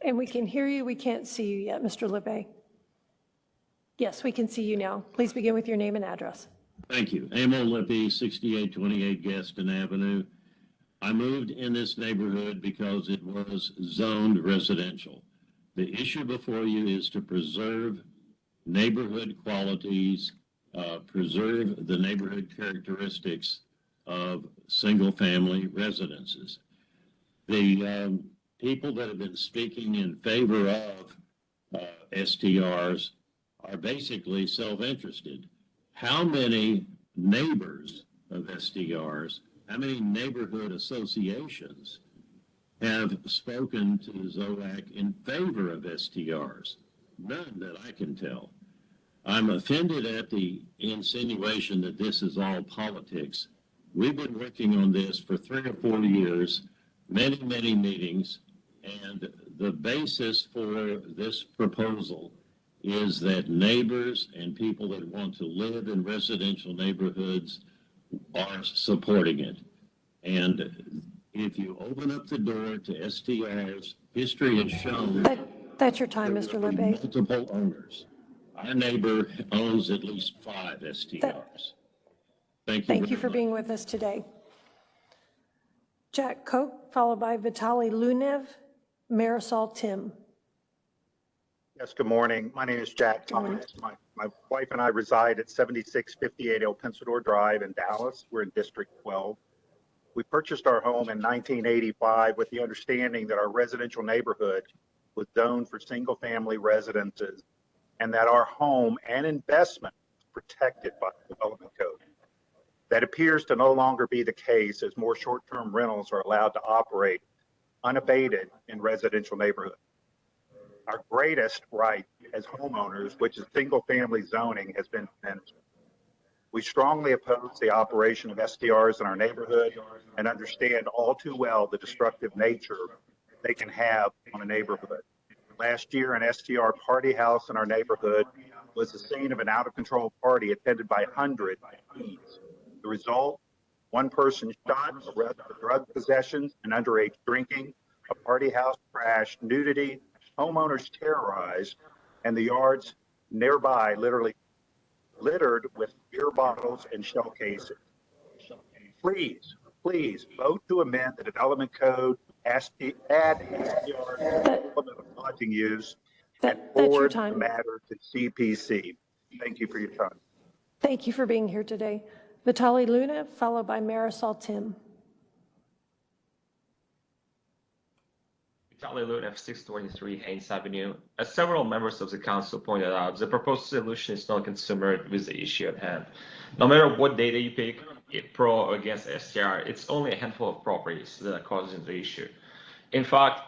A: And we can hear you, we can't see you yet, Mr. Lippe. Yes, we can see you now. Please begin with your name and address.
R: Thank you. Emil Lippe, 6828 Gaston Avenue. I moved in this neighborhood because it was zoned residential. The issue before you is to preserve neighborhood qualities, preserve the neighborhood characteristics of single-family residences. The people that have been speaking in favor of STRs are basically self-interested. How many neighbors of STRs, how many neighborhood associations have spoken to ZOAC in favor of STRs? None that I can tell. I'm offended at the insinuation that this is all politics. We've been working on this for 3 or 4 years, many, many meetings, and the basis for this proposal is that neighbors and people that want to live in residential neighborhoods are supporting it. And if you open up the door to STRs, history has shown
A: That's your time, Mr. Lippe.
R: multiple owners. Our neighbor owns at least 5 STRs.
A: Thank you for being with us today. Jack Koch, followed by Vitaly Lunev, Marisol Tim.
S: Yes, good morning. My name is Jack Thomas. My wife and I reside at 7658 El Pensador Drive in Dallas. We're in District 12. We purchased our home in 1985 with the understanding that our residential neighborhood was zoned for single-family residences and that our home and investment was protected by the development code. That appears to no longer be the case as more short-term rentals are allowed to operate unabated in residential neighborhoods. Our greatest right as homeowners, which is single-family zoning, has been diminished. We strongly oppose the operation of STRs in our neighborhood and understand all too well the destructive nature they can have on a neighborhood. Last year, an STR party house in our neighborhood was the scene of an out-of-control party attended by hundreds of teens. The result, one person shot, arrested for drug possessions and underage drinking, a party house crashed, nudity, homeowners terrorized, and the yards nearby literally littered with beer bottles and shell cases. Please, please vote to amend the development code, add STR to lodging use, and forward the matter to CPC. Thank you for your time.
A: Thank you for being here today. Vitali Luna, followed by Marisol Tim.
E: Charlie Lute, F623 Haynes Avenue. As several members of the council pointed out, the proposed solution is not concerned with the issue at hand. No matter what data you pick, pro or against STR, it's only a handful of properties that are causing the issue. In fact,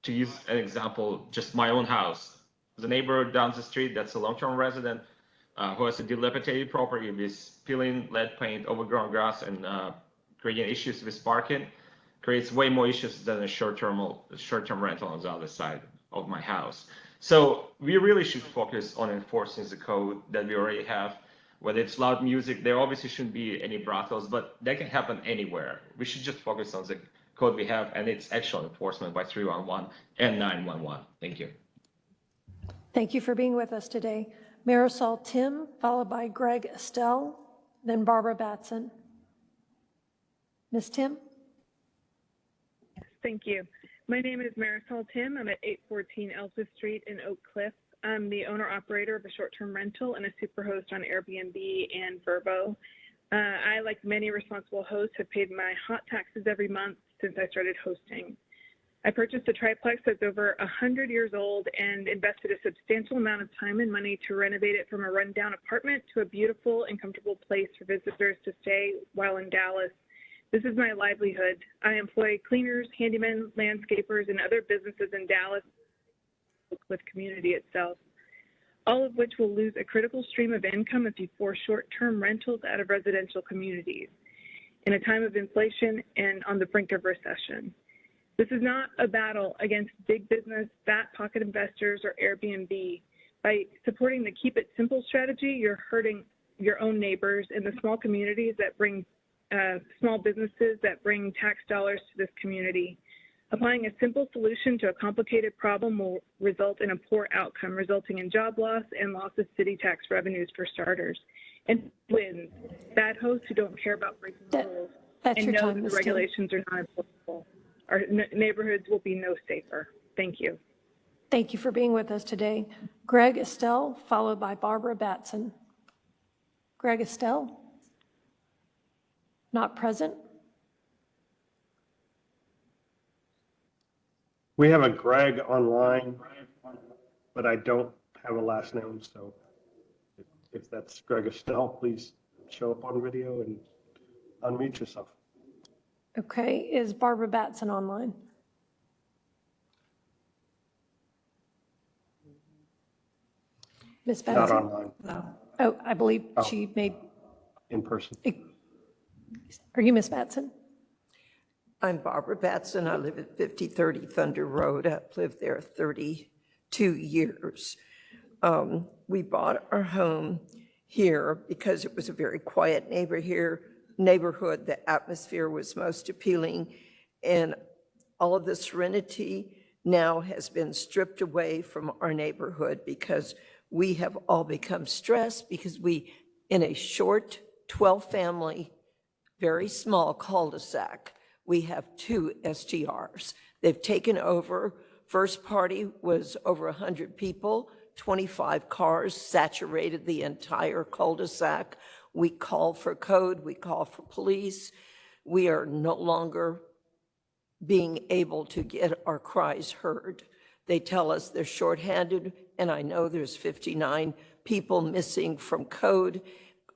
E: to use an example, just my own house, the neighbor down the street that's a long-term resident who has a dilapidated property with peeling lead paint, overgrown grass, and creating issues with parking, creates way more issues than a short-term rental on the other side of my house. So we really should focus on enforcing the code that we already have. Whether it's loud music, there obviously shouldn't be any brothels, but that can happen anywhere. We should just focus on the code we have and its actual enforcement by 311 and 911. Thank you.
A: Thank you for being with us today. Marisol Tim, followed by Greg Estelle, then Barbara Batson. Ms. Tim?
K: Thank you. My name is Marisol Tim. I'm at 814 Elsa Street in Oak Cliff. I'm the owner-operator of a short-term rental and a superhost on Airbnb and Vrbo. I, like many responsible hosts, have paid my hot taxes every month since I started hosting. I purchased a triplex that's over 100 years old and invested a substantial amount of time and money to renovate it from a rundown apartment to a beautiful and comfortable place for visitors to stay while in Dallas. This is my livelihood. I employ cleaners, handymen, landscapers, and other businesses in Dallas with community itself, all of which will lose a critical stream of income if you force short-term rentals out of residential communities in a time of inflation and on the brink of recession. This is not a battle against big business, fat pocket investors, or Airbnb. By supporting the Keep It Simple strategy, you're hurting your own neighbors in the small communities that bring small businesses that bring tax dollars to this community. Applying a simple solution to a complicated problem will result in a poor outcome, resulting in job loss and loss of city tax revenues for starters. And wins, bad hosts who don't care about breaking the rules and know that the regulations are not enforceable. Our neighborhoods will be no safer. Thank you.
A: Thank you for being with us today. Greg Estelle, followed by Barbara Batson. Greg Estelle? Not present.
I: We have a Greg online, but I don't have a last name, so if that's Greg Estelle, please show up on video and unmute yourself.
A: Okay, is Barbara Batson online? Ms. Batson?
I: Not online.
A: No. Oh, I believe she made.
I: In person.
A: Are you Ms. Batson?
T: I'm Barbara Batson. I live at 5030 Thunder Road. I've lived there 32 years. We bought our home here because it was a very quiet neighborhood. The atmosphere was most appealing, and all of the serenity now has been stripped away from our neighborhood because we have all become stressed because we, in a short 12-family, very small cul-de-sac, we have 2 STRs. They've taken over. First party was over 100 people, 25 cars saturated the entire cul-de-sac. We call for code, we call for police. We are no longer being able to get our cries heard. They tell us they're shorthanded, and I know there's 59 people missing from code.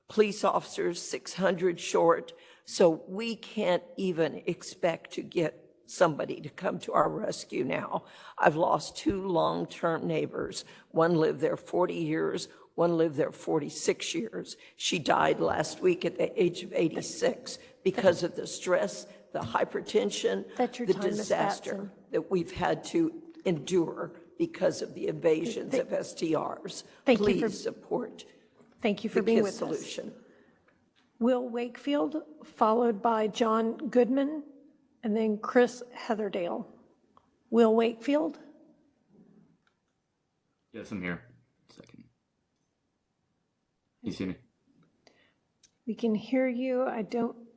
T: Police officers, 600 short. So we can't even expect to get somebody to come to our rescue now. I've lost 2 long-term neighbors. One lived there 40 years, one lived there 46 years. She died last week at the age of 86 because of the stress, the hypertension, the disaster that we've had to endure because of the invasions of STRs. Please support.
A: Thank you for being with us. Will Wakefield, followed by John Goodman, and then Chris Heatherdale. Will Wakefield?
U: Yes, I'm here. Second. You see me?
A: We can hear you.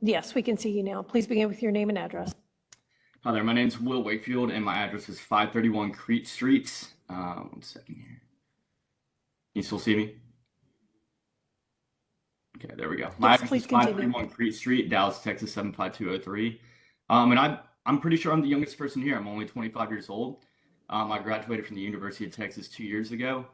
A: Yes, we can see you now. Please begin with your name and address.
U: Hi there, my name is Will Wakefield and my address is 531 Crete Street. 1 second here. You still see me? Okay, there we go. My address
A: please
U: is
A: continue.
U: 531 Crete Street, Dallas, Texas 75203. And I'm pretty sure I'm the youngest person here. I'm only 25 years old. I graduated from the University of Texas 2 years ago,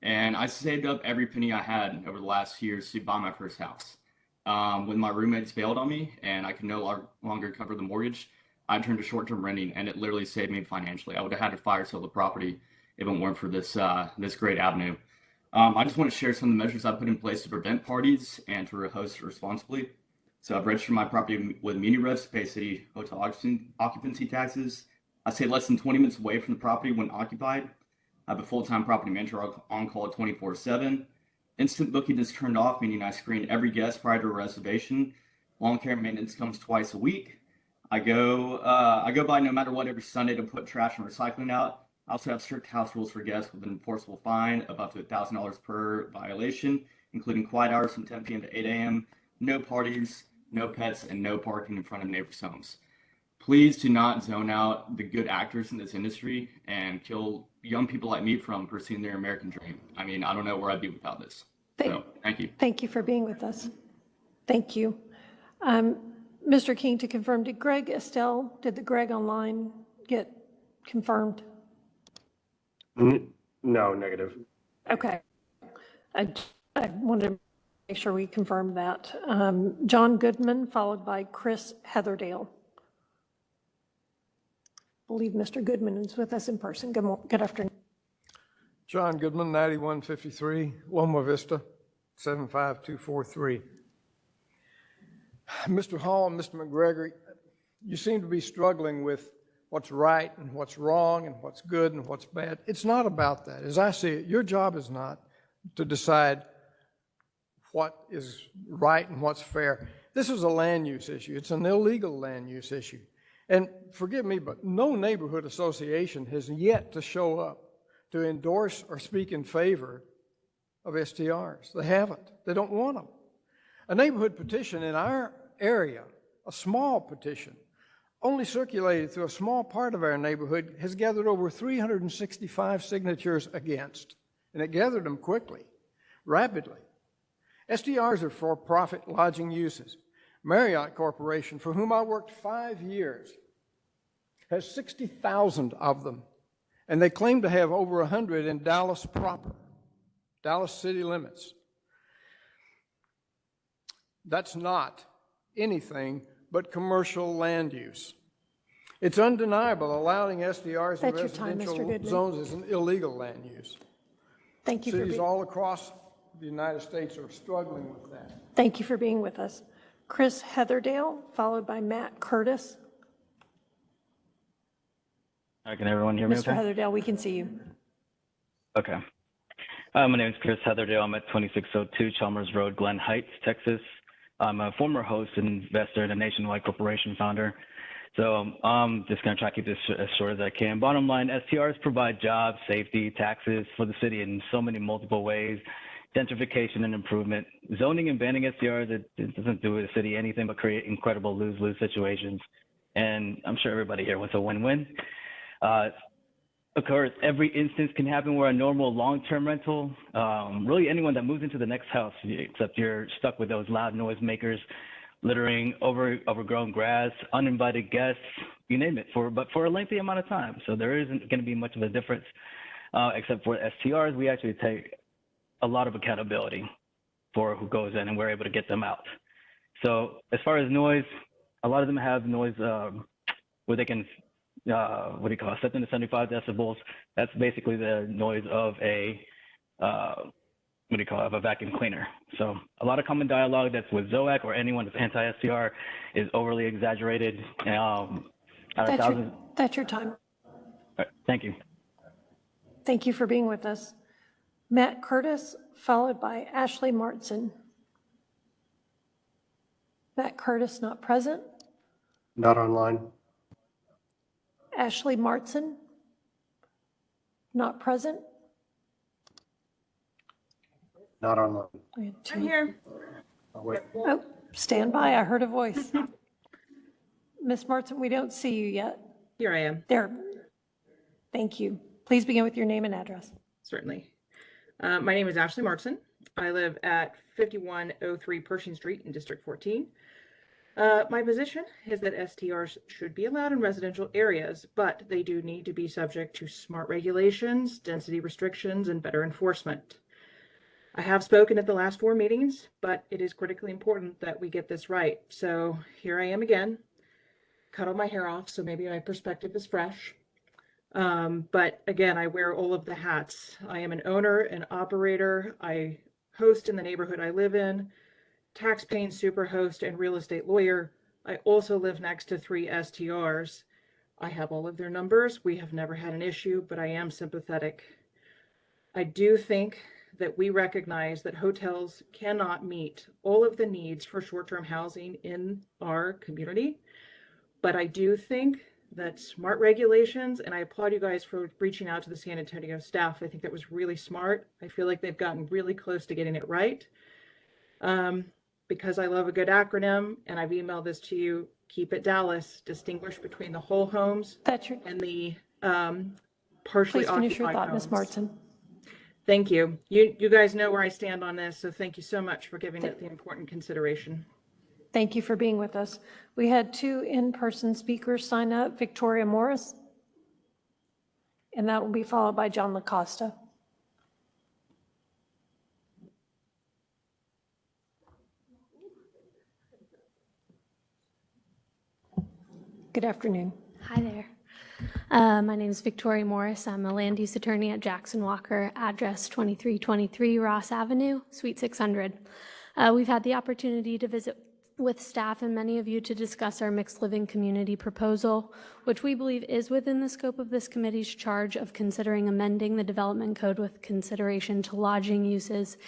U: and I saved up every penny I had over the last few years to buy my first house. When my roommates bailed on me and I could no longer cover the mortgage, I turned to short-term renting, and it literally saved me financially. I would have had to fire sale the property if it weren't for this this great avenue. I just want to share some of the measures I put in place to prevent parties and to host responsibly. So I've registered my property with MuniRevs to pay city hotel occupancy taxes. I stay less than 20 minutes away from the property when occupied. I have a full-time property manager on call 24/7. Instant booking is turned off, meaning I screen every guest prior to a reservation. Lawn care maintenance comes twice a week. I go by no matter what every Sunday to put trash and recycling out. I also have strict house rules for guests with an enforceable fine of up to $1,000 per violation, including quiet hours from 10 p.m. to 8 a.m., no parties, no pets, and no parking in front of neighbors' homes. Please do not zone out the good actors in this industry and kill young people like me from pursuing their American dream. I mean, I don't know where I'd be without this. So, thank you.
A: Thank you for being with us. Thank you. Mr. King, to confirm, did the Greg online get confirmed?
I: No, negative.
A: Okay. I wanted to make sure we confirmed that. John Goodman, followed by Chris Heatherdale. I believe Mr. Goodman is with us in person. Good afternoon.
C: John Goodman, 9153, Loma Vista, 75243. Mr. Hall and Mr. McGregor, you seem to be struggling with what's right and what's wrong and what's good and what's bad. It's not about that. As I see it, your job is not to decide what is right and what's fair. This is a land use issue. It's an illegal land use issue. And forgive me, but no neighborhood association has yet to show up to endorse or speak in favor of STRs. They haven't. They don't want them. A neighborhood petition in our area, a small petition, only circulated through a small part of our neighborhood, has gathered over 365 signatures against, and it gathered them quickly, rapidly. STRs are for-profit lodging uses. Marriott Corporation, for whom I worked 5 years, has 60,000 of them, and they claim to have over 100 in Dallas proper, Dallas city limits. That's not anything but commercial land use. It's undeniable allowing SDRs in residential zones is an illegal land use.
A: Thank you.
C: Cities all across the United States are struggling with that.
A: Thank you for being with us. Chris Heatherdale, followed by Matt Curtis.
J: Can everyone hear me
A: Mr.
J: okay?
A: Heatherdale, we can see you.
J: Okay. My name is Chris Heatherdale. I'm at 2602 Chalmers Road, Glen Heights, Texas. I'm a former host and investor and a nationwide corporation founder. So I'm just going to try to keep this as short as I can. Bottom line, STRs provide jobs, safety, taxes for the city in so many multiple ways. Gentrification and improvement. Zoning and banning STRs, it doesn't do the city anything but create incredible lose-lose situations. And I'm sure everybody here wants a win-win. Of course, every instance can happen where a normal long-term rental, really anyone that moves into the next house, except you're stuck with those loud noise makers, littering, overgrown grass, uninvited guests, you name it, but for a lengthy amount of time. So there isn't going to be much of a difference, except for STRs. We actually take a lot of accountability for who goes in, and we're able to get them out. So as far as noise, a lot of them have noise where they can, 7 to 75 decibels. That's basically the noise of a, of a vacuum cleaner. So a lot of common dialogue that's with ZOAC or anyone that's anti-STR is overly exaggerated.
A: That's your time.
J: Right, thank you.
A: Thank you for being with us. Matt Curtis, followed by Ashley Martson. Matt Curtis, not present.
I: Not online.
A: Ashley Martson, not present.
I: Not online.
A: I'm here.
I: Oh, wait.
A: Oh, stand by. I heard a voice. Ms. Martson, we don't see you yet.
V: Here I am.
A: There. Thank you. Please begin with your name and address.
V: Certainly. My name is Ashley Martson.
B: I live at 5103 Pershing Street in District 14. My position is that STRs should be allowed in residential areas, but they do need to be subject to smart regulations, density restrictions, and better enforcement. I have spoken at the last 4 meetings, but it is critically important that we get this right. So here I am again, cut all my hair off, so maybe my perspective is fresh. But again, I wear all of the hats. I am an owner, an operator. I host in the neighborhood I live in, tax-paying superhost and real estate lawyer. I also live next to 3 STRs. I have all of their numbers. We have never had an issue, but I am sympathetic. I do think that we recognize that hotels cannot meet all of the needs for short-term housing in our community. But I do think that smart regulations, and I applaud you guys for reaching out to the San Antonio staff. I think that was really smart. I feel like they've gotten really close to getting it right. Because I love a good acronym, and I've emailed this to you, keep it Dallas, distinguish between the whole homes and the partially
A: Please finish your
B: occupied
A: thought, Ms.
B: homes.
A: Martin.
B: Thank you. You guys know where I stand on this, so thank you so much for giving it the important consideration.
A: Thank you for being with us. We had 2 in-person speakers sign up, Victoria Morris, and that will be followed by John LaCosta. Good afternoon.
V: Hi there. My name is Victoria Morris. I'm a land use attorney at Jackson Walker, address 2323 Ross Avenue, Suite 600. We've had the opportunity to visit with staff and many of you to discuss our mixed living community proposal, which we believe is within the scope of this committee's charge of considering amending the development code with consideration to lodging uses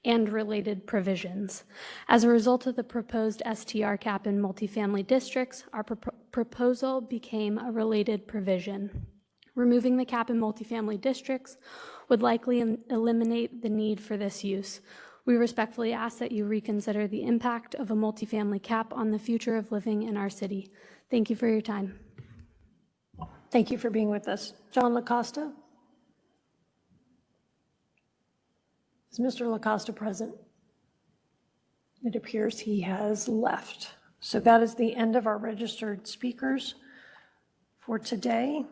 V: and related provisions. As a result of the proposed STR cap in multifamily districts, our proposal became a related provision. Removing the cap in multifamily districts would likely eliminate the need for this use. We respectfully ask that you reconsider the impact of a multifamily cap on the future of living in our city. Thank you for your time.
A: Thank you for being with us. John LaCosta? Is Mr. LaCosta present? It appears he has left. So that is the end of our registered speakers for today.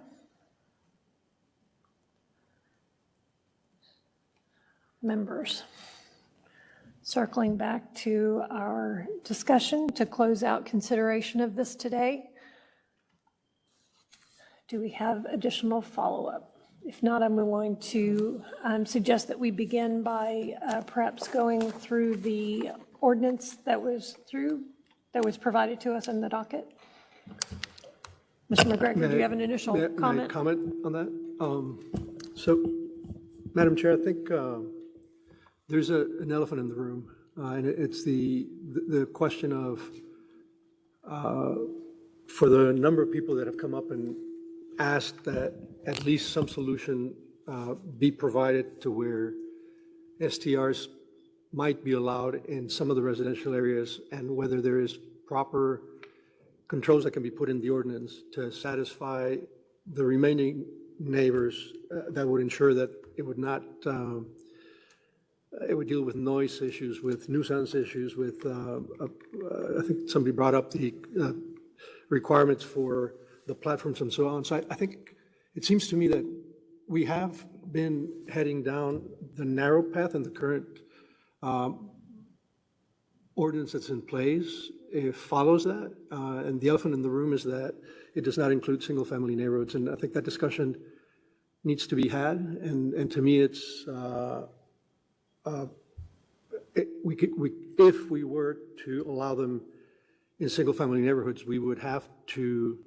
A: Members. Circling back to our discussion to close out consideration of this today. Do we have additional follow-up? If not, I'm going to suggest that we begin by perhaps going through the ordinance that was provided to us in the docket. Mr. McGregor, do you have an initial comment?
W: May I comment on that? So, Madam Chair, I think there's an elephant in the room, and it's the question of, for the number of people that have come up and asked that at least some solution be provided to where STRs might be allowed in some of the residential areas, and whether there is proper controls that can be put in the ordinance to satisfy the remaining neighbors that would ensure that it would not it would deal with noise issues, with nuisance issues, with, I think somebody brought up the requirements for the platforms and so on. So I think it seems to me that we have been heading down the narrow path, and the current ordinance that's in place, it follows that. And the elephant in the room is that it does not include single-family neighborhoods. And I think that discussion needs to be had. And to me, it's, if we were to allow them in single-family neighborhoods, we would have to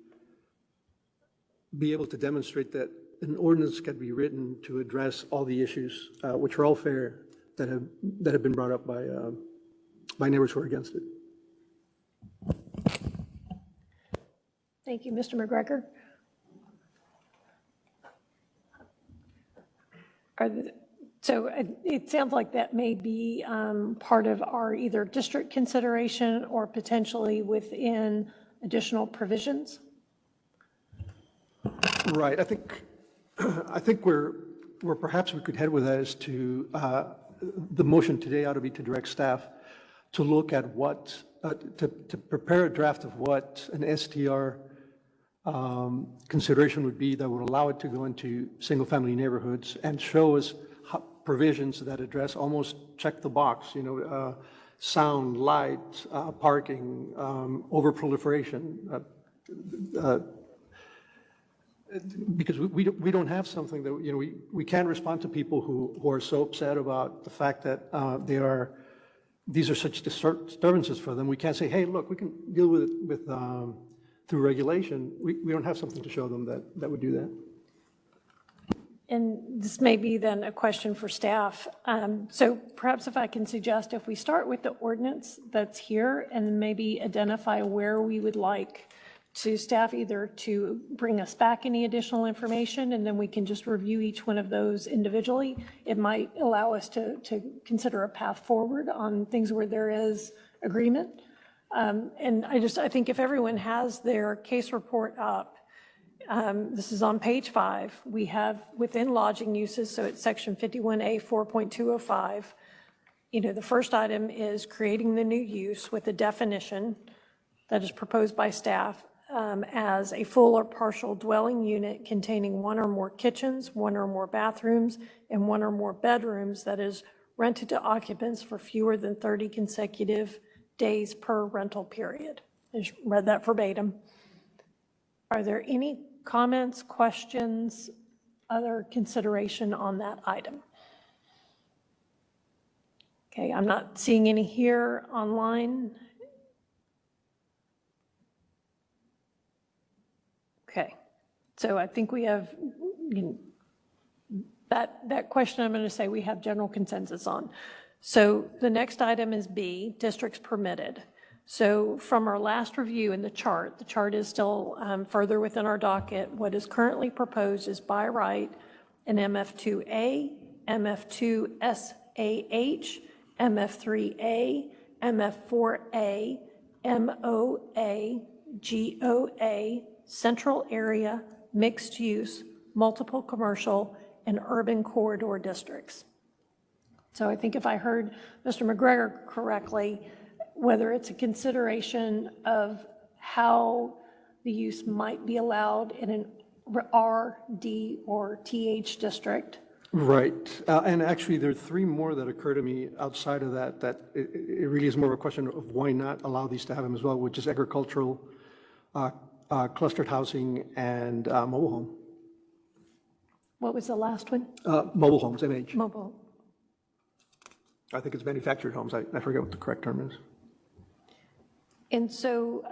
W: be able to demonstrate that an ordinance can be written to address all the issues, which are all fair, that have been brought up by neighbors who are against it.
A: Thank you, Mr. McGregor. So it sounds like that may be part of our either district consideration or potentially within additional provisions.
W: Right. I think where perhaps we could head with that is to the motion today ought to be to direct staff to look at what, to prepare a draft of what an STR consideration would be that would allow it to go into single-family neighborhoods and show us provisions that address almost check the box, sound, light, parking, over-proliferation. Because we don't have something that, we can't respond to people who are so upset about the fact that these are such disturbances for them. We can't say, hey, look, we can deal with it through regulation. We don't have something to show them that would do that.
A: And this may be then a question for staff. So perhaps if I can suggest, if we start with the ordinance that's here and maybe identify where we would like to staff either to bring us back any additional information, and then we can just review each one of those individually. It might allow us to consider a path forward on things where there is agreement. And I think if everyone has their case report up, this is on page 5. We have within lodging uses, so it's section 51A 4.205. The first item is creating the new use with a definition that is proposed by staff as a full or partial dwelling unit containing one or more kitchens, one or more bathrooms, and one or more bedrooms that is rented to occupants for fewer than 30 consecutive days per rental period. I just read that verbatim. Are there any comments, questions, other consideration on that item? Okay, I'm not seeing any here online. Okay, so I think we have that question. I'm going to say we have general consensus on. So the next item is B, districts permitted. So from our last review in the chart is still further within our docket. What is currently proposed is by right an MF2A, MF2SAH, MF3A, MF4A, MOA, GOA, central area, mixed use, multiple commercial, and urban corridor districts. So I think if I heard Mr. McGregor correctly, whether it's a consideration of how the use might be allowed in an R, D, or TH district.
W: Right. And actually, there are 3 more that occur to me outside of that it really is more of a question of why not allow these to have them as well, which is agricultural, clustered housing, and mobile home.
A: What was the last one?
W: Mobile homes, MH.
A: Mobile.
W: I think it's manufactured homes. I forget what the correct term is.
A: And so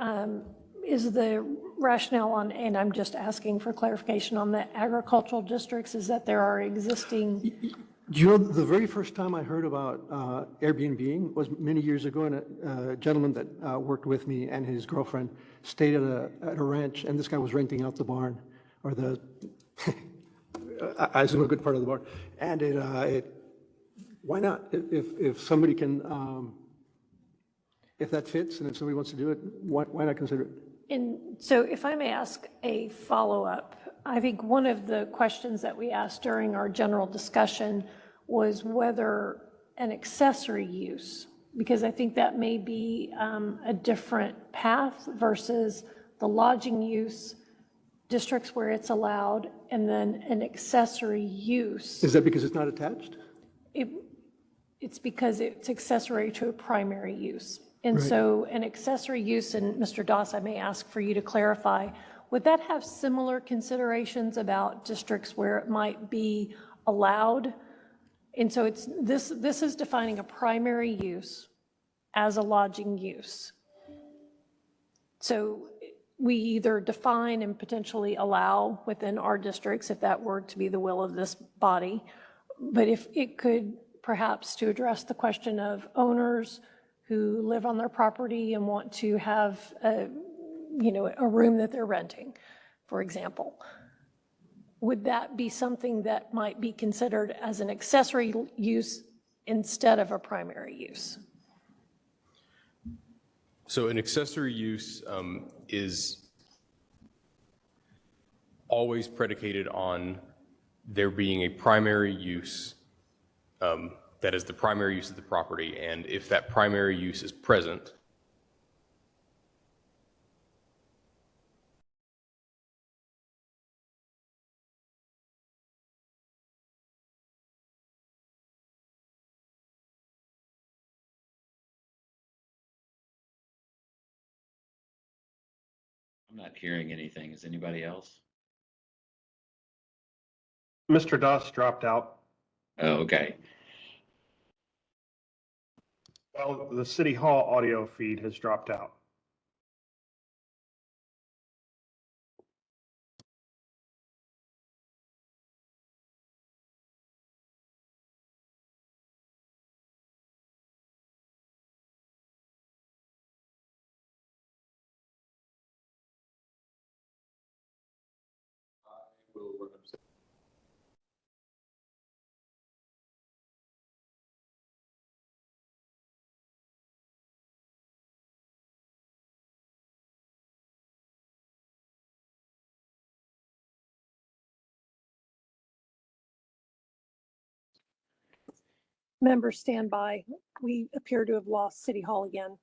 A: is the rationale on, and I'm just asking for clarification on the agricultural districts, is that there are existing?
W: The very first time I heard about Airbnb was many years ago, and a gentleman that worked with me and his girlfriend stayed at a ranch, and this guy was renting out the barn, or the, I assume a good part of the barn. And why not? If somebody can, if that fits, and if somebody wants to do it, why not consider it?
A: And so if I may ask a follow-up, I think one of the questions that we asked during our general discussion was whether an accessory use, because I think that may be a different path versus the lodging use districts where it's allowed, and then an accessory use.
W: Is that because it's not attached?
A: It's because it's accessory to a primary use. And
W: Right.
A: so an accessory use, and Mr. Doss, I may ask for you to clarify, would that have similar considerations about districts where it might be allowed? And so it's this is defining a primary use as a lodging use. So we either define and potentially allow within our districts, if that were to be the will of this body, but if it could perhaps to address the question of owners who live on their property and want to have a room that they're renting, for example. Would that be something that might be considered as an accessory use instead of a primary use?
D: So an accessory use is always predicated on there being a primary use that is the primary use of the property, and if that primary use is present,
F: I'm not hearing anything. Is anybody else?
I: Mr. Doss dropped out.
F: Oh, okay.
I: Well, the City Hall audio feed has dropped out.
A: Members stand by. We appear to have lost City Hall again.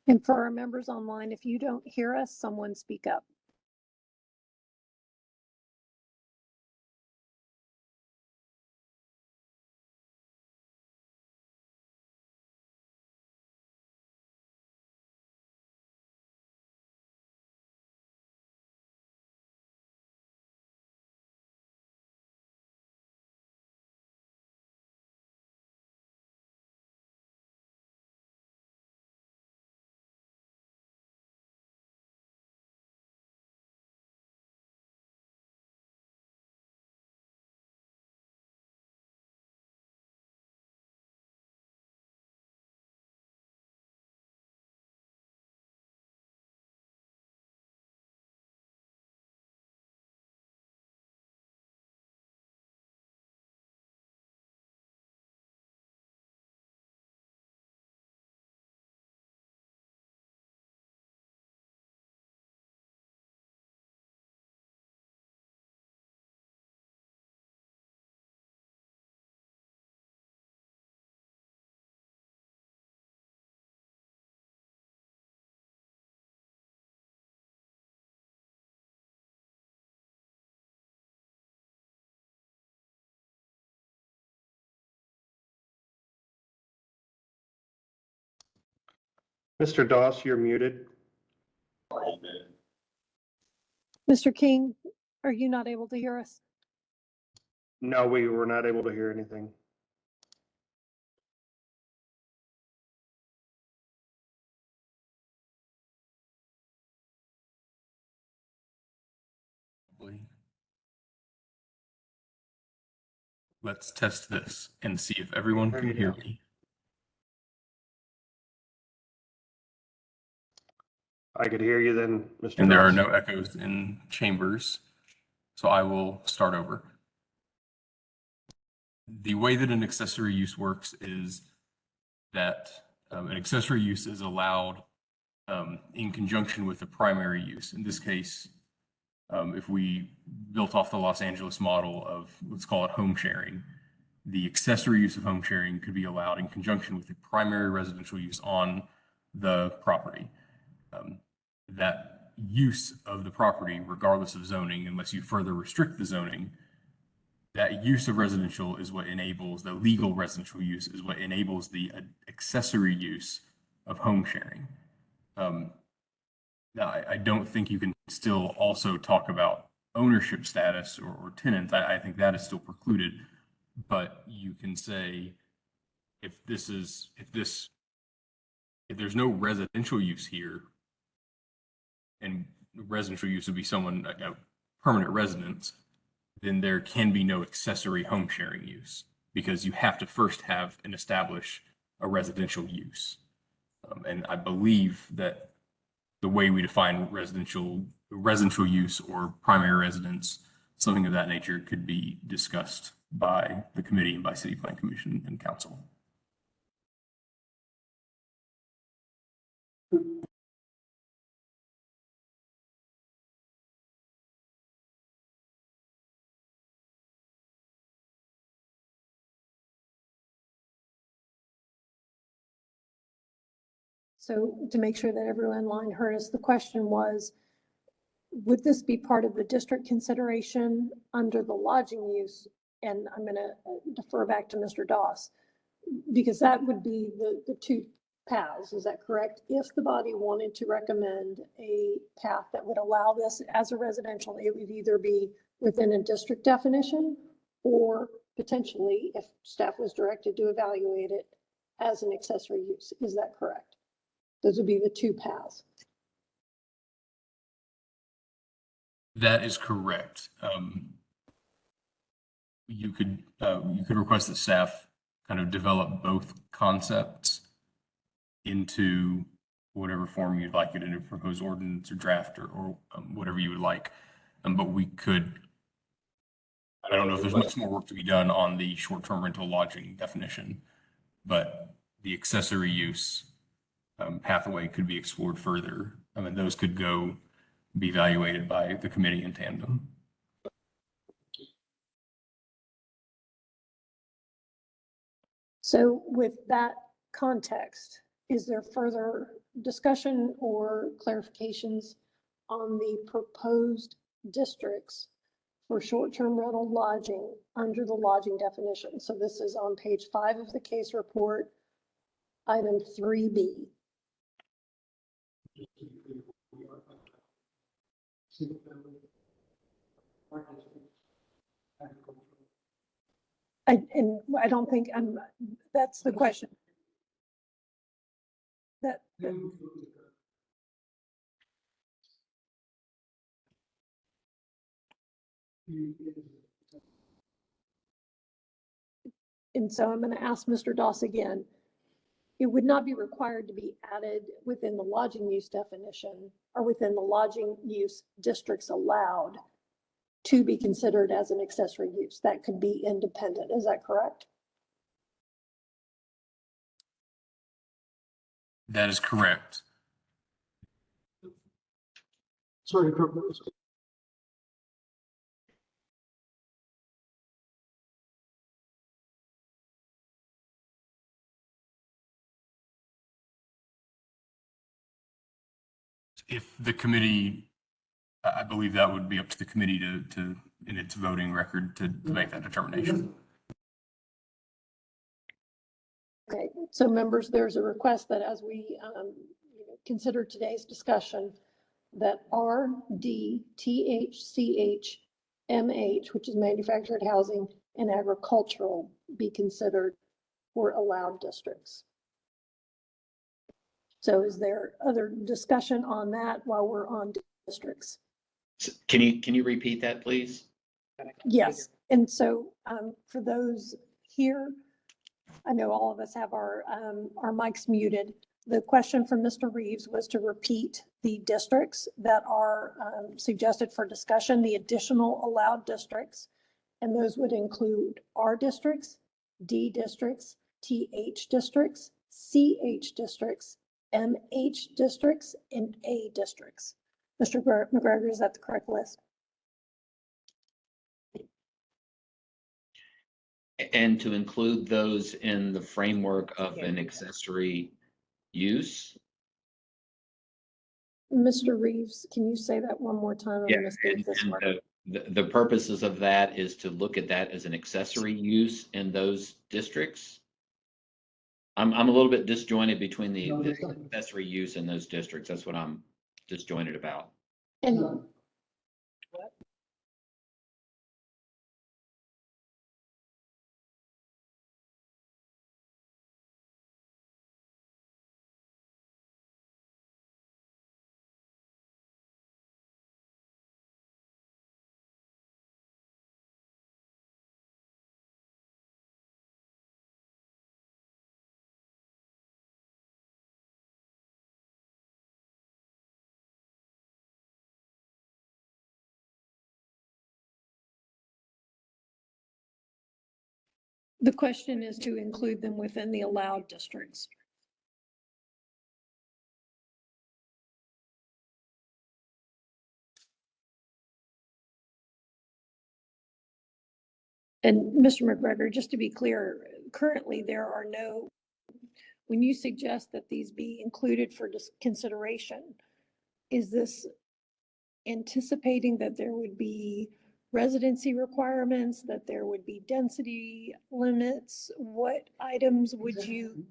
A: And for our members online, if you don't hear us, someone speak up.
I: Mr. Doss, you're muted.
A: Mr. King, are you not able to hear us?
I: No, we were not able to hear anything.
D: let's test this and see if everyone can hear me.
I: I could hear you then, Mr.
D: And there are
I: Doss.
D: no echoes in chambers, so I will start over. The way that an accessory use works is that an accessory use is allowed in conjunction with the primary use. In this case, if we built off the Los Angeles model of, let's call it home sharing, the accessory use of home sharing could be allowed in conjunction with the primary residential use on the property. That use of the property, regardless of zoning, unless you further restrict the zoning, that use of residential is what enables, the legal residential use is what enables the accessory use of home sharing. Now, I don't think you can still also talk about ownership status or tenants. I think that is still precluded, but you can say if there's no residential use here, and residential use would be someone, a permanent residence, then there can be no accessory home sharing use because you have to first have and establish a residential use. And I believe that the way we define residential use or primary residence, something of that nature could be discussed by the committee and by City Plan Commission and Council.
A: So to make sure that everyone in line heard us, the question was, would this be part of the district consideration under the lodging use? And I'm going to defer back to Mr. Doss, because that would be the two paths. Is that correct? If the body wanted to recommend a path that would allow this as a residential, it would either be within a district definition or potentially, if staff was directed to evaluate it, as an accessory use. Is that correct? Those would be the two paths.
D: That is correct. You could request that staff kind of develop both concepts into whatever form you'd like it in a proposed ordinance or draft or whatever you would like. But we could, I don't know if there's much more work to be done on the short-term rental lodging definition, but the accessory use pathway could be explored further. I mean, those could be evaluated by the committee in tandem.
A: So with that context, is there further discussion or clarifications on the proposed districts for short-term rental lodging under the lodging definition? So this is on page 5 of the case report, item 3B. I don't think that's the question. And so I'm going to ask Mr. Doss again. It would not be required to be added within the lodging use definition or within the lodging use districts allowed to be considered as an accessory use. That could be independent. Is that correct?
D: That is correct.
W: Sorry,
D: If the committee, I believe that would be up to the committee to in its voting record to make that determination.
A: Okay, so members, there's a request that as we consider today's discussion, that R, D, T, H, C, H, M, H, which is manufactured housing, and agricultural be considered for allowed districts. So is there other discussion on that while we're on districts?
F: Can you repeat that, please?
A: Yes, and so for those here, I know all of us have our mics muted. The question from Mr. Reeves was to repeat the districts that are suggested for discussion, the additional allowed districts, and those would include R districts, D districts, TH districts, CH districts, MH districts, and A districts. Mr. McGregor, is that the correct list?
F: And to include those in the framework of an accessory use?
A: Mr. Reeves, can you say that one more time?
F: Yeah, The purposes of that is to look at that as an accessory use in those districts. I'm a little bit disjointed between the accessory use in those districts. That's what I'm disjointed about.
A: And the question is to include them within the allowed districts. And Mr. McGregor, just to be clear, currently there are no, when you suggest that these be included for consideration, is this anticipating that there would be residency requirements, that there would be density limits? What items would you?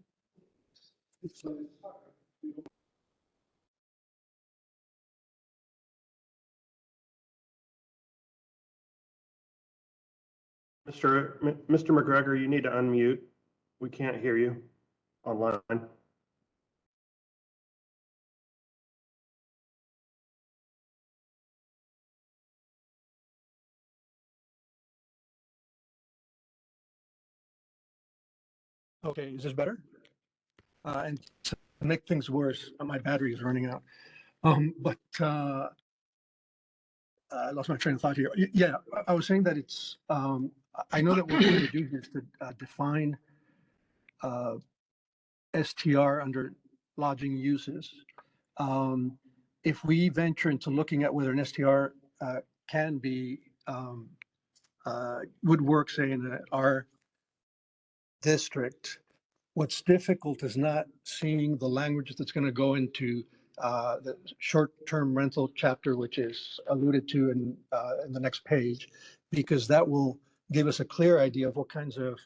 I: Mr. McGregor, you need to unmute. We can't hear you online.
W: Okay, is this better? And to make things worse, my battery is running out. I lost my train of thought here. Yeah, I was saying that it's, I know that what we're going to do here is to define STR under lodging uses. If we venture into looking at whether an STR can be, would work, say, in our district, what's difficult is not seeing the language that's going to go into the short-term rental chapter, which is alluded to in the next page, because that will give us a clear idea of what kinds of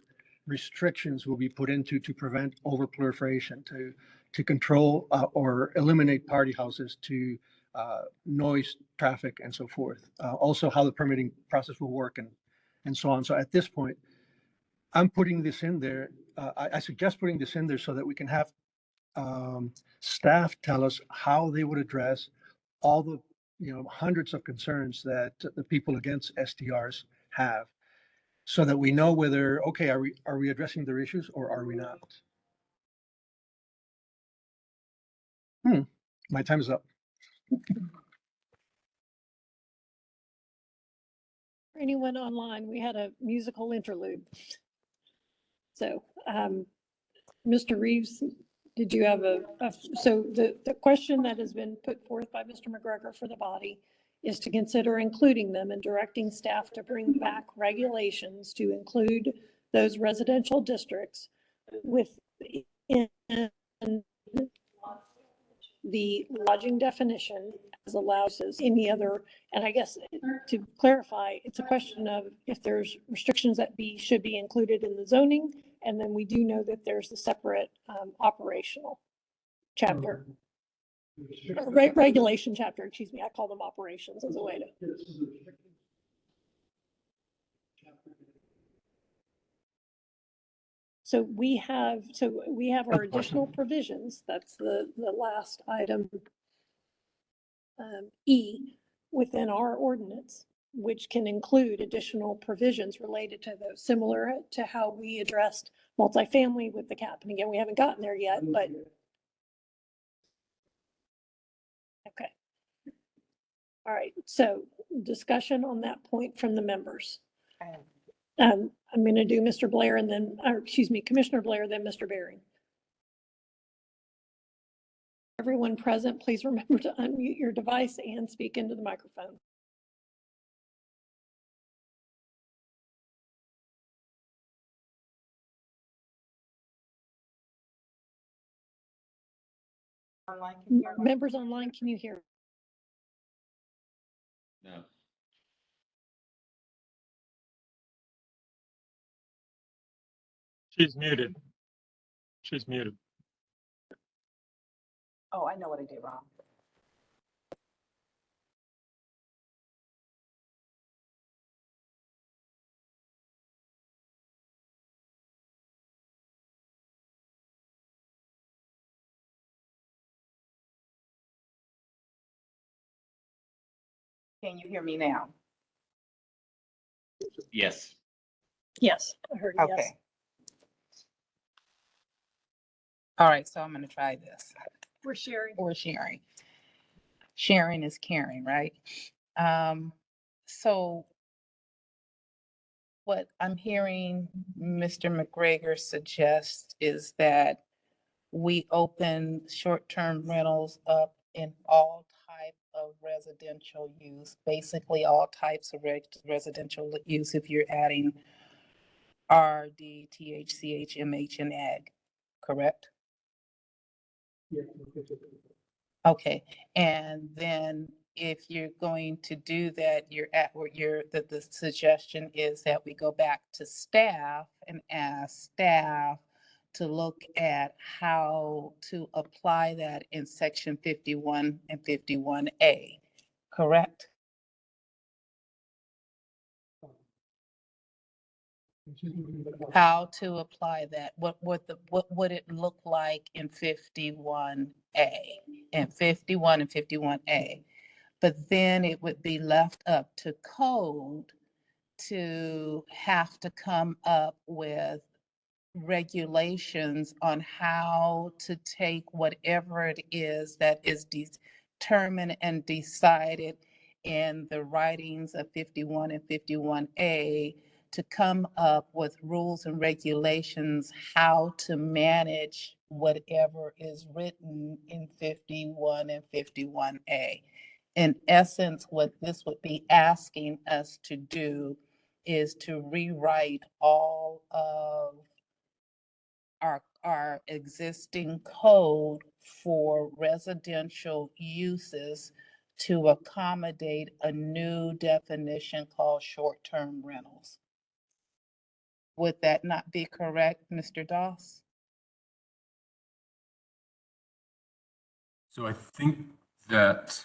W: restrictions will be put into to prevent overproliferation, to control or eliminate party houses, to noise, traffic, and so forth. Also, how the permitting process will work and so on. So at this point, I'm putting this in there. I suggest putting this in there so that we can have staff tell us how they would address all the hundreds of concerns that the people against STRs have, so that we know whether, okay, are we addressing their issues or are we not? My time is up.
A: For anyone online, we had a musical interlude. So, Mr. Reeves, did you have so the question that has been put forth by Mr. McGregor for the body is to consider including them and directing staff to bring back regulations to include those residential districts within the lodging definition as allows as any other. And I guess to clarify, it's a question of if there's restrictions that should be included in the zoning. And then we do know that there's a separate operational chapter, regulation chapter, excuse me. I call them operations as a way to. So we have our additional provisions. That's the last item, E, within our ordinance, which can include additional provisions related to those, similar to how we addressed multifamily with the cap. And again, we haven't gotten there yet, but okay. All right, so discussion on that point from the members. I'm going to do Mr. Blair and then, or excuse me, Commissioner Blair, then Mr. Bering. Everyone present, please remember to unmute your device and speak into the microphone. Members online, can you hear?
F: No.
M: She's muted. She's muted.
G: Oh, I know what I did wrong. Can you hear me now?
F: Yes.
G: Yes, I heard yes. Okay. All right, so I'm going to try this.
A: We're sharing.
G: We're sharing. Sharing is caring, right? So what I'm hearing Mr. McGregor suggest is that we open short-term rentals up in all type of residential use, basically all types of residential use if you're adding RD, THCH, MH, and ag, correct? Okay, and then if you're going to do that, you're at where the suggestion is that we go back to staff and ask staff to look at how to apply that in section 51 and 51A, correct? How to apply that, what would it look like in 51A, and 51 and 51A? But then it would be left up to code to have to come up with regulations on how to take whatever it is that is determined and decided in the writings of 51 and 51A to come up with rules and regulations how to manage whatever is written in 51 and 51A. In essence, what this would be asking us to do is to rewrite all of our existing code for residential uses to accommodate a new definition called short-term rentals. Would that not be correct, Mr. Doss?
D: So I think that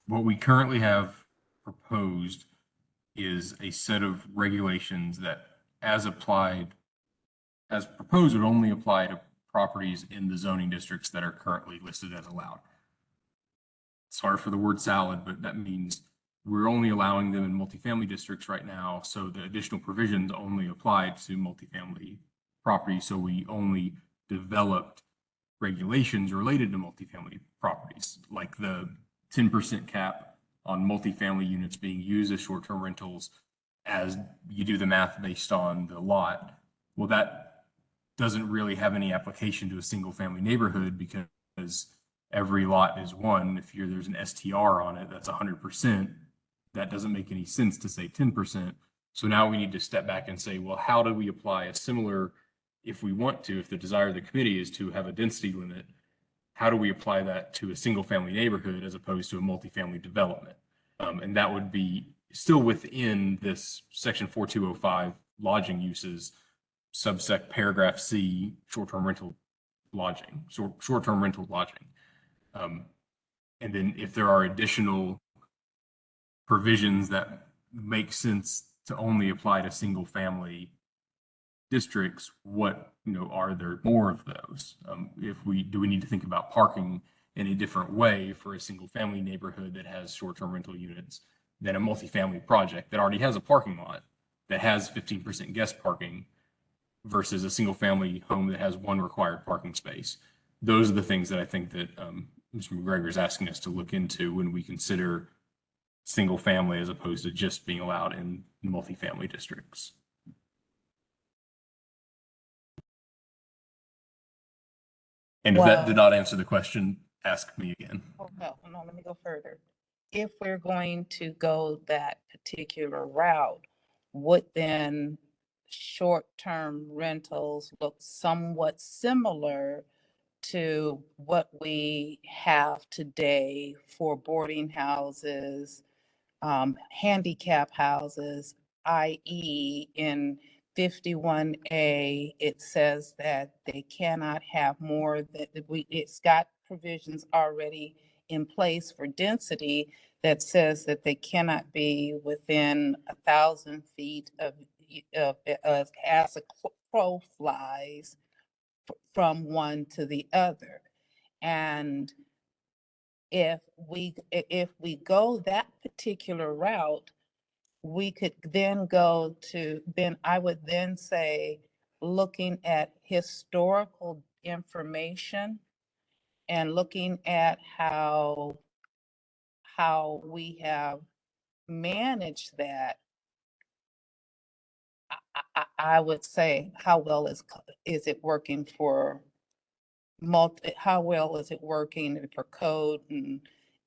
D: what we currently have proposed is a set of regulations that, as applied, as proposed, would only apply to properties in the zoning districts that are currently listed as allowed. Sorry for the word salad, but that means we're only allowing them in multifamily districts right now. So the additional provisions only applied to multifamily properties. So we only developed regulations related to multifamily properties, like the 10% cap on multifamily units being used as short-term rentals as you do the math based on the lot. Well, that doesn't really have any application to a single-family neighborhood because every lot is one. If there's an STR on it, that's 100%. That doesn't make any sense to say 10%. So now we need to step back and say, well, how do we apply a similar, if we want to, if the desire of the committee is to have a density limit, how do we apply that to a single family neighborhood as opposed to a multifamily development? And that would be still within this section 4205 lodging uses, subsect paragraph C, short-term rental lodging, short-term rental lodging. And then if there are additional provisions that make sense to only apply to single family districts, what, are there more of those? Do we need to think about parking in a different way for a single family neighborhood that has short-term rental units than a multifamily project that already has a parking lot that has 15% guest parking versus a single family home that has one required parking space? Those are the things that I think that Mr. McGregor is asking us to look into when we consider single family as opposed to just being allowed in multifamily districts. And if that did not answer the question, ask me again.
G: No, let me go further. If we're going to go that particular route, would then short-term rentals look somewhat similar to what we have today for boarding houses, handicap houses, i.e. in 51A, it says that they cannot have more that it's got provisions already in place for density that says that they cannot be within 1,000 feet of as a crow flies from one to the other. And if we go that particular route, we could then go to, then I would then say, looking at historical information and looking at how we have managed that, I would say, how well is it working for how well is it working for code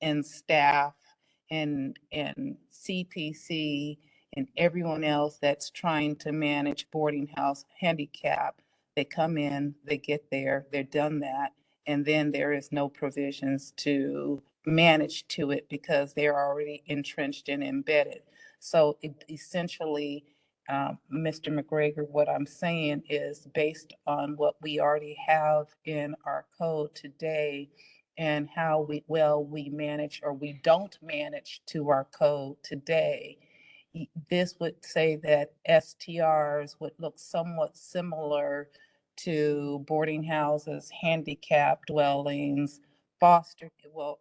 G: and staff and CPC and everyone else that's trying to manage boarding house handicap? They come in, they get there, they're done that, and then there is no provisions to manage to it because they're already entrenched and embedded. So essentially, Mr. McGregor, what I'm saying is based on what we already have in our code today and how we manage or we don't manage to our code today, this would say that STRs would look somewhat similar to boarding houses, handicap dwellings, foster,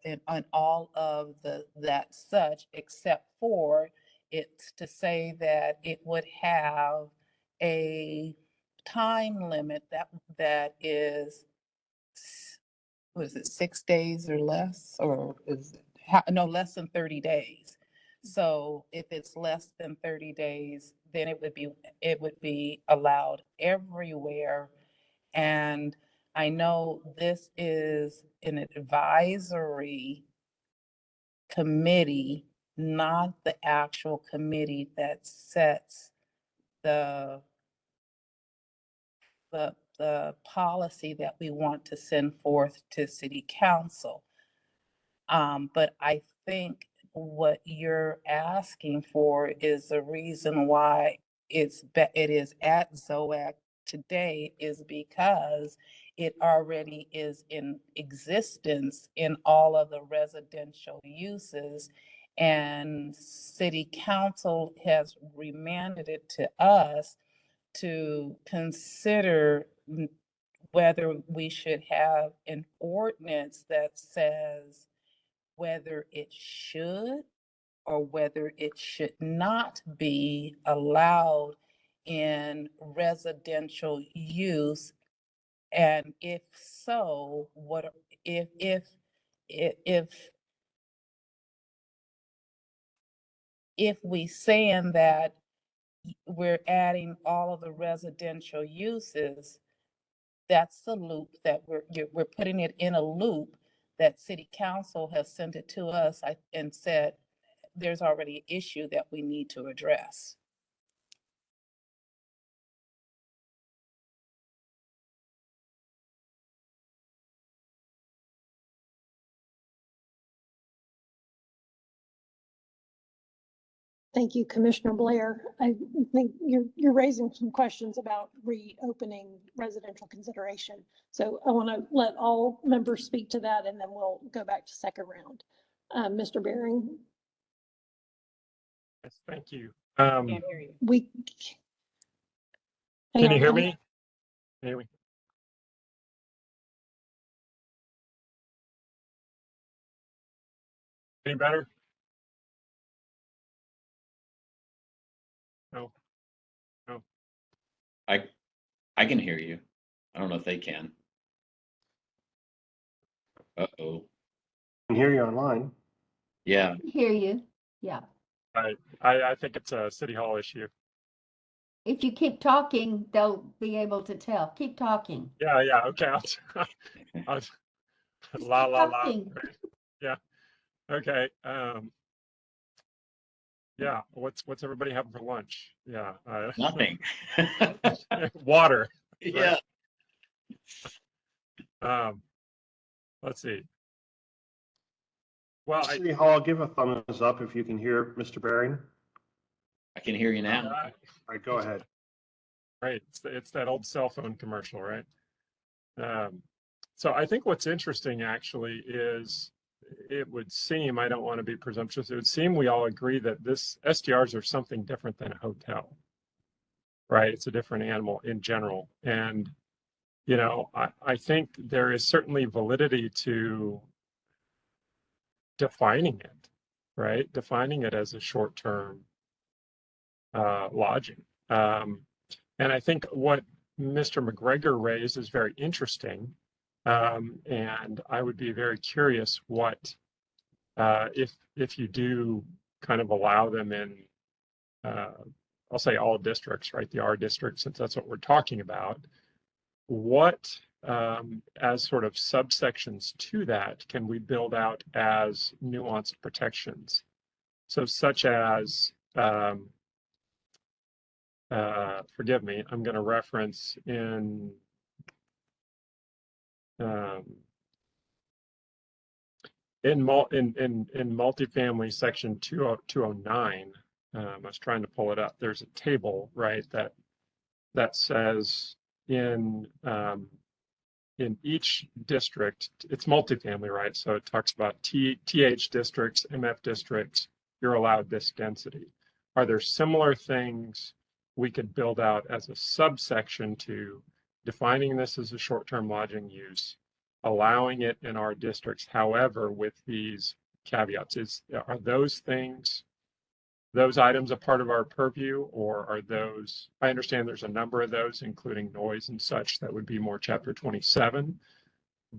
G: and all of that such, except for it's to say that it would have a time limit that is, what is it, 6 days or less, or is it, no, less than 30 days. So if it's less than 30 days, then it would be allowed everywhere. And I know this is an advisory committee, not the actual committee that sets the policy that we want to send forth to city council. But I think what you're asking for is the reason why it is at ZOAC today is because it already is in existence in all of the residential uses, and city council has remanded it to us to consider whether we should have an ordinance that says whether it should or whether it should not be allowed in residential use. And if so, what if we saying that we're adding all of the residential uses, that's the loop that we're putting it in a loop that city council has sent it to us and said there's already an issue that we need to address.
A: Thank you, Commissioner Blair. I think you're raising some questions about reopening residential consideration. So I want to let all members speak to that, and then we'll go back to second round. Mr. Bering.
H: Yes, thank you.
A: Can't hear you.
H: Can you hear me? Hear me? Any better? No. No.
F: I can hear you. I don't know if they can. Uh-oh.
I: I can hear you online.
F: Yeah.
L: Hear you. Yeah.
H: I think it's a city hall issue.
L: If you keep talking, they'll be able to tell. Keep talking.
H: Yeah. Okay. I'll la la la. Yeah. Okay. Yeah. What's everybody having for lunch? Yeah.
F: Nothing.
H: Water.
F: Yeah.
H: Right? Let's see. Well,
I: City Hall, give a thumbs up if you can hear Mr. Bering.
F: I can hear you now.
I: All right, go ahead.
H: Right. It's that old cell phone commercial, right? So I think what's interesting actually is it would seem, I don't want to be presumptuous, it would seem we all agree that this STRs are something different than a hotel, right? It's a different animal in general. And, you know, I think there is certainly validity to defining it, right? Defining it as a short-term lodging. And I think what Mr. McGregor raised is very interesting. And I would be very curious what, if you do kind of allow them in, I'll say all districts, right? The R district, since that's what we're talking about, what, as sort of subsections to that, can we build out as nuanced protections? So such as, forgive me, I'm going to reference in multifamily section 209, I was trying to pull it up. There's a table, right, that says in each district, it's multifamily, right? So it talks about TH districts, MF districts, you're allowed this density. Are there similar things we could build out as a subsection to defining this as a short-term lodging use, allowing it in our districts, however, with these caveats? Are those things, those items, a part of our purview, or are those, I understand there's a number of those, including noise and such, that would be more chapter 27,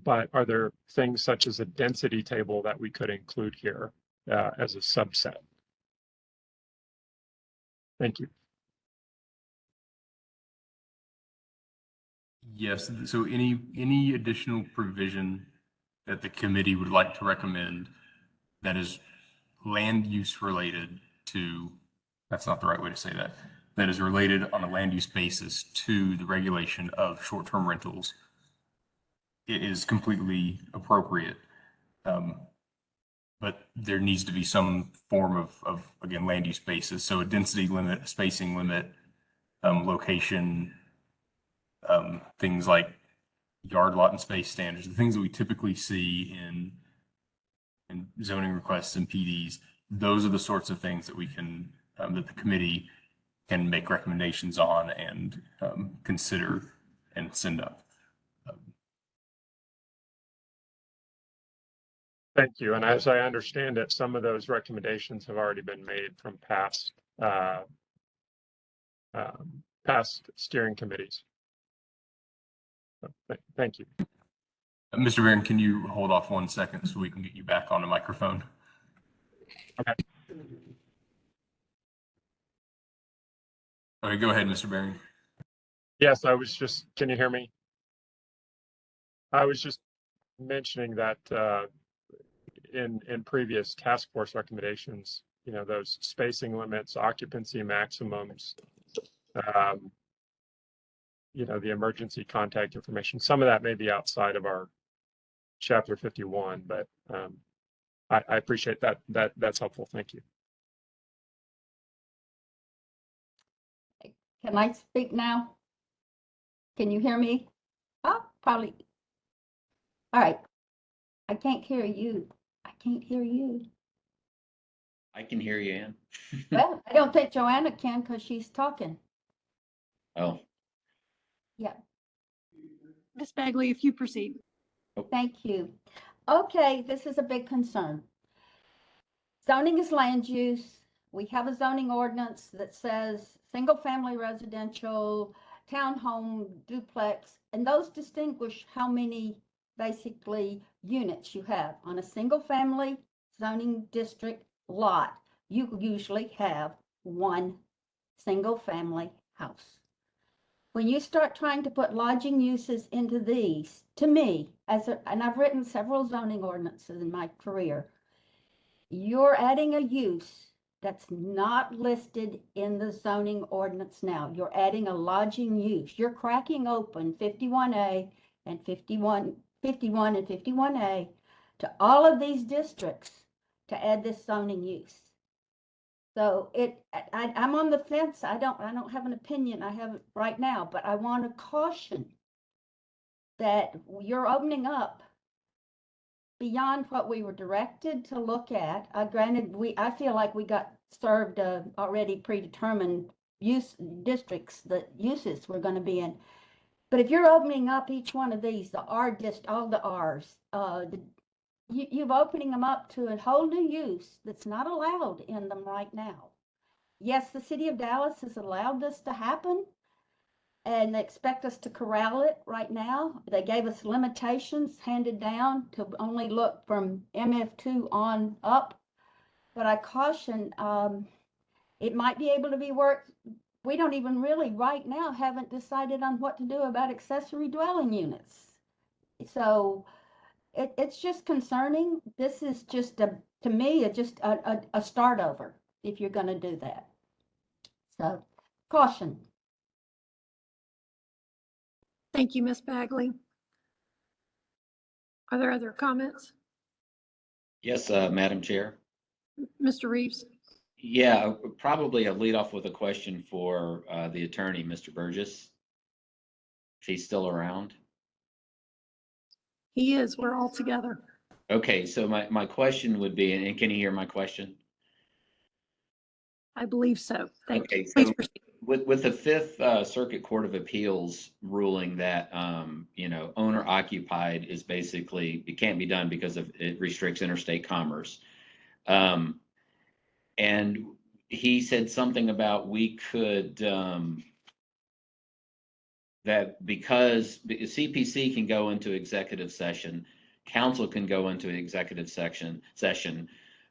H: but are there things such as a density table that we could include here as a subset? Thank you.
D: Yes, so any additional provision that the committee would like to recommend that is land use related to, that's not the right way to say that, that is related on a land use basis to the regulation of short-term rentals, it is completely appropriate. But there needs to be some form of again, land use basis. So a density limit, a spacing limit, location, things like yard, lot, and space standards, the things that we typically see in zoning requests and PDs. Those are the sorts of things that we can, that the committee can make recommendations on and consider and send up.
H: Thank you. And as I understand it, some of those recommendations have already been made from past steering committees. So, thank you.
D: Mr. Barron, can you hold off 1 second so we can get you back on the microphone?
H: Okay.
D: Okay, go ahead, Mr. Barron.
H: Yes, I was just, can you hear me? I was just mentioning that in previous task force recommendations, you know, those spacing limits, occupancy maximums, you know, the emergency contact information, some of that may be outside of our chapter 51, but I appreciate that. That's helpful. Thank you.
L: Can I speak now? Can you hear me? Oh, probably. All right. I can't hear you. I can't hear you.
F: I can hear you, Ann.
L: Well, I don't think Joanna can because she's talking.
F: Oh,
L: Yeah.
N: Ms. Bagley, if you proceed.
L: Thank you. Okay, this is a big concern. Zoning is land use. We have a zoning ordinance that says single-family residential, townhome, duplex, and those distinguish how many basically units you have. On a single-family zoning district lot, you usually have one single-family house. When you start trying to put lodging uses into these, to me, and I've written several zoning ordinances in my career, you're adding a use that's not listed in the zoning ordinance now. You're adding a lodging use. You're cracking open 51A and 51 and 51A to all of these districts to add this zoning use. So I'm on the fence. I don't have an opinion. I haven't right now, but I want to caution that you're opening up beyond what we were directed to look at. Granted, I feel like we got served already predetermined use districts that uses we're going to be in. But if you're opening up each one of these, all the R's, you're opening them up to a whole new use that's not allowed in them right now. Yes, the city of Dallas has allowed this to happen, and they expect us to corral it right now. They gave us limitations handed down to only look from MF2 on up. But I caution, it might be able to be worked. We don't even really right now haven't decided on what to do about accessory dwelling units. So it's just concerning. This is just to me, just a start over if you're going to do that. So caution.
A: Thank you, Ms. Bagley. Are there other comments?
F: Yes, Madam Chair.
A: Mr. Reeves?
F: Yeah, probably I'll lead off with a question for the attorney, Mr. Burgess, if he's still around.
A: He is. We're all together.
F: Okay, so my question would be, and can you hear my question?
A: I believe so. Thank you.
F: Okay,
A: Please
F: so
A: proceed.
F: with the Fifth Circuit Court of Appeals ruling that owner occupied is basically, it can't be done because it restricts interstate commerce. And he said something about we could that because CPC can go into executive session, council can go into executive session,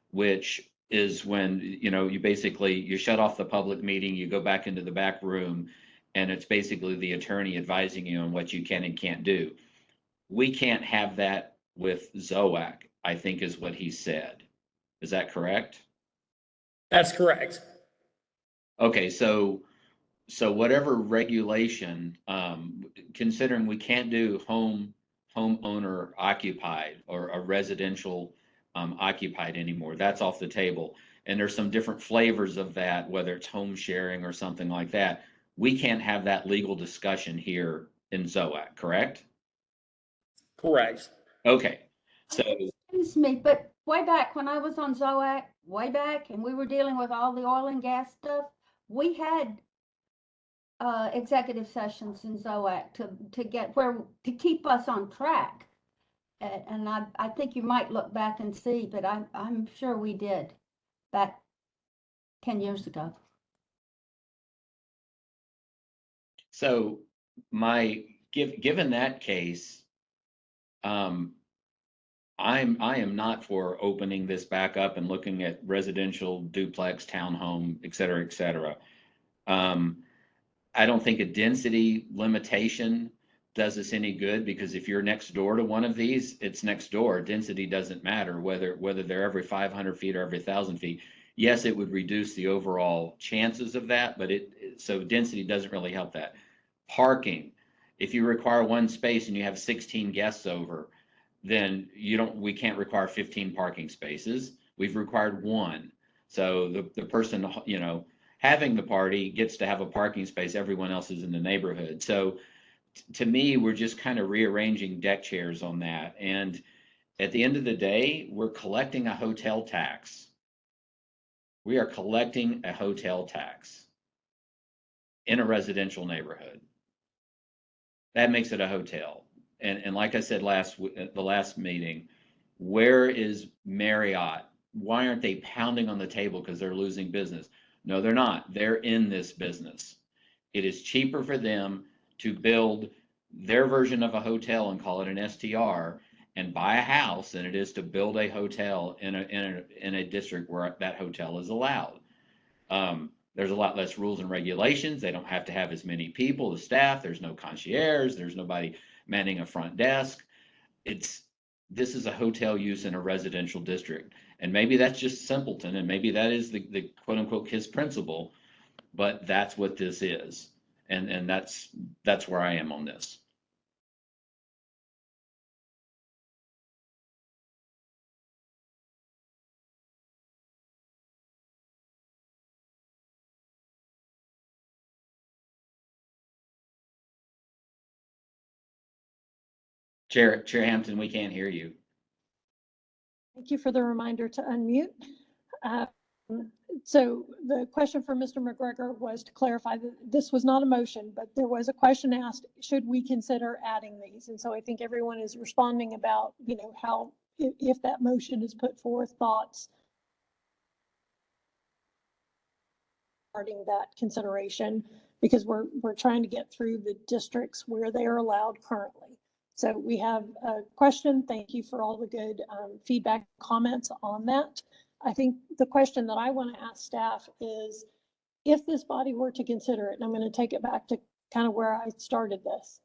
F: which is when you basically you shut off the public meeting, you go back into the back room, and it's basically the attorney advising you on what you can and can't do. We can't have that with ZOAC, I think is what he said. Is that correct?
O: That's correct.
F: Okay, so whatever regulation, considering we can't do homeowner occupied or a residential occupied anymore, that's off the table. And there's some different flavors of that, whether it's home sharing or something like that. We can't have that legal discussion here in ZOAC, correct?
O: Correct.
F: Okay, so.
L: Excuse me, but way back when I was on ZOAC, way back, and we were dealing with all the oil and gas stuff, we had executive sessions in ZOAC to keep us on track. And I think you might look back and see, but I'm sure we did back 10 years ago.
F: So given that case, I am not for opening this back up and looking at residential, duplex, townhome, et cetera, et cetera. I don't think a density limitation does us any good, because if you're next door to one of these, it's next door. Density doesn't matter whether they're every 500 feet or every 1,000 feet. Yes, it would reduce the overall chances of that, but so density doesn't really help that. Parking, if you require one space and you have 16 guests over, then we can't require 15 parking spaces. We've required one. So the person, having the party gets to have a parking space. Everyone else is in the neighborhood. So to me, we're just kind of rearranging deck chairs on that. And at the end of the day, we're collecting a hotel tax. We are collecting a hotel tax in a residential neighborhood. That makes it a hotel. And like I said the last meeting, where is Marriott? Why aren't they pounding on the table because they're losing business? No, they're not. They're in this business. It is cheaper for them to build their version of a hotel and call it an STR and buy a house than it is to build a hotel in a district where that hotel is allowed. There's a lot less rules and regulations. They don't have to have as many people, the staff. There's no concierge. There's nobody manning a front desk. This is a hotel use in a residential district. And maybe that's just simpleton, and maybe that is the quote unquote KISS principle, but that's what this is. And that's where I am on this. Chair Hampton, we can't hear you.
A: Thank you for the reminder to unmute. So the question for Mr. McGregor was to clarify that this was not a motion, but there was a question asked, should we consider adding these? And so I think everyone is responding about, how, if that motion is put forth, thoughts regarding that consideration, because we're trying to get through the districts where they are allowed currently. So we have a question. Thank you for all the good feedback, comments on that. I think the question that I want to ask staff is, if this body were to consider it, and I'm going to take it back to kind of where I started this,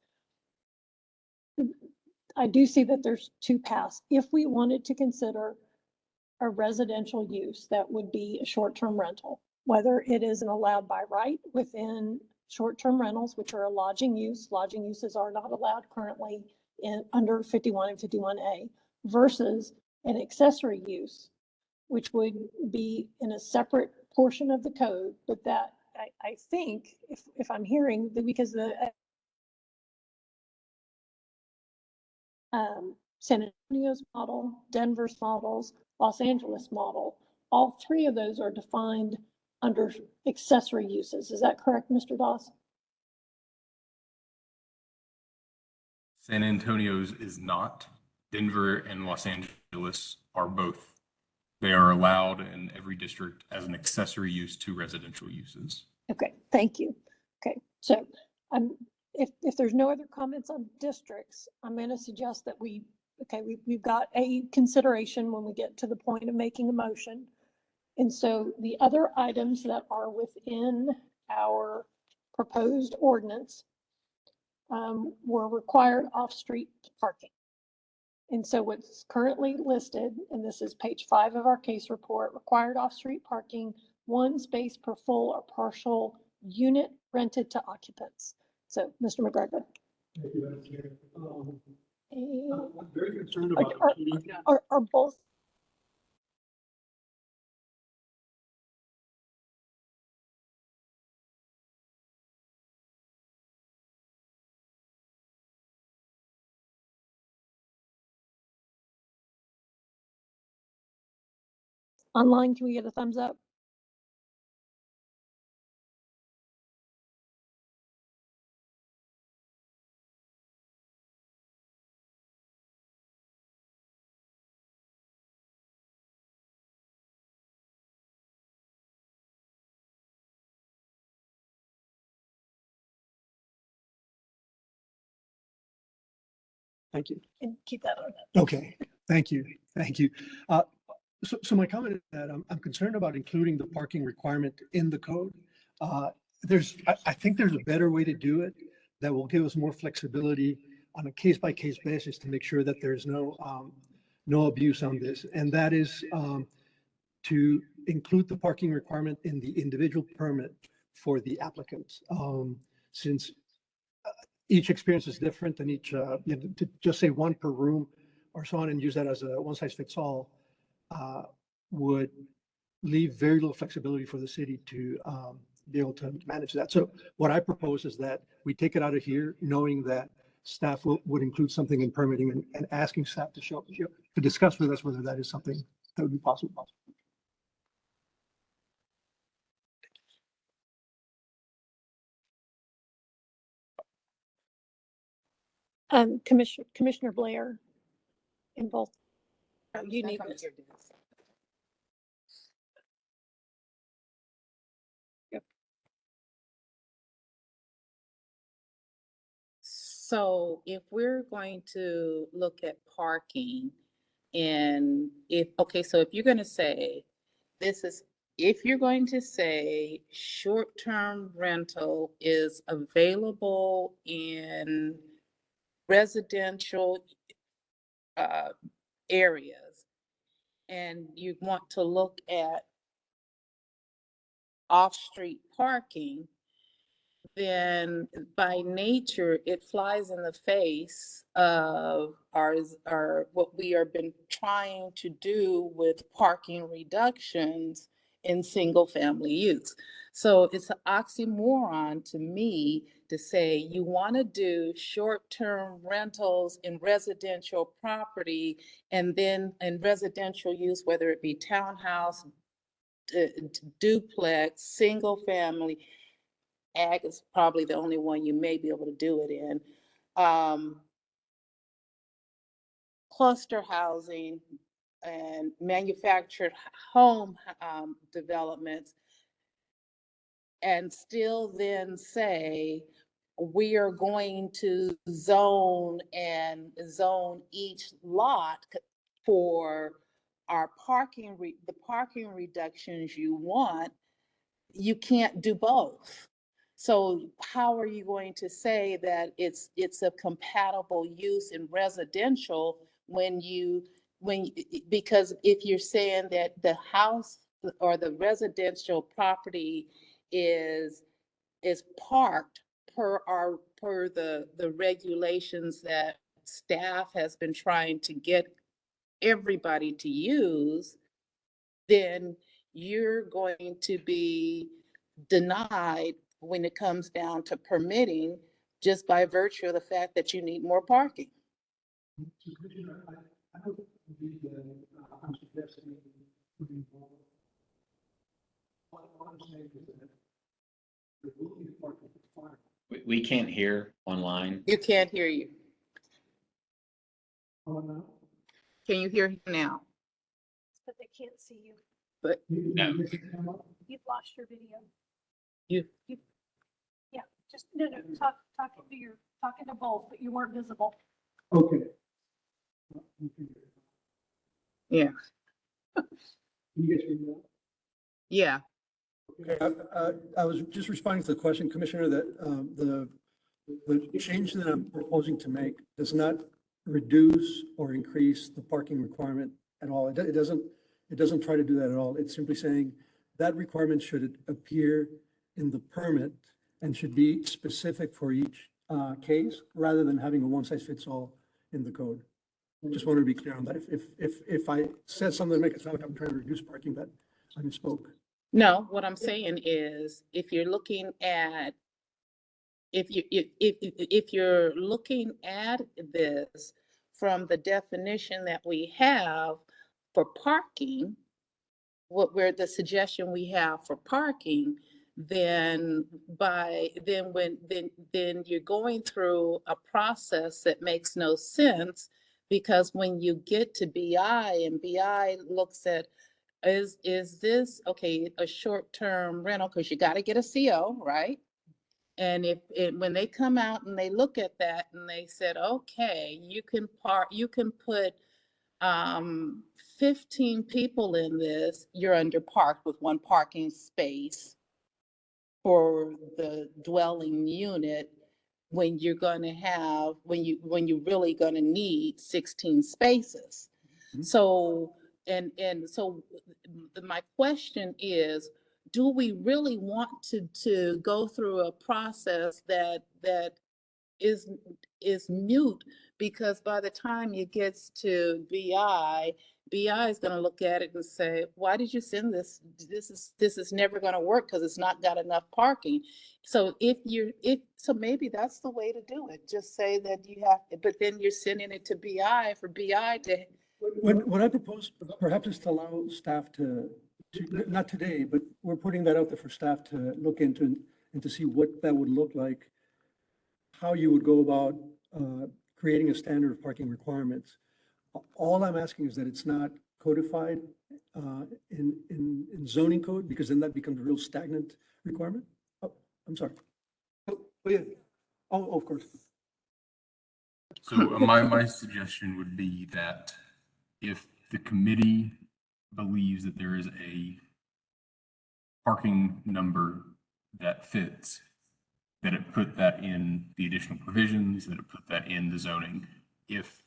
A: I do see that there's two paths. If we wanted to consider a residential use, that would be a short-term rental, whether it is an allowed by right within short-term rentals, which are a lodging use. Lodging uses are not allowed currently under 51 and 51A, versus an accessory use, which would be in a separate portion of the code, but that I think, if I'm hearing, because the San Antonio's model, Denver's models, Los Angeles model, all three of those are defined under accessory uses. Is that correct, Mr. Doss?
D: San Antonio's is not. Denver and Los Angeles are both. They are allowed in every district as an accessory use to residential uses.
A: Okay, thank you. Okay, so if there's no other comments on districts, I'm going to suggest that we've got a consideration when we get to the point of making a motion. And so the other items that are within our proposed ordinance were required off-street parking. And so what's currently listed, and this is page 5 of our case report, required off-street parking, 1 space per full or partial unit rented to occupants. So, Mr. McGregor.
W: Thank you, Madam Chair. I'm very concerned about
A: are both online? Can we get a thumbs up?
W: Thank you.
A: And keep that on.
W: Okay, thank you. Thank you. So my comment is that I'm concerned about including the parking requirement in the code. I think there's a better way to do it that will give us more flexibility on a case-by-case basis to make sure that there's no abuse on this. And that is to include the parking requirement in the individual permit for the applicants. Since each experience is different and each, to just say 1 per room or so on and use that as a one-size-fits-all would leave very little flexibility for the city to be able to manage that. So what I propose is that we take it out of here, knowing that staff would include something in permitting and asking staff to to discuss with us whether that is something that would be possible.
A: Commissioner Blair, in both. You need this. Yep.
G: So if we're going to look at parking and so if you're going to say if you're going to say short-term rental is available in residential areas, and you want to look at off-street parking, then by nature, it flies in the face of our what we have been trying to do with parking reductions in single family use. So it's an oxymoron to me to say you want to do short-term rentals in residential property and then in residential use, whether it be townhouse, duplex, single family. Ag is probably the only one you may be able to do it in. Cluster housing and manufactured home developments, and still then say, we are going to zone each lot for our the parking reductions you want. You can't do both. So how are you going to say that it's a compatible use in residential because if you're saying that the house or the residential property is parked per the regulations that staff has been trying to get everybody to use, then you're going to be denied when it comes down to permitting just by virtue of the fact that you need more parking.
F: We can't hear online.
G: You can't hear you. Can you hear him now?
N: But they can't see you.
G: But
F: no.
N: You've lost your video.
G: You
N: yeah, just no, talking to both, but you weren't visible.
W: Okay.
G: Yeah.
W: Can you guys hear me now?
G: Yeah.
W: I was just responding to the question, Commissioner, that the change that I'm proposing to make does not reduce or increase the parking requirement at all. It doesn't try to do that at all. It's simply saying that requirement should appear in the permit and should be specific for each case rather than having a one-size-fits-all in the code. Just wanted to be clear on that. If I said something to make it sound like I'm trying to reduce parking, that I misspoke.
G: No, what I'm saying is if you're looking at if you're looking at this from the definition that we have for parking, where the suggestion we have for parking, then you're going through a process that makes no sense, because when you get to BI and BI looks at is this okay a short-term rental, because you got to get a CO, right? And when they come out and they look at that and they said, okay, you can put 15 people in this, you're under parked with one parking space for the dwelling unit, when you're going to have, when you're really going to need 16 spaces. Mm-hmm. So, so my question is, do we really want to go through a process that is mute? Because by the time it gets to BI is going to look at it and say, why did you send this? This is never going to work because it's not got enough parking. So so maybe that's the way to do it. Just say that you have, but then you're sending it to BI for BI to.
W: What I propose perhaps is to allow staff to not today, but we're putting that out there for staff to look into and to see what that would look like, how you would go about creating a standard of parking requirements. All I'm asking is that it's not codified in zoning code, because then that becomes a real stagnant requirement. Oh, I'm sorry. Oh, yeah. Oh, of course.
D: So my suggestion would be that if the committee believes that there is a parking number that fits, that it put that in the additional provisions, that it put that in the zoning. If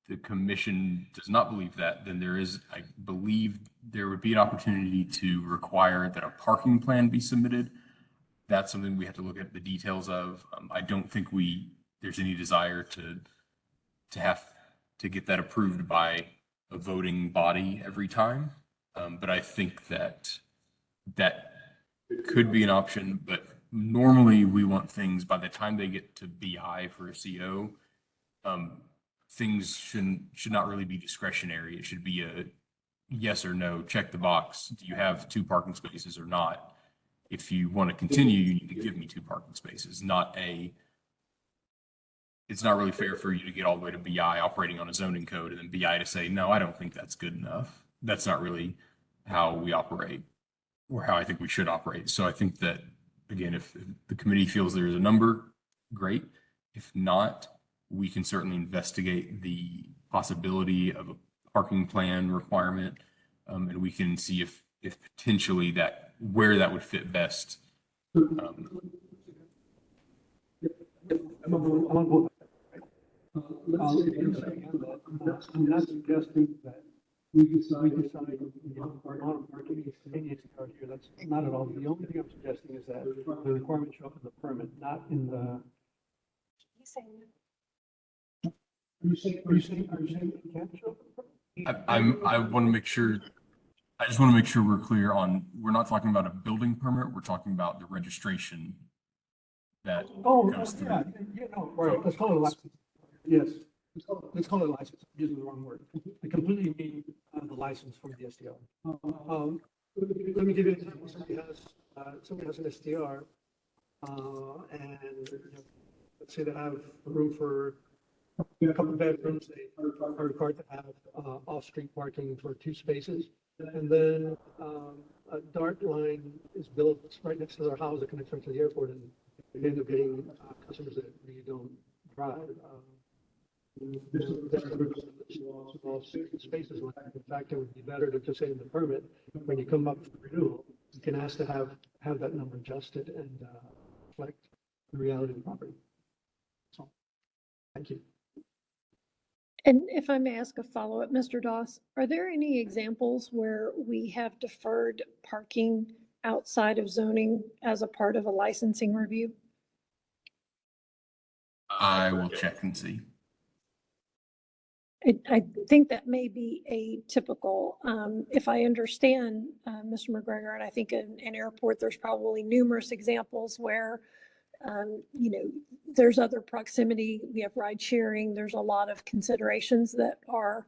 D: the commission does not believe that, then I believe there would be an opportunity to require that a parking plan be submitted. That's something we have to look at the details of. I don't think there's any desire to have to get that approved by a voting body every time. But I think that could be an option, but normally we want things by the time they get to BI for a CO, things should not really be discretionary. It should be a yes or no, check the box. Do you have 2 parking spaces or not? If you want to continue, you need to give me 2 parking spaces, it's not really fair for you to get all the way to BI operating on a zoning code and then BI to say, no, I don't think that's good enough. That's not really how we operate or how I think we should operate. So I think that, again, if the committee feels there's a number, great. If not, we can certainly investigate the possibility of a parking plan requirement, and we can see if potentially where that would fit best.
W: I'm not suggesting that we decide, on parking is convenience card here, that's not at all. The only thing I'm suggesting is that the requirement show up in the permit, not in the. Are you saying it can't show up in the permit?
D: I want to make sure, I just want to make sure we're clear on, we're not talking about a building permit, we're talking about the registration that goes through.
W: Right, let's call it a license. Yes, let's call it a license, I'm using the wrong word. I completely mean the license from the STR. Let me give you an example. Somebody has an STR, and let's say they have room for a couple of bedrooms. They are required to have off-street parking for 2 spaces. And then a dart line is built right next to their house that connects them to the airport, and they end up getting customers that really don't drive. Small spaces. In fact, it would be better to just say in the permit, when you come up for renewal, you can ask to have that number adjusted and reflect the reality of the property. So, thank you.
N: And if I may ask a follow-up, Mr. Doss, are there any examples where we have deferred parking outside of zoning as a part of a licensing review?
D: I will check and see.
N: I think that may be atypical. If I understand Mr. McGregor, and I think in an airport, there's probably numerous examples where, there's other proximity, we have ride sharing, there's a lot of considerations that are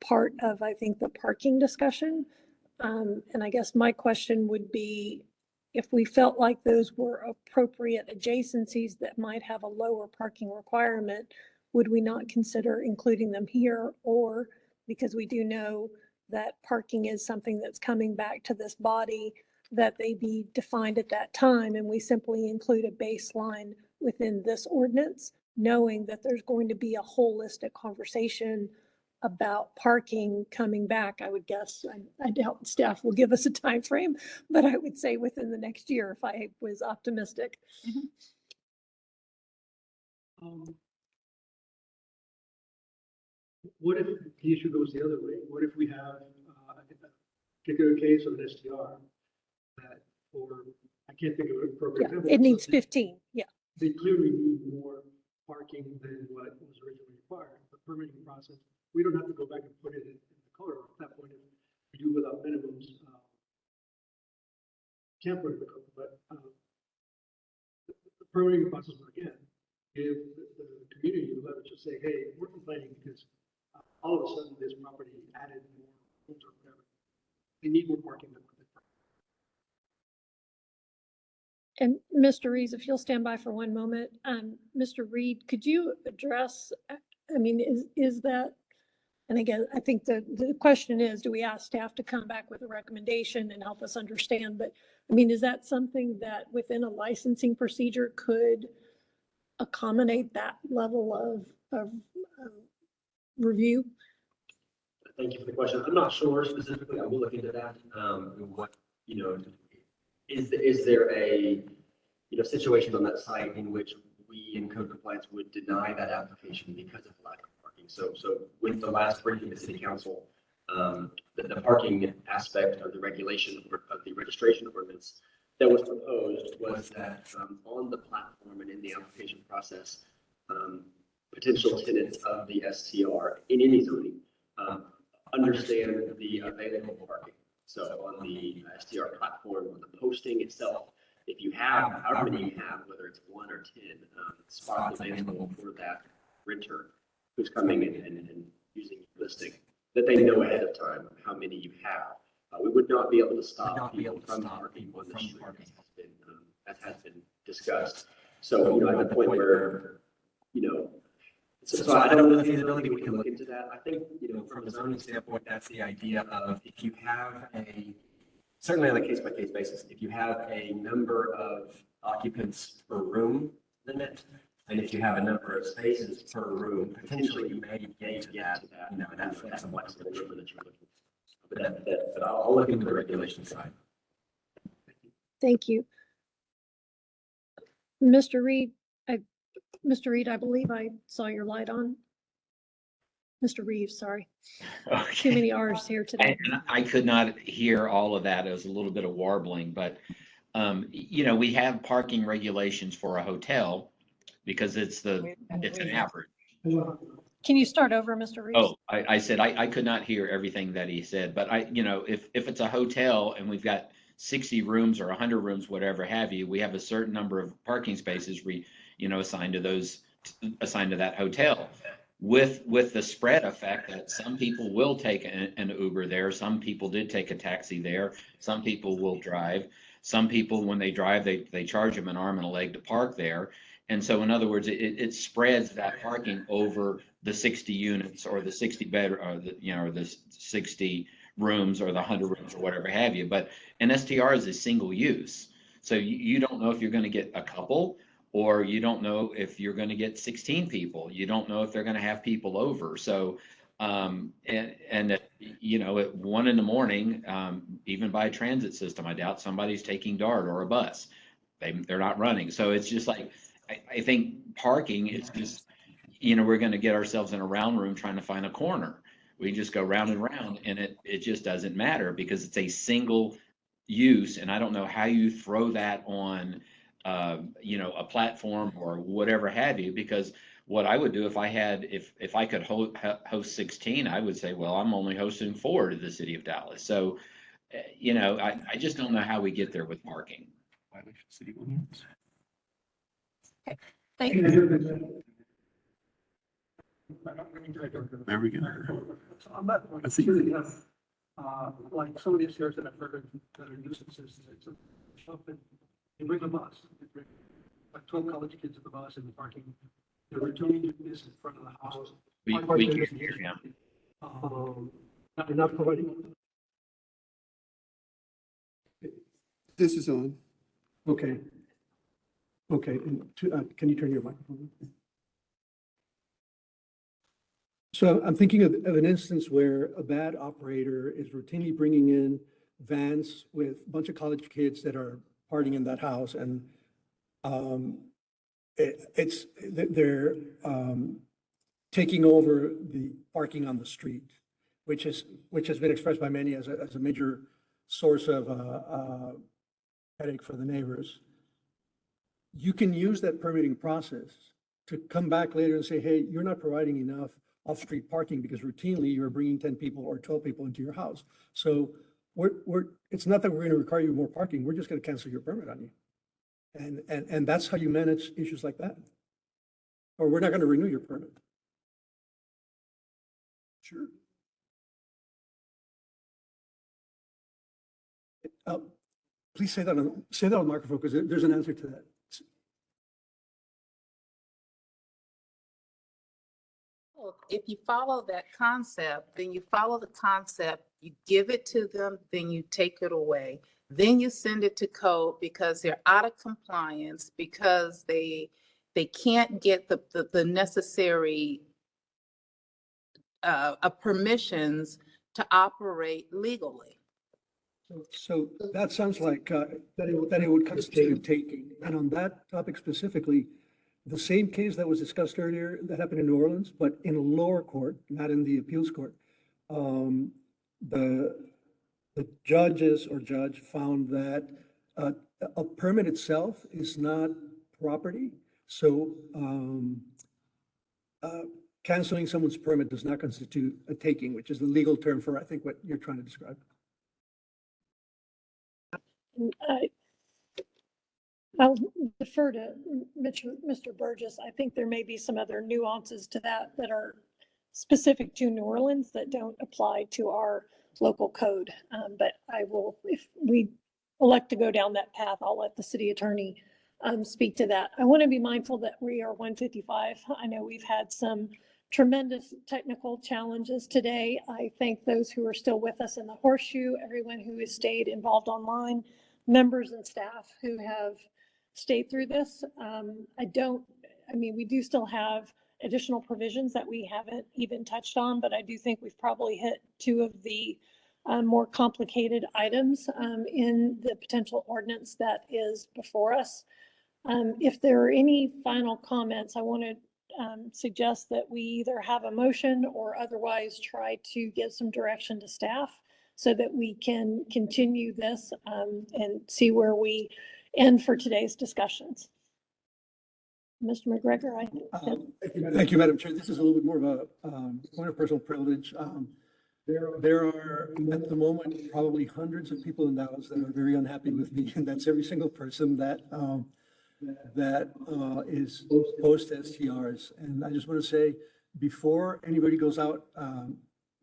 N: part of, I think, the parking discussion. And I guess my question would be, if we felt like those were appropriate adjacencies that might have a lower parking requirement, would we not consider including them here? Or because we do know that parking is something that's coming back to this body, that they be defined at that time, and we simply include a baseline within this ordinance, knowing that there's going to be a holistic conversation about parking coming back. I would guess, I doubt staff will give us a time frame, but I would say within the next year if I was optimistic.
W: What if the issue goes the other way? What if we have a particular case of an STR that, or I can't think of an appropriate example.
N: It needs 15, yeah.
W: They clearly need more parking than what was originally required. The permitting process, we don't have to go back and put it in the code. At that point, if we do without minimums, can't put it in the code, but the permitting process, again, give the community the leverage to say, hey, we're complaining because all of a sudden this property added more homes or whatever. They need more parking than what they.
N: And Mr. Reeves, if you'll stand by for one moment, Mr. Reed, could you address, I mean, is that, and again, I think the question is, do we ask staff to come back with a recommendation and help us understand? But I mean, is that something that within a licensing procedure could accommodate that level of review?
P: Thank you for the question. I'm not sure specifically. I will look into that. What, is there a, situation on that site in which we in code compliance would deny that application because of lack of parking? So with the last briefing to City Council, the parking aspect of the regulation of the registration ordinance that was proposed was that on the platform and in the application process, potential tenants of the STR in any zoning understand the available parking. So on the STR platform, on the posting itself, if you have, however many you have, whether it's 1 or 10 spots available for that renter who's coming in and using your listing, that they know ahead of time how many you have. We would not be able to stop people from parking on the street, as has been discussed. So, at the point where, so I don't know the feasibility, we can look into that. I think, from a zoning standpoint, that's the idea of if you have certainly on a case-by-case basis, if you have a number of occupants per room limit, and if you have a number of spaces per room, potentially you may get that, that's a flexible number that you're looking for. But I'll look into the regulation side.
N: Thank you. Mr. Reed, I believe I saw your light on. Mr. Reeves, sorry. Too many R's here today.
F: I could not hear all of that. It was a little bit of warbling, but we have parking regulations for a hotel because it's an average.
N: Can you start over, Mr. Reeves?
F: Oh, I said I could not hear everything that he said, but if it's a hotel and we've got 60 rooms or 100 rooms, whatever have you, we have a certain number of parking spaces assigned to that hotel. With the spread effect that some people will take an Uber there, some people did take a taxi there, some people will drive, some people when they drive they charge them an arm and a leg to park there. And so in other words, it spreads that parking over the 60 units or the 60 bed or the 60 rooms or the 100 rooms or whatever have you. But an STR is a single use. So you don't know if you're going to get a couple, or you don't know if you're going to get 16 people. You don't know if they're going to have people over. So, at 1 a.m, even by a transit system, I doubt somebody's taking DART or a bus. They're not running. So it's just like, I think parking is just, we're going to get ourselves in a round room trying to find a corner. We just go round and round, and it just doesn't matter because it's a single use. And I don't know how you throw that on a platform or whatever have you, because what I would do if I could host 16, I would say, well, I'm only hosting 4 to the city of Dallas. So, I just don't know how we get there with parking.
N: Okay. Thank you.
Q: There we go.
R: I think they have, like some of the STRs that I've heard that are nuisances, it's up and they bring a bus. They bring like 12 college kids at the bus in the parking. They're doing this in front of the house.
F: We can hear him.
R: They're not providing. This is on. Okay. Okay, and can you turn your microphone on? So I'm thinking of an instance where a bad operator is routinely bringing in vans with a bunch of college kids that are partying in that house, and they're taking over the parking on the street, which has been expressed by many as a major source of headache for the neighbors. You can use that permitting process to come back later and say, hey, you're not providing enough off-street parking because routinely you're bringing 10 people or 12 people into your house. So it's not that we're going to require you more parking. We're just going to cancel your permit on you. And that's how you manage issues like that. Or we're not going to renew your permit. Sure. Please say that on microphone because there's an answer to that.
G: If you follow that concept, then you follow the concept, you give it to them, then you take it away. Then you send it to code because they're out of compliance, because they can't get the necessary permissions to operate legally.
R: So that sounds like that it would constitute taking. And on that topic specifically, the same case that was discussed earlier that happened in New Orleans, but in a lower court, not in the appeals court, the judge found that a permit itself is not property. So canceling someone's permit does not constitute a taking, which is the legal term for, I think, what you're trying to describe.
N: I'll defer to Mr. Burgess. I think there may be some other nuances to that that are specific to New Orleans that don't apply to our local code. But I will, if we elect to go down that path, I'll let the city attorney speak to that. I want to be mindful that we are 1:55. I know we've had some tremendous technical challenges today. I thank those who are still with us in the horseshoe, everyone who has stayed involved online, members and staff who have stayed through this. We do still have additional provisions that we haven't even touched on, but I do think we've probably hit two of the more complicated items in the potential ordinance that is before us. If there are any final comments, I want to suggest that we either have a motion or otherwise try to give some direction to staff so that we can continue this and see where we end for today's discussions. Mr. McGregor,
R: Thank you, Madam Chair. This is a little bit more of a point of personal privilege. There are, at the moment, probably hundreds of people in Dallas that are very unhappy with me, and that's every single person that is post STRs. And I just want to say, before anybody goes out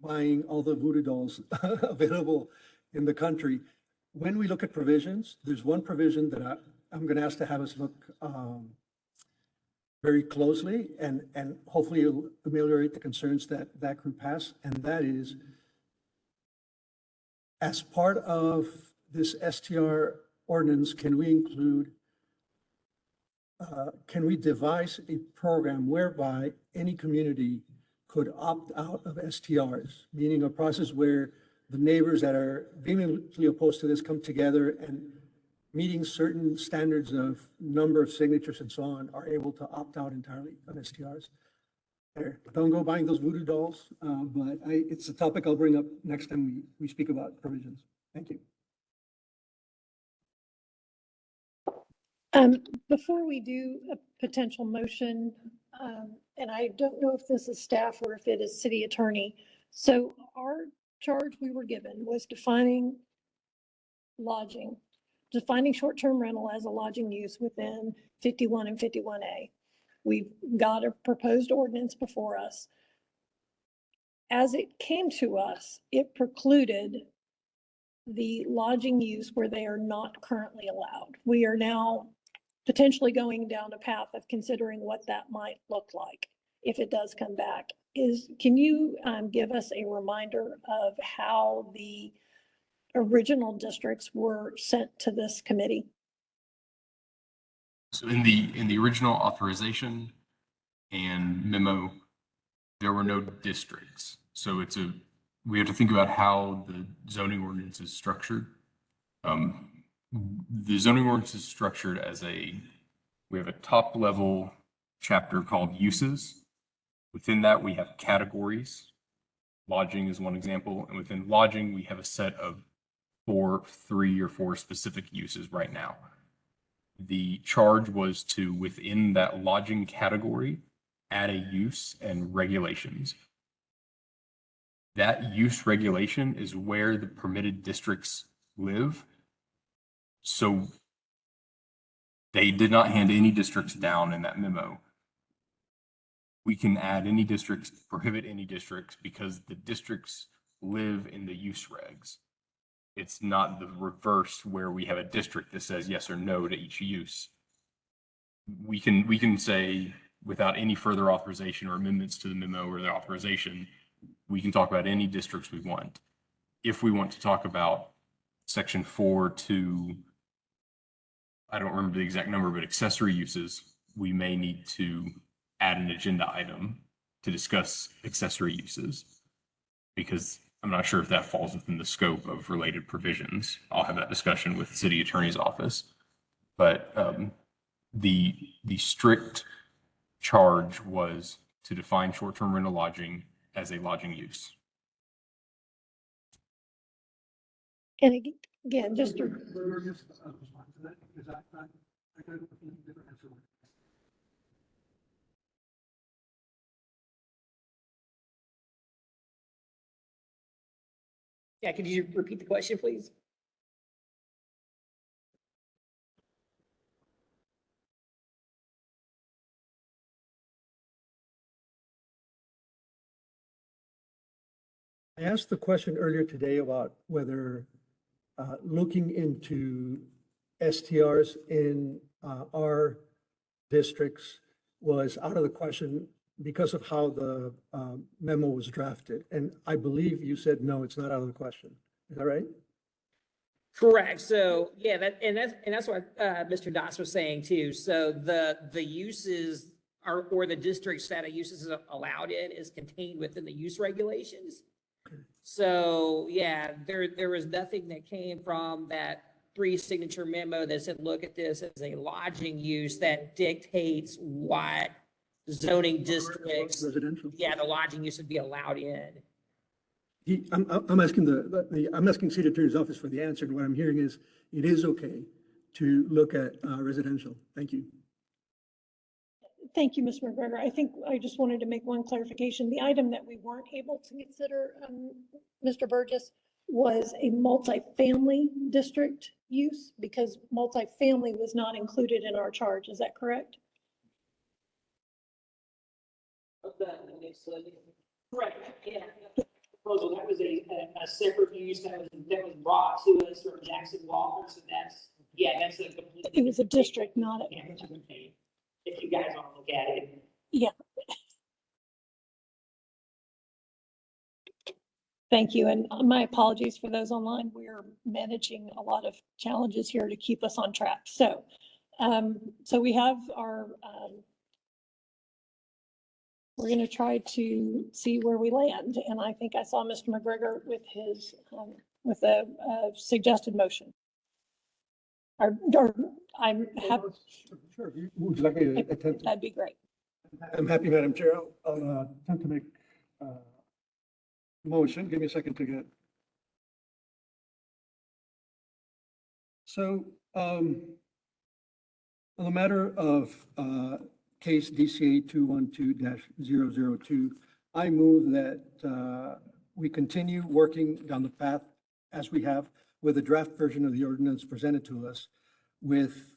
R: buying all the voodoo dolls available in the country, when we look at provisions, there's one provision that I'm going to ask to have us look very closely and hopefully it'll ameliorate the concerns that that group has. And that is, as part of this STR ordinance, can we devise a program whereby any community could opt out of STRs, meaning a process where the neighbors that are vehemently opposed to this come together and meeting certain standards of number of signatures and so on are able to opt out entirely of STRs. Don't go buying those voodoo dolls, but it's a topic I'll bring up next time we speak about provisions. Thank you.
N: Before we do a potential motion, and I don't know if this is staff or if it is city attorney. So our charge we were given was defining lodging, defining short-term rental as a lodging use within 51 and 51A. We've got a proposed ordinance before us. As it came to us, it precluded the lodging use where they are not currently allowed. We are now potentially going down a path of considering what that might look like if it does come back. Can you give us a reminder of how the original districts were sent to this committee?
D: So in the original authorization and memo, there were no districts. So we have to think about how the zoning ordinance is structured. The zoning ordinance is structured as we have a top level chapter called uses. Within that, we have categories. Lodging is one example. And within lodging, we have a set of 3 or 4 specific uses right now. The charge was to, within that lodging category, add a use and regulations. That use regulation is where the permitted districts live. So they did not hand any districts down in that memo. We can add any districts, prohibit any districts, because the districts live in the use regs. It's not the reverse where we have a district that says yes or no to each use. We can say, without any further authorization or amendments to the memo or the authorization, we can talk about any districts we want. If we want to talk about section 4 to, I don't remember the exact number, but accessory uses, we may need to add an agenda item to discuss accessory uses, because I'm not sure if that falls within the scope of related provisions. I'll have that discussion with the city attorney's office. But the strict charge was to define short-term rental lodging as a lodging use.
N: And again, just to
O: Yeah, could you repeat the question, please?
R: I asked the question earlier today about whether looking into STRs in our districts was out of the question because of how the memo was drafted. And I believe you said, no, it's not out of the question. Is that right?
O: Correct. So yeah, that's what Mr. Doss was saying too. So the uses are, or the districts that a use is allowed in is contained within the use regulations. So yeah, there was nothing that came from that 3-signature memo that said, look at this as a lodging use that dictates what zoning districts,
R: Residential.
O: yeah, the lodging use would be allowed in.
R: I'm asking I'm asking City Attorney's Office for the answer, and what I'm hearing is it is okay to look at residential. Thank you.
N: Thank you, Ms. McGregor. I think I just wanted to make one clarification. The item that we weren't able to consider, Mr. Burgess, was a multifamily district use because multifamily was not included in our charge. Is that correct?
O: Right, yeah. Proposal, that was a separate use that was brought to us from Jackson Walker, so that's a complete.
N: It was a district, not a.
O: Yeah, if you guys want to look at it.
N: Yeah. Thank you, and my apologies for those online. We are managing a lot of challenges here to keep us on track. So, so we have our, we're going to try to see where we land, and I think I saw Mr. McGregor with his, with a suggested motion. Or I'm happy.
R: Sure. Would you like me to attempt?
N: That'd be great.
R: I'm happy, Madam Chair. I'll attempt to make motion. Give me a second to get. So on the matter of case DCA 212-002, I move that we continue working down the path as we have with the draft version of the ordinance presented to us with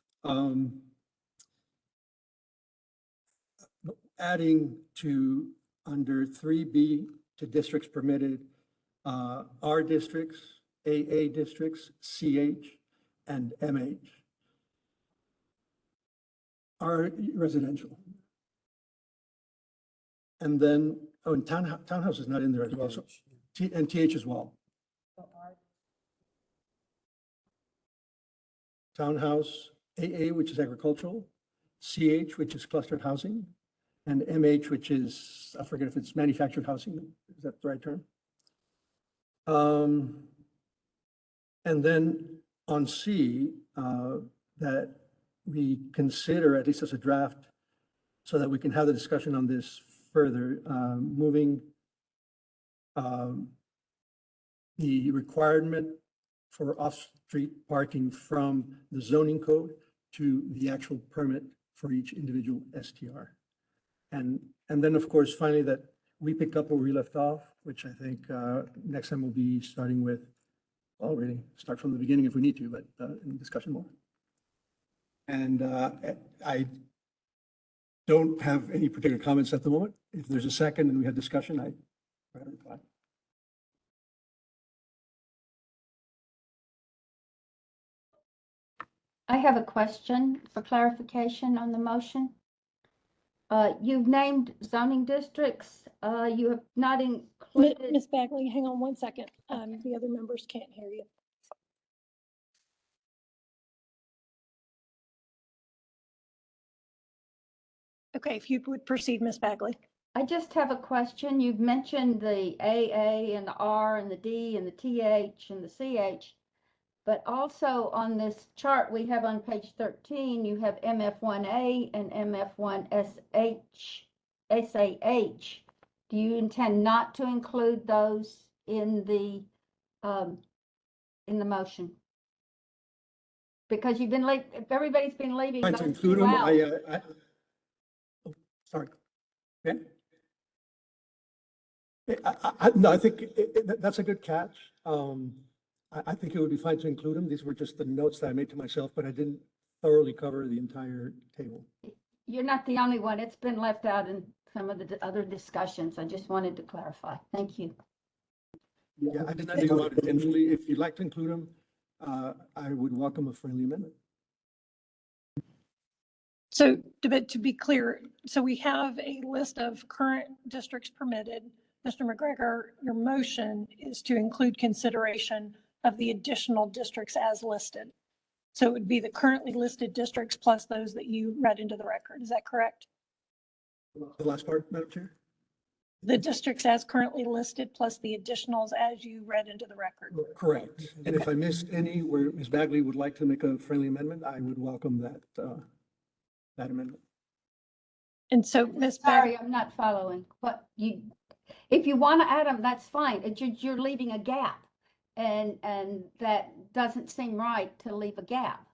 R: adding to under 3B to districts permitted, R districts, AA districts, CH, and MH are residential. And then, oh, and townhouse is not in there as well, so and TH as well. Townhouse, AA, which is agricultural, CH, which is clustered housing, and MH, which is, I forget if it's manufactured housing, is that the right term? And then on C, that we consider, at least as a draft, so that we can have the discussion on this further, moving the requirement for off-street parking from the zoning code to the actual permit for each individual STR. And then, of course, finally, that we pick up where we left off, which I think next time we'll be starting with, already start from the beginning if we need to, but in discussion more. And I don't have any particular comments at the moment. If there's a second and we have discussion, I reply.
L: I have a question for clarification on the motion. You've named zoning districts. You have not included.
N: Ms. Bagley, hang on one second. The other members can't hear you. Okay, if you would proceed, Ms. Bagley.
L: I just have a question. You've mentioned the AA and the R and the D and the TH and the CH, but also on this chart we have on page 13, you have MF1A and MF1SH. Do you intend not to include those in the motion? Because you've been late, everybody's been leaving.
R: Trying to
L: those
R: include
L: two
R: them,
L: out.
R: Sorry. Yeah. No, I think that's a good catch. I think it would be fine to include them. These were just the notes that I made to myself, but I didn't thoroughly cover the entire table.
L: You're not the only one. It's been left out in some of the other discussions. I just wanted to clarify. Thank you.
R: Yeah, I did not do it intentionally. If you'd like to include them, I would welcome a friendly amendment.
N: So to be clear, so we have a list of current districts permitted. Mr. McGregor, your motion is to include consideration of the additional districts as listed. So it would be the currently listed districts plus those that you read into the record. Is that correct?
R: The last part, Madam Chair?
N: The districts as currently listed plus the additionals as you read into the record.
R: Correct. And if I missed any where Ms. Bagley would like to make a friendly amendment, I would welcome that, that amendment.
N: And so, Ms.
L: Sorry, I'm not following. If you want to add them, that's fine. You're leaving a gap. And that doesn't seem right to leave a gap.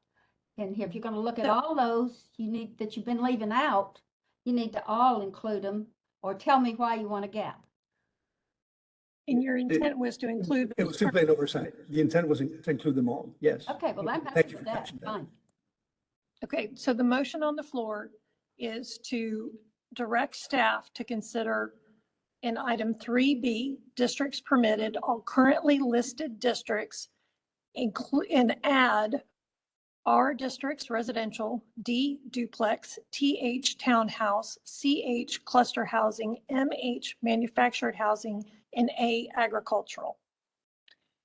L: And if you're going to look at all those that you've been leaving out, you need to all include them or tell me why you want a gap.
N: And your intent was to include.
R: It was simply an oversight. The intent was to include them all. Yes.
L: Okay, well, I'm happy
R: Thank you
L: with
R: for
L: that.
R: catching that.
L: Fine.
N: Okay, so the motion on the floor is to direct staff to consider in item 3B, districts permitted, all currently listed districts, and add R districts residential, D duplex, TH townhouse, CH cluster housing, MH manufactured housing, and A agricultural.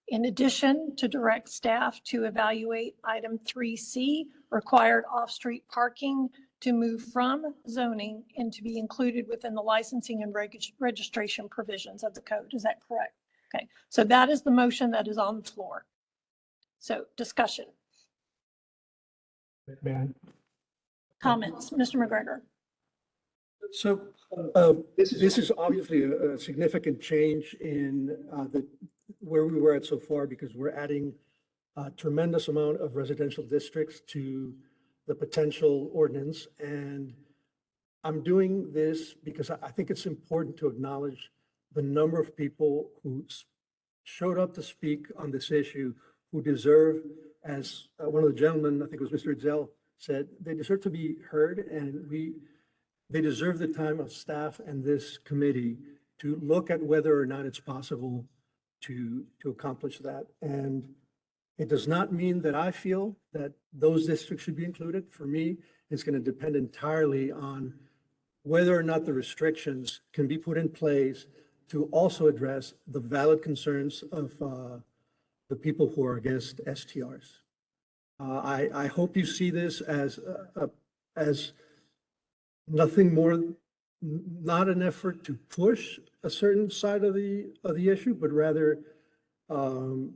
N: In addition, to direct staff to evaluate item 3C, required off-street parking to move from zoning and to be included within the licensing and registration provisions of the code. Is that correct? Okay, so that is the motion that is on the floor. So discussion. Comments, Mr. McGregor.
R: So this is obviously a significant change in where we were at so far, because we're adding a tremendous amount of residential districts to the potential ordinance. And I'm doing this because I think it's important to acknowledge the number of people who showed up to speak on this issue, who deserve, as one of the gentlemen, I think it was Mr. Hetzel, said, they deserve to be heard, and they deserve the time of staff and this committee to look at whether or not it's possible to accomplish that. And it does not mean that I feel that those districts should be included. For me, it's going to depend entirely on whether or not the restrictions can be put in place to also address the valid concerns of the people who are against STRs. I hope you see this as nothing more, not an effort to push a certain side of the issue, but rather to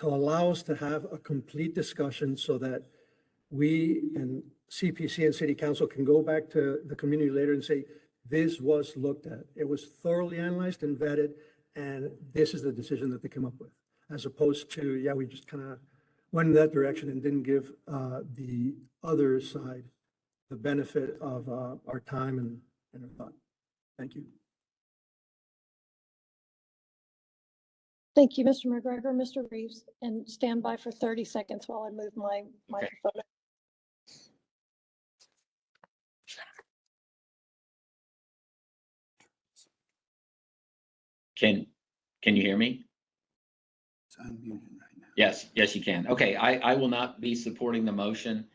R: allow us to have a complete discussion so that we and CPC and City Council can go back to the community later and say, this was looked at. It was thoroughly analyzed and vetted, and this is the decision that they came up with, as opposed to, yeah, we just kind of went in that direction and didn't give the other side the benefit of our time and our thought. Thank you.
N: Thank you, Mr. McGregor. Mr. Reeves, and stand by for 30 seconds while I move my microphone.
F: Can you hear me? Yes, you can. Okay, I will not be supporting the motion.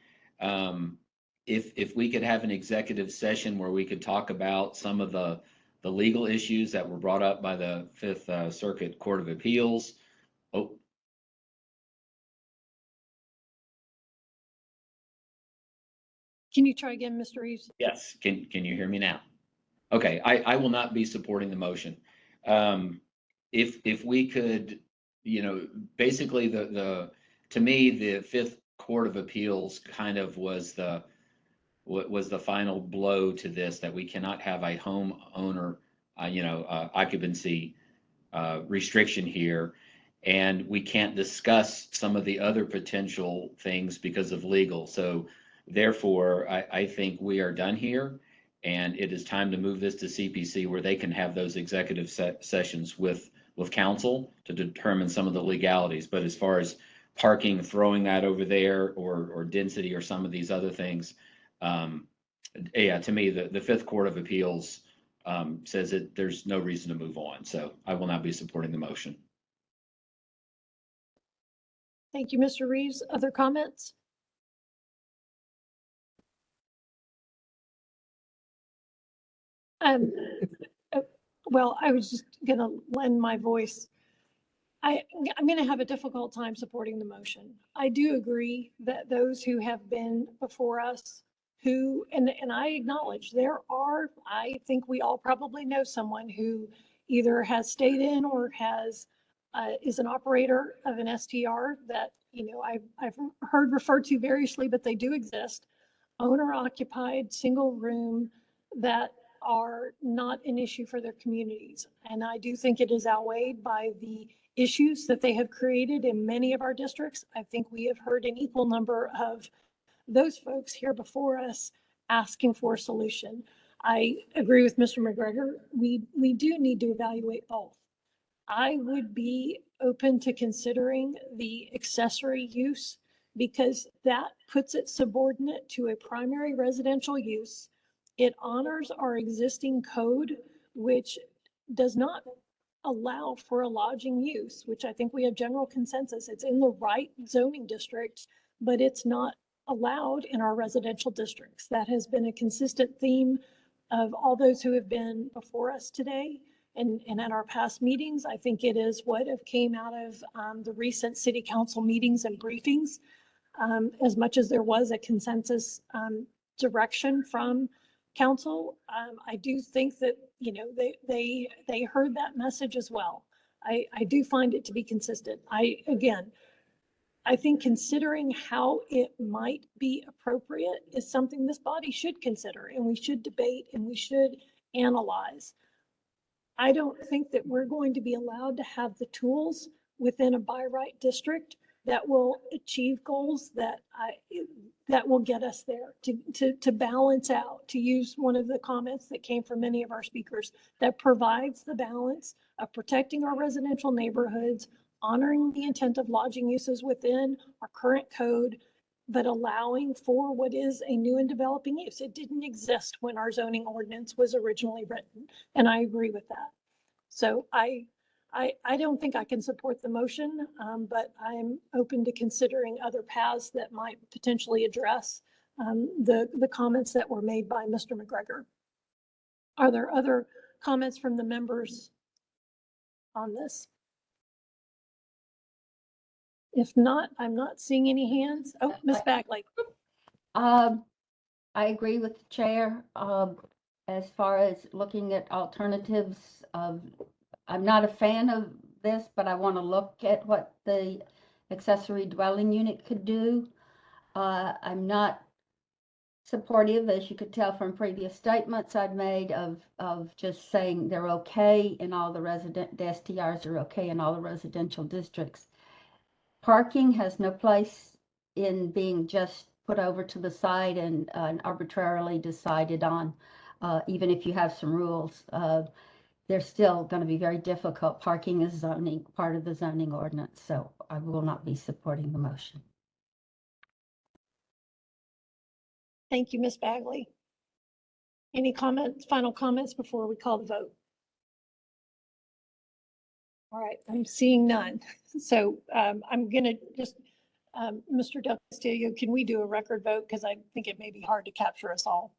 F: If we could have an executive session where we could talk about some of the legal issues that were brought up by the Fifth Circuit Court of Appeals. Oh.
N: Can you try again, Mr. Reeves?
F: Yes, can you hear me now? Okay, I will not be supporting the motion. If we could, basically to me, the Fifth Court of Appeals kind of was the final blow to this, that we cannot have a homeowner, occupancy restriction here, and we can't discuss some of the other potential things because of legal. So therefore, I think we are done here, and it is time to move this to CPC, where they can have those executive sessions with council to determine some of the legalities. But as far as parking, throwing that over there, or density, or some of these other things, yeah, to me, the Fifth Court of Appeals says that there's no reason to move on. So I will not be supporting the motion.
N: Thank you, Mr. Reeves. Other comments? Um, well, I was just going to lend my voice. I'm going to have a difficult time supporting the motion. I do agree that those who have been before us who, and I acknowledge there are, I think we all probably know someone who either has stayed in or has, is an operator of an STR that, you know, I've heard referred to variously, but they do exist. Owner occupied, single room that are not an issue for their communities. And I do think it is outweighed by the issues that they have created in many of our districts. I think we have heard an equal number of those folks here before us asking for a solution. I agree with Mr. McGregor. We do need to evaluate both. I would be open to considering the accessory use because that puts it subordinate to a primary residential use. It honors our existing code, which does not allow for a lodging use, which I think we have general consensus. It's in the right zoning district, but it's not allowed in our residential districts. That has been a consistent theme of all those who have been before us today. And at our past meetings, I think it is what have came out of the recent city council meetings and briefings. As much as there was a consensus direction from council, I do think that, you know, they heard that message as well. I do find it to be consistent. I think considering how it might be appropriate is something this body should consider, and we should debate and we should analyze. I don't think that we're going to be allowed to have the tools within a by right district that will achieve goals that will get us there to balance out, to use one of the comments that came from many of our speakers, that provides the balance of protecting our residential neighborhoods, honoring the intent of lodging uses within our current code, but allowing for what is a new and developing use. It didn't exist when our zoning ordinance was originally written, and I agree with that. So I don't think I can support the motion, but I'm open to considering other paths that might potentially address the comments that were made by Mr. McGregor. Are there other comments from the members on this? If not, I'm not seeing any hands. Oh, Ms. Bagley.
L: I agree with the chair. As far as looking at alternatives, I'm not a fan of this, but I want to look at what the accessory dwelling unit could do. I'm not supportive, as you could tell from previous statements I've made, of just saying they're okay in all the STRs are okay in all the residential districts. Parking has no place in being just put over to the side and arbitrarily decided on, even if you have some rules. They're still going to be very difficult. Parking is zoning, part of the zoning ordinance, so I will not be supporting the motion.
N: Thank you, Ms. Bagley. Any comments, final comments before we call the vote? All right, I'm seeing none. So I'm going to just, Mr. Del Castillo, can we do a record vote? Because I think it may be hard to capture us all.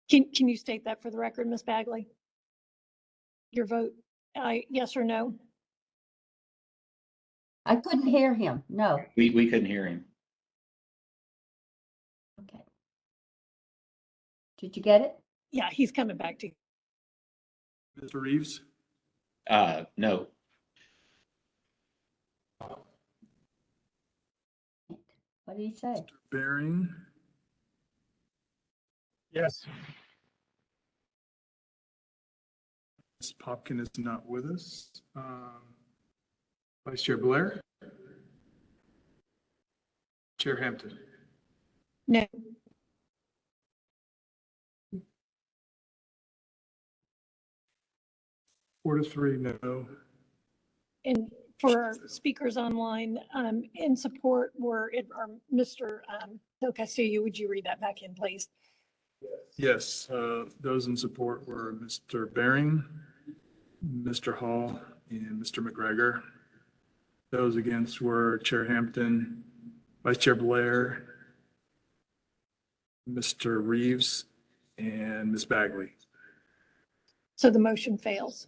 N: Can you state that for the record, Ms. Bagley? Your vote, yes or no?
L: I couldn't hear him, no.
F: We couldn't hear him.
L: Okay. Did you get it?
N: Yeah, he's coming back to you.
E: Mr. Reeves?
F: No.
L: What did he say?
E: Bering?
H: Yes.
E: Ms. Popkin is not with us. Vice Chair Blair? Chair Hampton?
N: No.
E: 4 to 3, no.
N: And for our speakers online, in support were, Mr. Del Castillo, would you read that back in, please?
E: Yes, those in support were Mr. Bering, Mr. Hall, and Mr. McGregor. Those against were Chair Hampton, Vice Chair Blair, Mr. Reeves, and Ms. Bagley.
N: So the motion fails.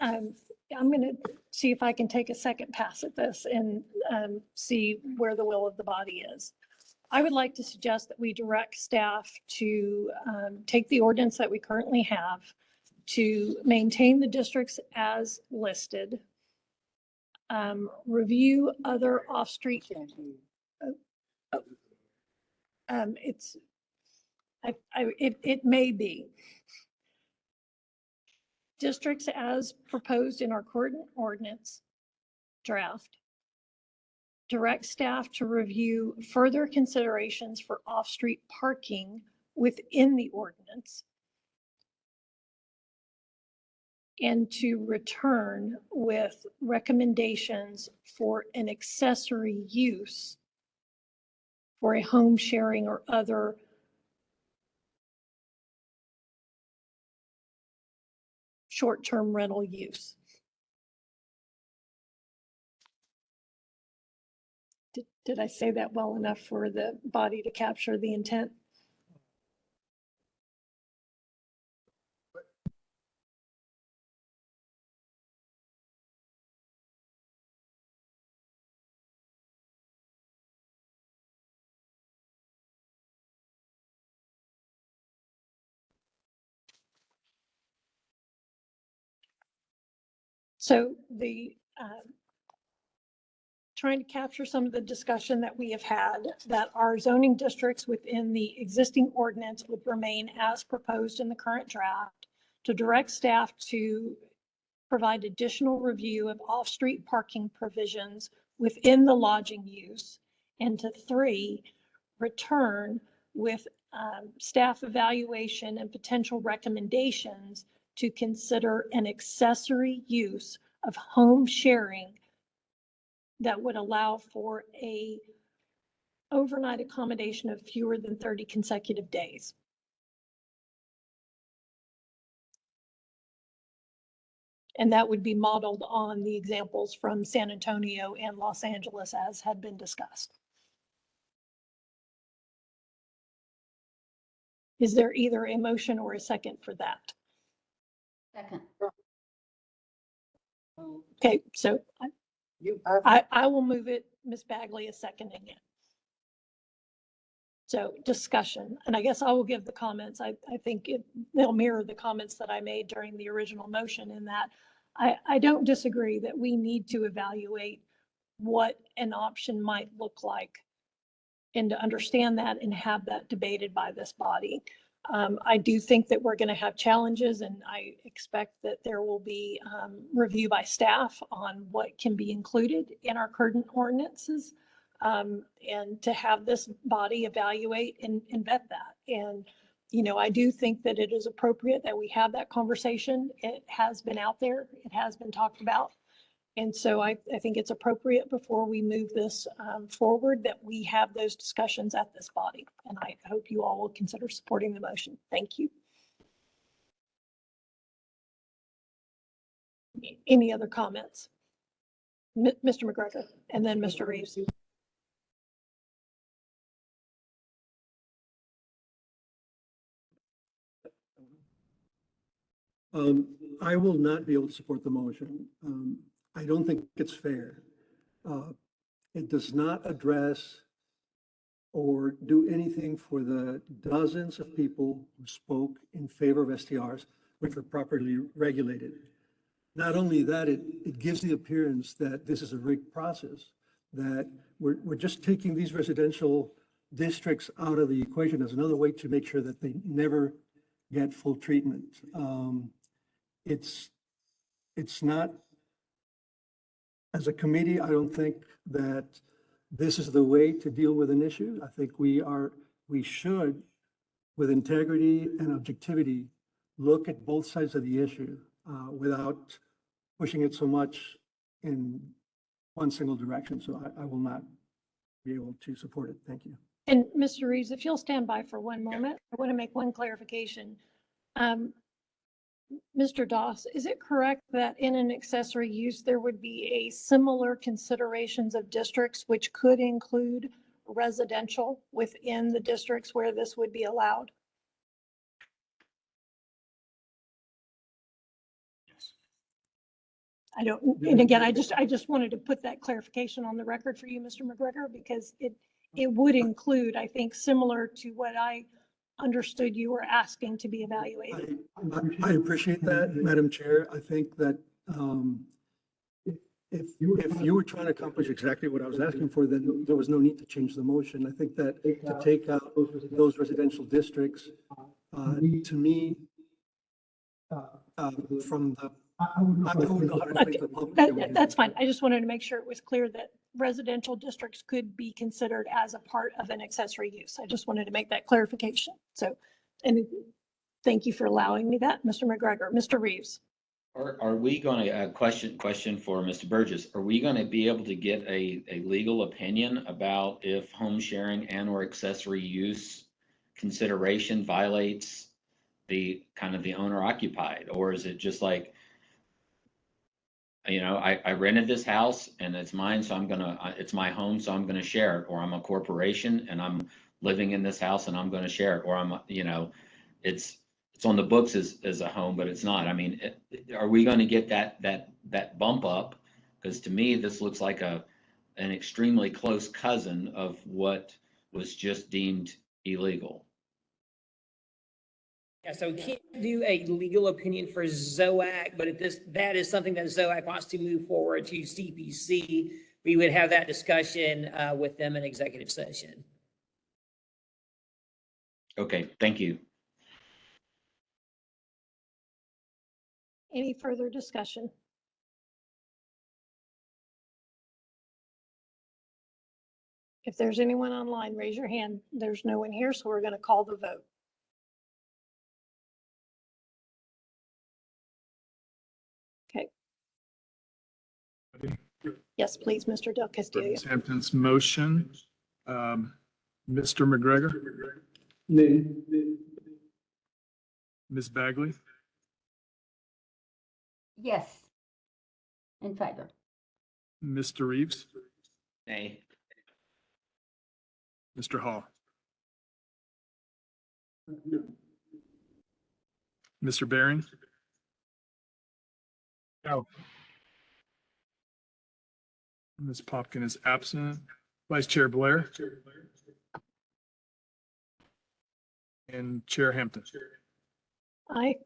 N: I'm going to see if I can take a second pass at this and see where the will of the body is. I would like to suggest that we direct staff to take the ordinance that we currently have, to maintain the districts as listed, review other off-street. It may be. Districts as proposed in our current ordinance draft. Direct staff to review further considerations for off-street parking within the ordinance. And to return with recommendations for an accessory use for a home sharing or other short-term rental use. Did I say that well enough for the body to capture the intent? So the trying to capture some of the discussion that we have had, that our zoning districts within the existing ordinance would remain as proposed in the current draft, to direct staff to provide additional review of off-street parking provisions within the lodging use, and to 3, return with staff evaluation and potential recommendations to consider an accessory use of home sharing that would allow for a overnight accommodation of fewer than 30 consecutive days. And that would be modeled on the examples from San Antonio and Los Angeles as had been discussed. Is there either a motion or a second for that?
L: Second.
N: Okay, so I will move it. Ms. Bagley is seconding it. So discussion, and I guess I will give the comments. I think they'll mirror the comments that I made during the original motion, in that I don't disagree that we need to evaluate what an option might look like and to understand that and have that debated by this body. I do think that we're going to have challenges, and I expect that there will be review by staff on what can be included in our current ordinances, and to have this body evaluate and vet that. And, you know, I do think that it is appropriate that we have that conversation. It has been out there. It has been talked about. And so I think it's appropriate before we move this forward that we have those discussions at this body. And I hope you all will consider supporting the motion. Thank you. Any other comments? Mr. McGregor and then Mr. Reeves.
W: I will not be able to support the motion. I don't think it's fair. It does not address or do anything for the dozens of people who spoke in favor of STRs, which are properly regulated. Not only that, it gives the appearance that this is a rigged process, that we're just taking these residential districts out of the equation as another way to make sure that they never get full treatment. It's not, as a committee, I don't think that this is the way to deal with an issue. I think we should, with integrity and objectivity, look at both sides of the issue
R: without pushing it so much in one single direction. So I will not be able to support it. Thank you.
N: And Mr. Reeves, if you'll stand by for one moment, I want to make one clarification. Mr. Doss, is it correct that in an accessory use, there would be a similar considerations of districts which could include residential within the districts where this would be allowed? I don't, and again, I just wanted to put that clarification on the record for you, Mr. McGregor, because it would include, I think, similar to what I understood you were asking to be evaluated.
R: I appreciate that, Madam Chair. I think that if you were trying to accomplish exactly what I was asking for, then there was no need to change the motion. I think that to take out those residential districts, to me, from the, I wouldn't know how to explain to the public.
N: That's fine. I just wanted to make sure it was clear that residential districts could be considered as a part of an accessory use. I just wanted to make that clarification. So, and thank you for allowing me that, Mr. McGregor. Mr. Reeves.
F: Are we going to, question for Mr. Burgess, are we going to be able to get a legal opinion about if home sharing and or accessory use consideration violates the kind of the owner occupied? Or is it just like, you know, I rented this house and it's mine, so it's my home, so I'm gonna share it, or I'm a corporation and I'm living in this house and I'm gonna share it, or I'm, you know, it's on the books as a home, but it's not. I mean, are we gonna get that bump up? Because to me, this looks like an extremely close cousin of what was just deemed illegal.
O: Yeah, so we can't do a legal opinion for ZOAC, but if that is something that ZOAC wants to move forward to CPC, we would have that discussion with them in executive session.
F: Okay, thank you.
N: Any further discussion? If there's anyone online, raise your hand. There's no one here, so we're going to call the vote. Okay. Yes, please, Mr. Del Castillo.
E: Hampton's motion. Mr. McGregor? Ms. Bagley?
L: Yes. In favor.
E: Mr. Reeves?
F: Nay.
E: Mr. Hall? Mr. Baring?
H: No.
E: Ms. Popkin is absent. Vice Chair Blair? And Chair Hampton?
N: Aye.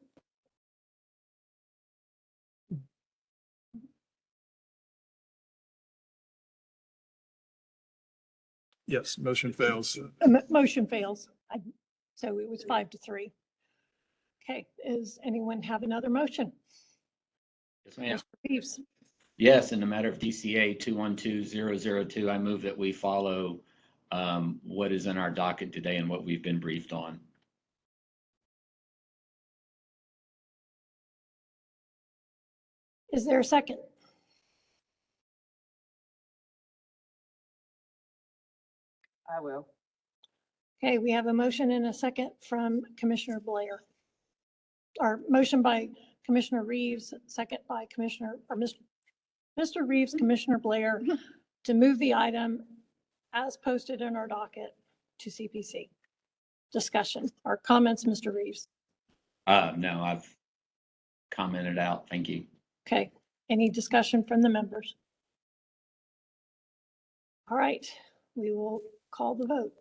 E: Yes, motion fails.
N: Motion fails. So it was 5-3. Okay, does anyone have another motion?
F: Yes, ma'am.
N: Mr. Reeves.
F: Yes, in the matter of DCA 212002, I move that we follow what is in our docket today and what we've been briefed on.
N: Is there a second?
O: I will.
N: Okay, we have a motion and a second from Commissioner Blair. Our motion by Commissioner Reeves, second by Mr. Reeves, Commissioner Blair, to move the item as posted in our docket to CPC. Discussion or comments, Mr. Reeves?
F: No, I've commented out. Thank you.
N: Okay, any discussion from the members? All right, we will call the vote.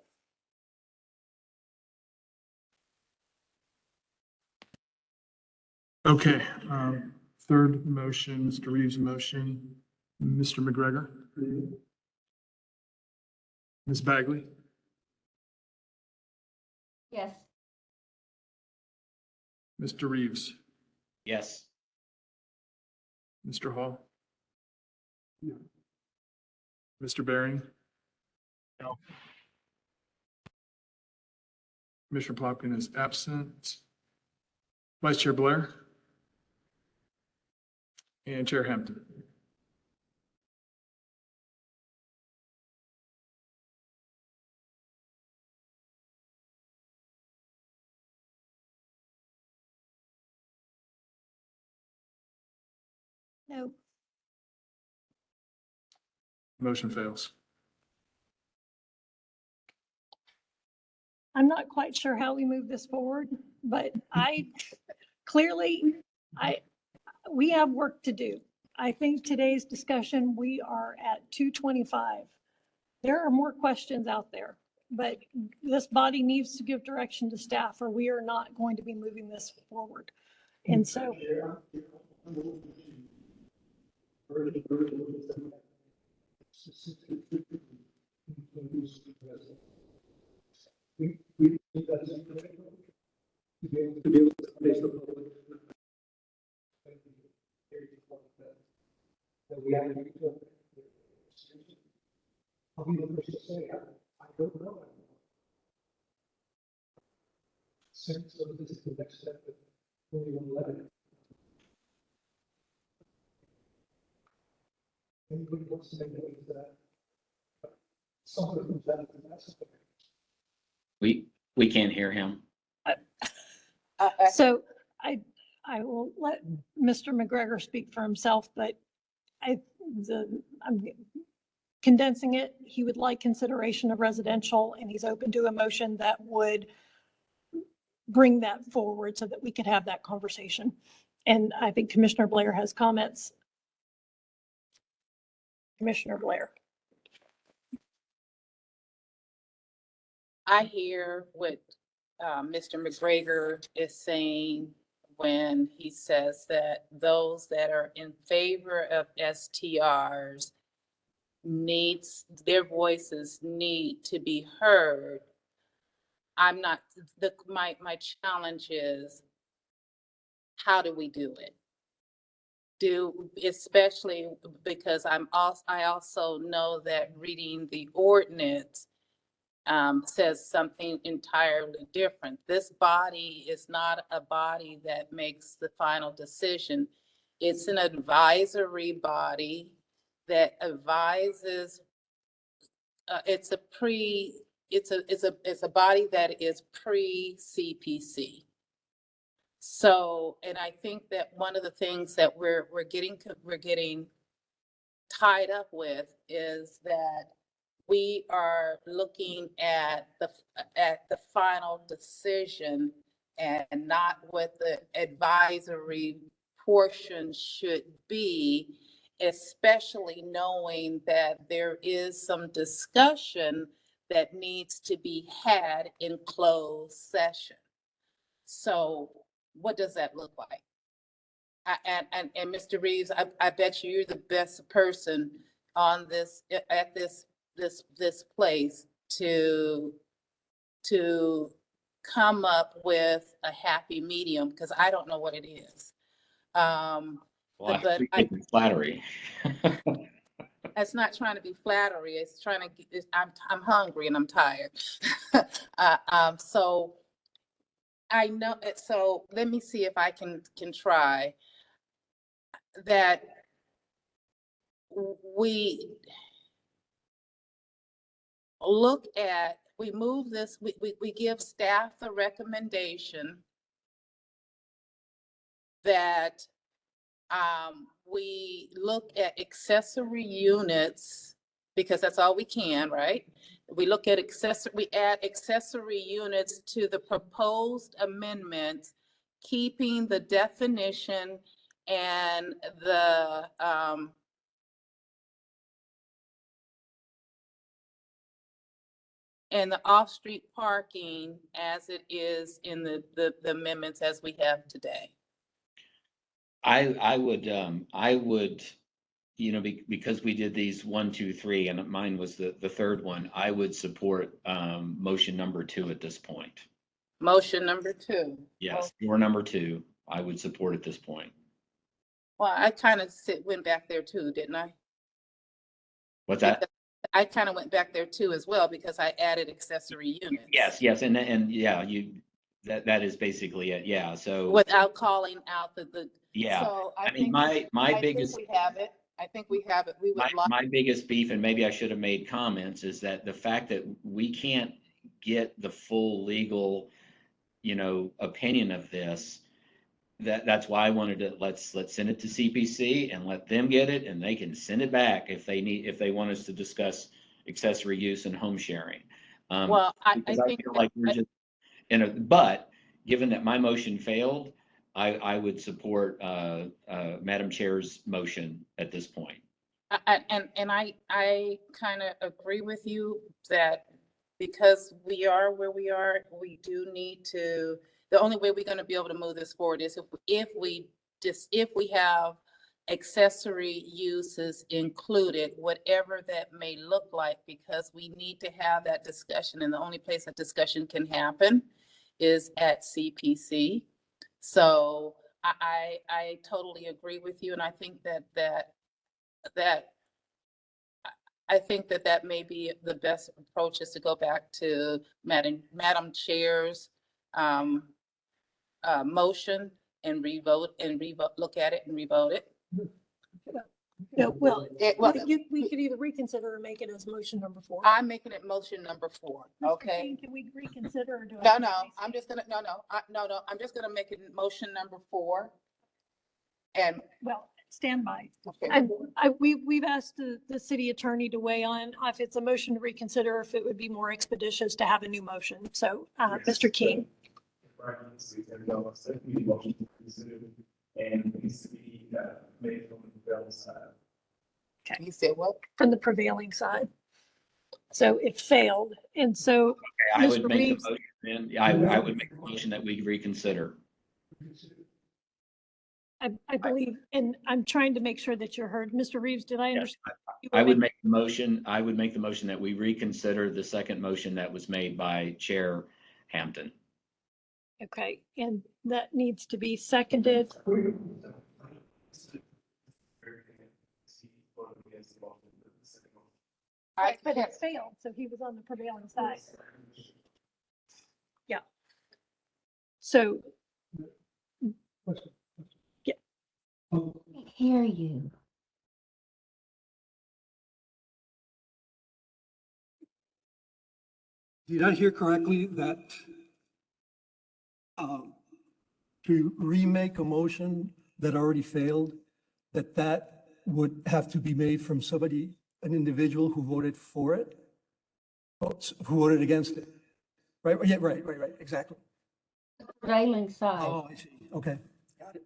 E: Okay, third motion, Mr. Reeves' motion. Mr. McGregor? Ms. Bagley?
L: Yes.
E: Mr. Reeves?
F: Yes.
E: Mr. Hall? Mr. Baring?
H: No.
E: Commissioner Plotkin is absent. Vice Chair Blair? and Chair Hampton.
N: No.
E: Motion fails.
N: I'm not quite sure how we move this forward, but we have work to do. I think today's discussion, we are at 2:25. There are more questions out there, but this body needs to give direction to staff or we are not going to be moving this forward. And so.
R: I'll be the first to say, I don't know. Since this is the next step of 2111. Anybody wants to make noise that something comes out of the mess?
F: We can't hear him.
N: So I will let Mr. McGregor speak for himself, but I'm condensing it. He would like consideration of residential and he's open to a motion that would bring that forward so that we could have that conversation. And I think Commissioner Blair has comments. Commissioner Blair.
G: I hear what Mr. McGregor is saying when he says that those that are in favor of STRs their voices need to be heard. I'm not, my challenge is, how do we do it? Especially because I also know that reading the ordinance says something entirely different. This body is not a body that makes the final decision. It's an advisory body that advises. It's a body that is pre-CPC. So, and I think that one of the things that we're getting tied up with is that we are looking at the final decision and not what the advisory portion should be, especially knowing that there is some discussion that needs to be had in closed session. So what does that look like? And Mr. Reeves, I bet you're the best person on this, at this place to come up with a happy medium, because I don't know what it is.
F: Well, I appreciate the flattery.
G: It's not trying to be flattery. It's trying to. I'm hungry and I'm tired. So I know. So let me see if I can try that. We look at. We move this. We give staff the recommendation that we look at accessory units, because that's all we can, right? We look at we add accessory units to the proposed amendments, keeping the definition and the off-street parking as it is in the amendments as we have today.
F: I would, because we did these 1, 2, 3, and mine was the third one, I would support motion number 2 at this point.
G: Motion number 2.
F: Yes, or number 2, I would support at this point.
G: Well, I kind of went back there too, didn't I?
F: What's that?
G: I kind of went back there too as well, because I added accessory units.
F: Yes, and yeah, that is basically it. Yeah, so
G: without calling out the
F: Yeah,
G: So
F: I mean,
G: think,
F: my
G: I think
F: biggest,
G: we have it. I think we have it. We would like.
F: my biggest beef, and maybe I should have made comments, is that the fact that we can't get the full legal, opinion of this. That's why I wanted to, let's send it to CPC and let them get it, and they can send it back if they want us to discuss accessory use and home sharing.
G: Well, I
F: Because I
G: think
F: feel like we're just but given that my motion failed, I would support Madam Chair's motion at this point.
G: and I kind of agree with you that because we are where we are, we do need to, the only way we're going to be able to move this forward is if we have accessory uses included, whatever that may look like, because we need to have that discussion, and the only place that discussion can happen is at CPC. So I totally agree with you, and I think that I think that may be the best approach, is to go back to Madam Chair's motion and look at it and revote it.
N: No, well,
G: Well,
N: we could either reconsider or make it as motion number 4.
G: I'm making it motion number 4.
N: Mr.
G: Okay.
N: King, can we reconsider or do
G: No, I'm just gonna, I'm just gonna make it motion number 4. And
N: Well, stand by.
G: okay.
N: We've asked the city attorney to weigh on if it's a motion to reconsider, if it would be more expeditious to have a new motion. So, Mr. King.
E: And it needs to be made from the prevailing side.
G: Okay. You said what?
N: From the prevailing side. So it failed. And so.
F: Okay, I would
N: Mr.
F: make
N: Reeves-
F: the motion, then I would make the motion that we reconsider.
N: I believe, and I'm trying to make sure that you're heard. Mr. Reeves, did I understand?
F: I would make the motion that we reconsider the second motion that was made by Chair Hampton.
N: Okay, and that needs to be seconded. But it failed, so he was on the prevailing side. Yeah. So. Yeah.
L: I hear you.
R: Did I hear correctly that to remake a motion that already failed, that would have to be made from somebody, an individual who voted for it? Who voted against it? Right, yeah, right, exactly.
L: Prevailing side.
R: Oh, I see, okay, got it.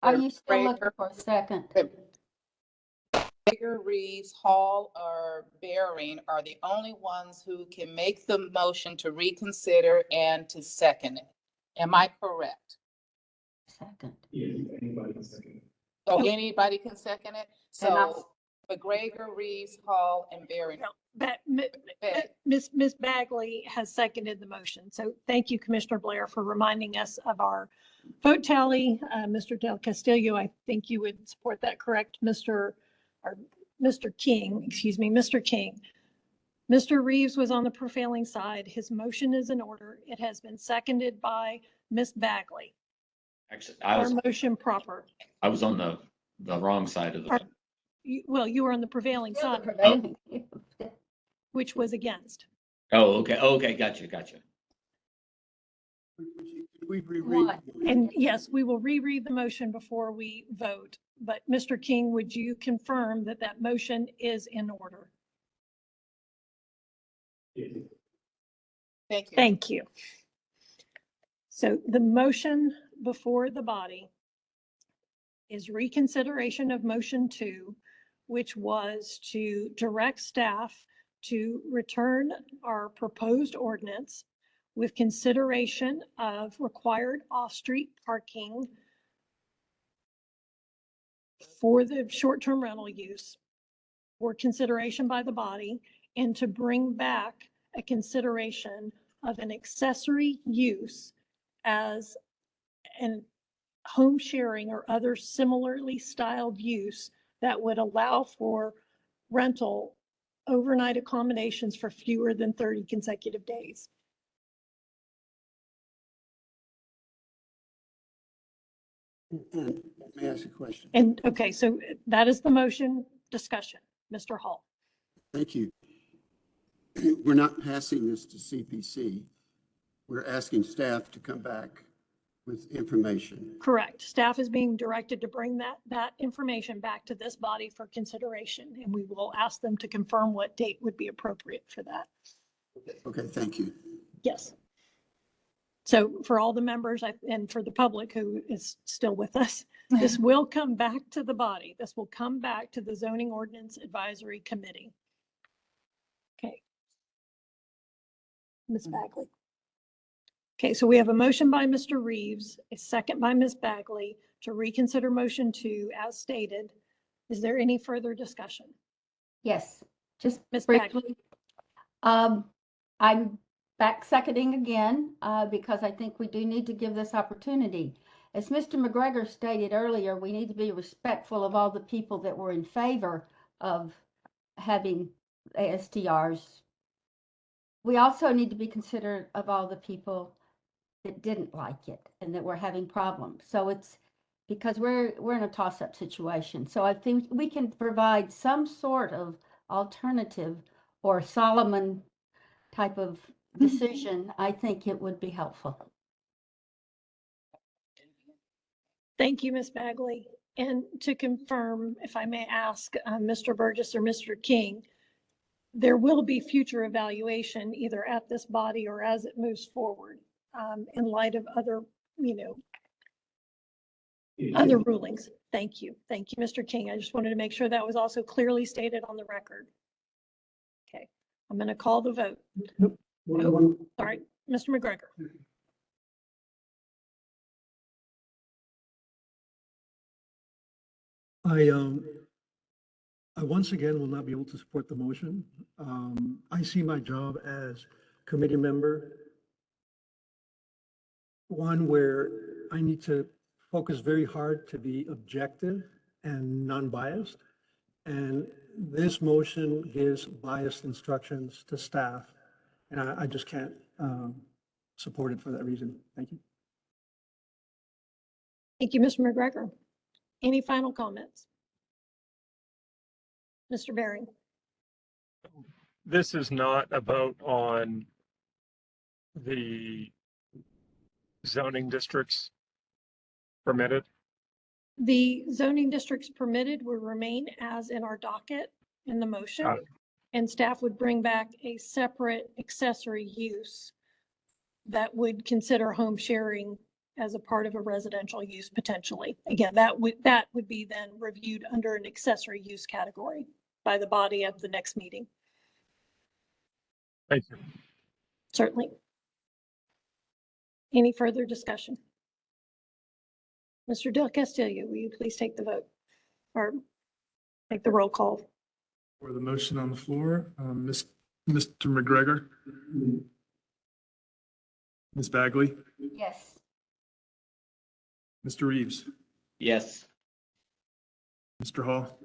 L: Are you still looking for a second?
G: Gregor, Reeves, Hall, or Bering are the only ones who can make the motion to reconsider and to second it. Am I correct?
L: Second.
E: Yeah, anybody can second it.
G: So anybody can second it? So McGregor, Reeves, Hall, and Bering.
N: Ms. Bagley has seconded the motion. So thank you, Commissioner Blair, for reminding us of our vote tally. Mr. Del Castillo, I think you would support that, correct? Mr. King, excuse me, Mr. King. Mr. Reeves was on the prevailing side. His motion is in order. It has been seconded by Ms. Bagley.
F: Actually,
N: Our motion proper.
F: I was on the wrong side of the.
N: Well, you were on the prevailing side, which was against.
F: Oh, okay, gotcha.
N: And yes, we will reread the motion before we vote. But Mr. King, would you confirm that that motion is in order?
G: Thank you.
N: Thank you. So the motion before the body is reconsideration of motion 2, which was to direct staff to return our proposed ordinance with consideration of required off-street parking for the short-term rental use for consideration by the body, and to bring back a consideration of an accessory use as an home sharing or other similarly styled use that would allow for rental overnight accommodations for fewer than 30 consecutive days.
K: And may I ask a question?
N: And, okay, so that is the motion. Discussion. Mr. Hall.
K: Thank you. We're not passing this to CPC. We're asking staff to come back with information.
N: Correct. Staff is being directed to bring that information back to this body for consideration, and we will ask them to confirm what date would be appropriate for that.
K: Okay, thank you.
N: Yes. So for all the members and for the public who is still with us, this will come back to the body. This will come back to the Zoning Ordinance Advisory Committee. Okay. Ms. Bagley. Okay, so we have a motion by Mr. Reeves, a second by Ms. Bagley to reconsider motion 2 as stated. Is there any further discussion?
L: Yes, just
N: Ms.
L: briefly. I'm back seconding again because I think we do need to give this opportunity. As Mr. McGregor stated earlier, we need to be respectful of all the people that were in favor of having ASTRs. We also need to be considerate of all the people that didn't like it and that were having problems. So it's because we're in a toss-up situation. So I think we can provide some sort of alternative or Solomon type of decision. I think it would be helpful.
N: Thank you, Ms. Bagley. And to confirm, if I may ask Mr. Burgess or Mr. King, there will be future evaluation either at this body or as it moves forward in light of other, other rulings. Thank you. Thank you, Mr. King. I just wanted to make sure that was also clearly stated on the record. Okay, I'm going to call the vote. Oh, sorry, Mr. McGregor.
R: I once again will not be able to support the motion. I see my job as committee member, one where I need to focus very hard to be objective and non-biased. And this motion gives biased instructions to staff, and I just can't support it for that reason. Thank you.
N: Thank you, Mr. McGregor. Any final comments? Mr. Bering.
H: This is not a vote on the zoning districts permitted.
N: The zoning districts permitted will remain as in our docket in the motion, and staff would bring back a separate accessory use that would consider home sharing as a part of a residential use potentially. Again, that would be then reviewed under an accessory use category by the body at the next meeting.
H: Thank you.
N: Certainly. Any further discussion? Mr. Del Castillo, will you please take the vote or take the roll call?
E: For the motion on the floor, Mr. McGregor? Ms. Bagley?
L: Yes.
E: Mr. Reeves?
F: Yes.
E: Mr. Hall?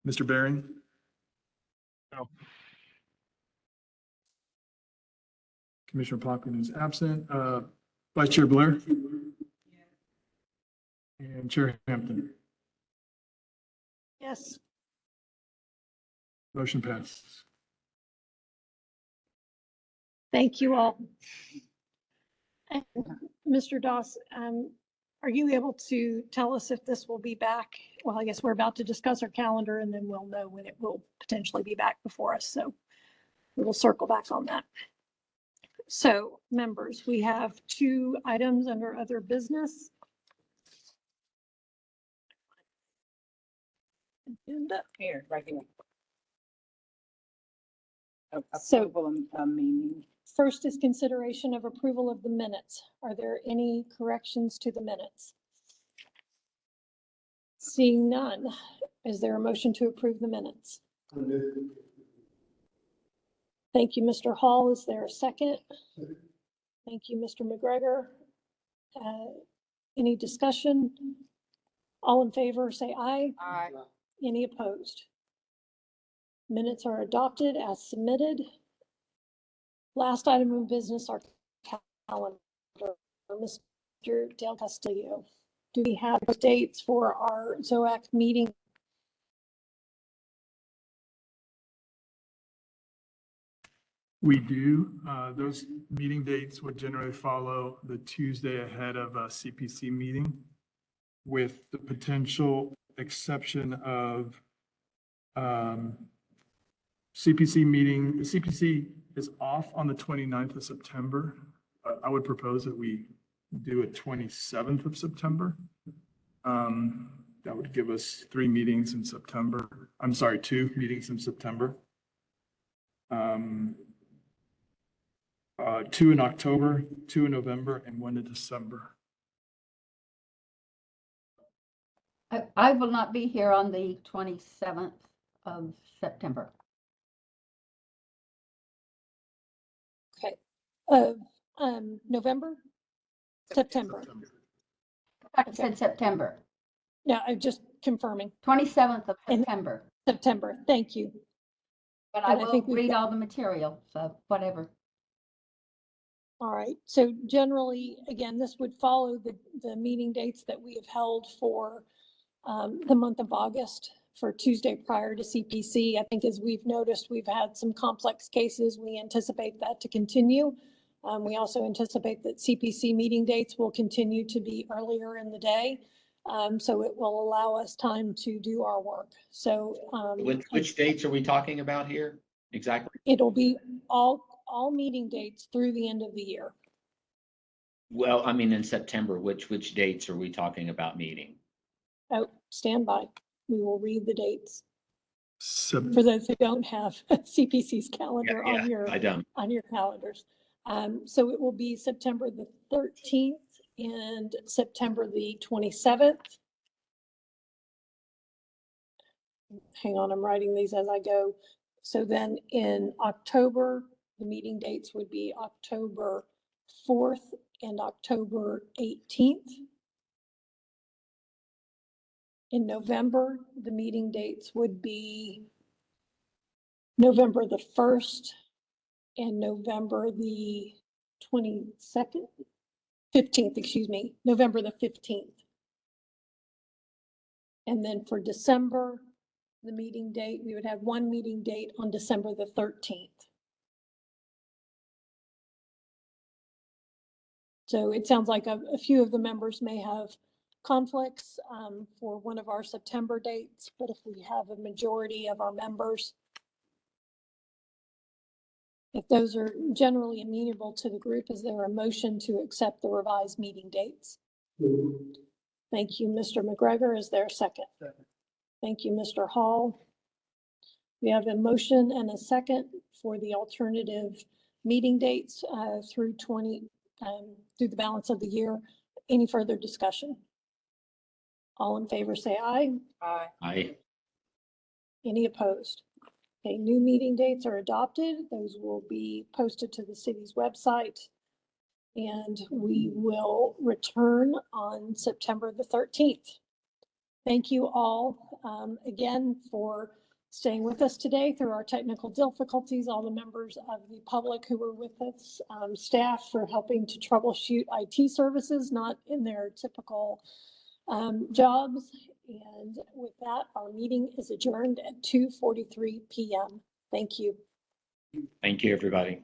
E: Mr. Bering?
H: No.
E: Commissioner Pockman is absent. Vice Chair Blair? And Chair Hampton?
N: Yes.
E: Motion passes.
N: Thank you all. And Mr. Doss, are you able to tell us if this will be back? Well, I guess we're about to discuss our calendar and then we'll know when it will potentially be back before us. So we will circle back on that. So members, we have 2 items under other business. Agenda.
G: Here, right here.
N: So,
G: Approval of meeting.
N: first is consideration of approval of the minutes. Are there any corrections to the minutes? Seeing none, is there a motion to approve the minutes? Thank you, Mr. Hall. Is there a second? Thank you, Mr. McGregor. Any discussion? All in favor, say aye.
G: Aye.
N: Any opposed? Minutes are adopted as submitted. Last item of business, our calendar. Ms. Mr. Del Castillo. Do we have dates for our ZOAC meeting?
E: We do. Those meeting dates would generally follow the Tuesday ahead of a CPC meeting, with the potential exception of CPC is off on the 29th of September. I would propose that we do it 27th of September. That would give us 3 meetings in September. I'm sorry, 2 meetings in September. 2 in October, 2 in November, and 1 in December.
L: I will not be here on the 27th of September.
N: Okay. November? September.
L: I said September.
N: No, I'm just confirming.
L: 27th of September.
N: September, thank you.
L: But I
N: And I
L: will
N: think we've
L: read
N: got-
L: all the material, so whatever.
N: All right, so generally, again, this would follow the meeting dates that we have held for the month of August for Tuesday prior to CPC. I think as we've noticed, we've had some complex cases. We anticipate that to continue. We also anticipate that CPC meeting dates will continue to be earlier in the day. So it will allow us time to do our work. So
F: Which dates are we talking about here exactly?
N: it'll be all meeting dates through the end of the year.
F: Well, I mean, in September, which dates are we talking about meeting?
N: Oh, stand by. We will read the dates.
E: For
N: those who don't have CPC's calendar
F: Yeah,
N: on your
F: I don't.
N: on your calendars. So it will be September the 13th and September the 27th. Hang on, I'm writing these as I go. So then in October, the meeting dates would be October 4th and October 18th. In November, the meeting dates would be November the 1st and November the 22nd, 15th, excuse me, November the 15th. And then for December, the meeting date, we would have one meeting date on December the 13th. So it sounds like a few of the members may have conflicts for one of our September dates, but if we have a majority of our members, if those are generally amenable to the group, is there a motion to accept the revised meeting dates? Thank you, Mr. McGregor. Is there a second? Thank you, Mr. Hall. We have a motion and a second for the alternative meeting dates through the balance of the year. Any further discussion? All in favor say aye.
O: Aye.
F: Aye.
N: Any opposed? Okay, new meeting dates are adopted. Those will be posted to the city's website. And we will return on September the 13th. Thank you all again for staying with us today through our technical difficulties, all the members of the public who were with us, staff for helping to troubleshoot IT services, not in their typical jobs. And with that, our meeting is adjourned at 2:43 p.m. Thank you.
F: Thank you, everybody.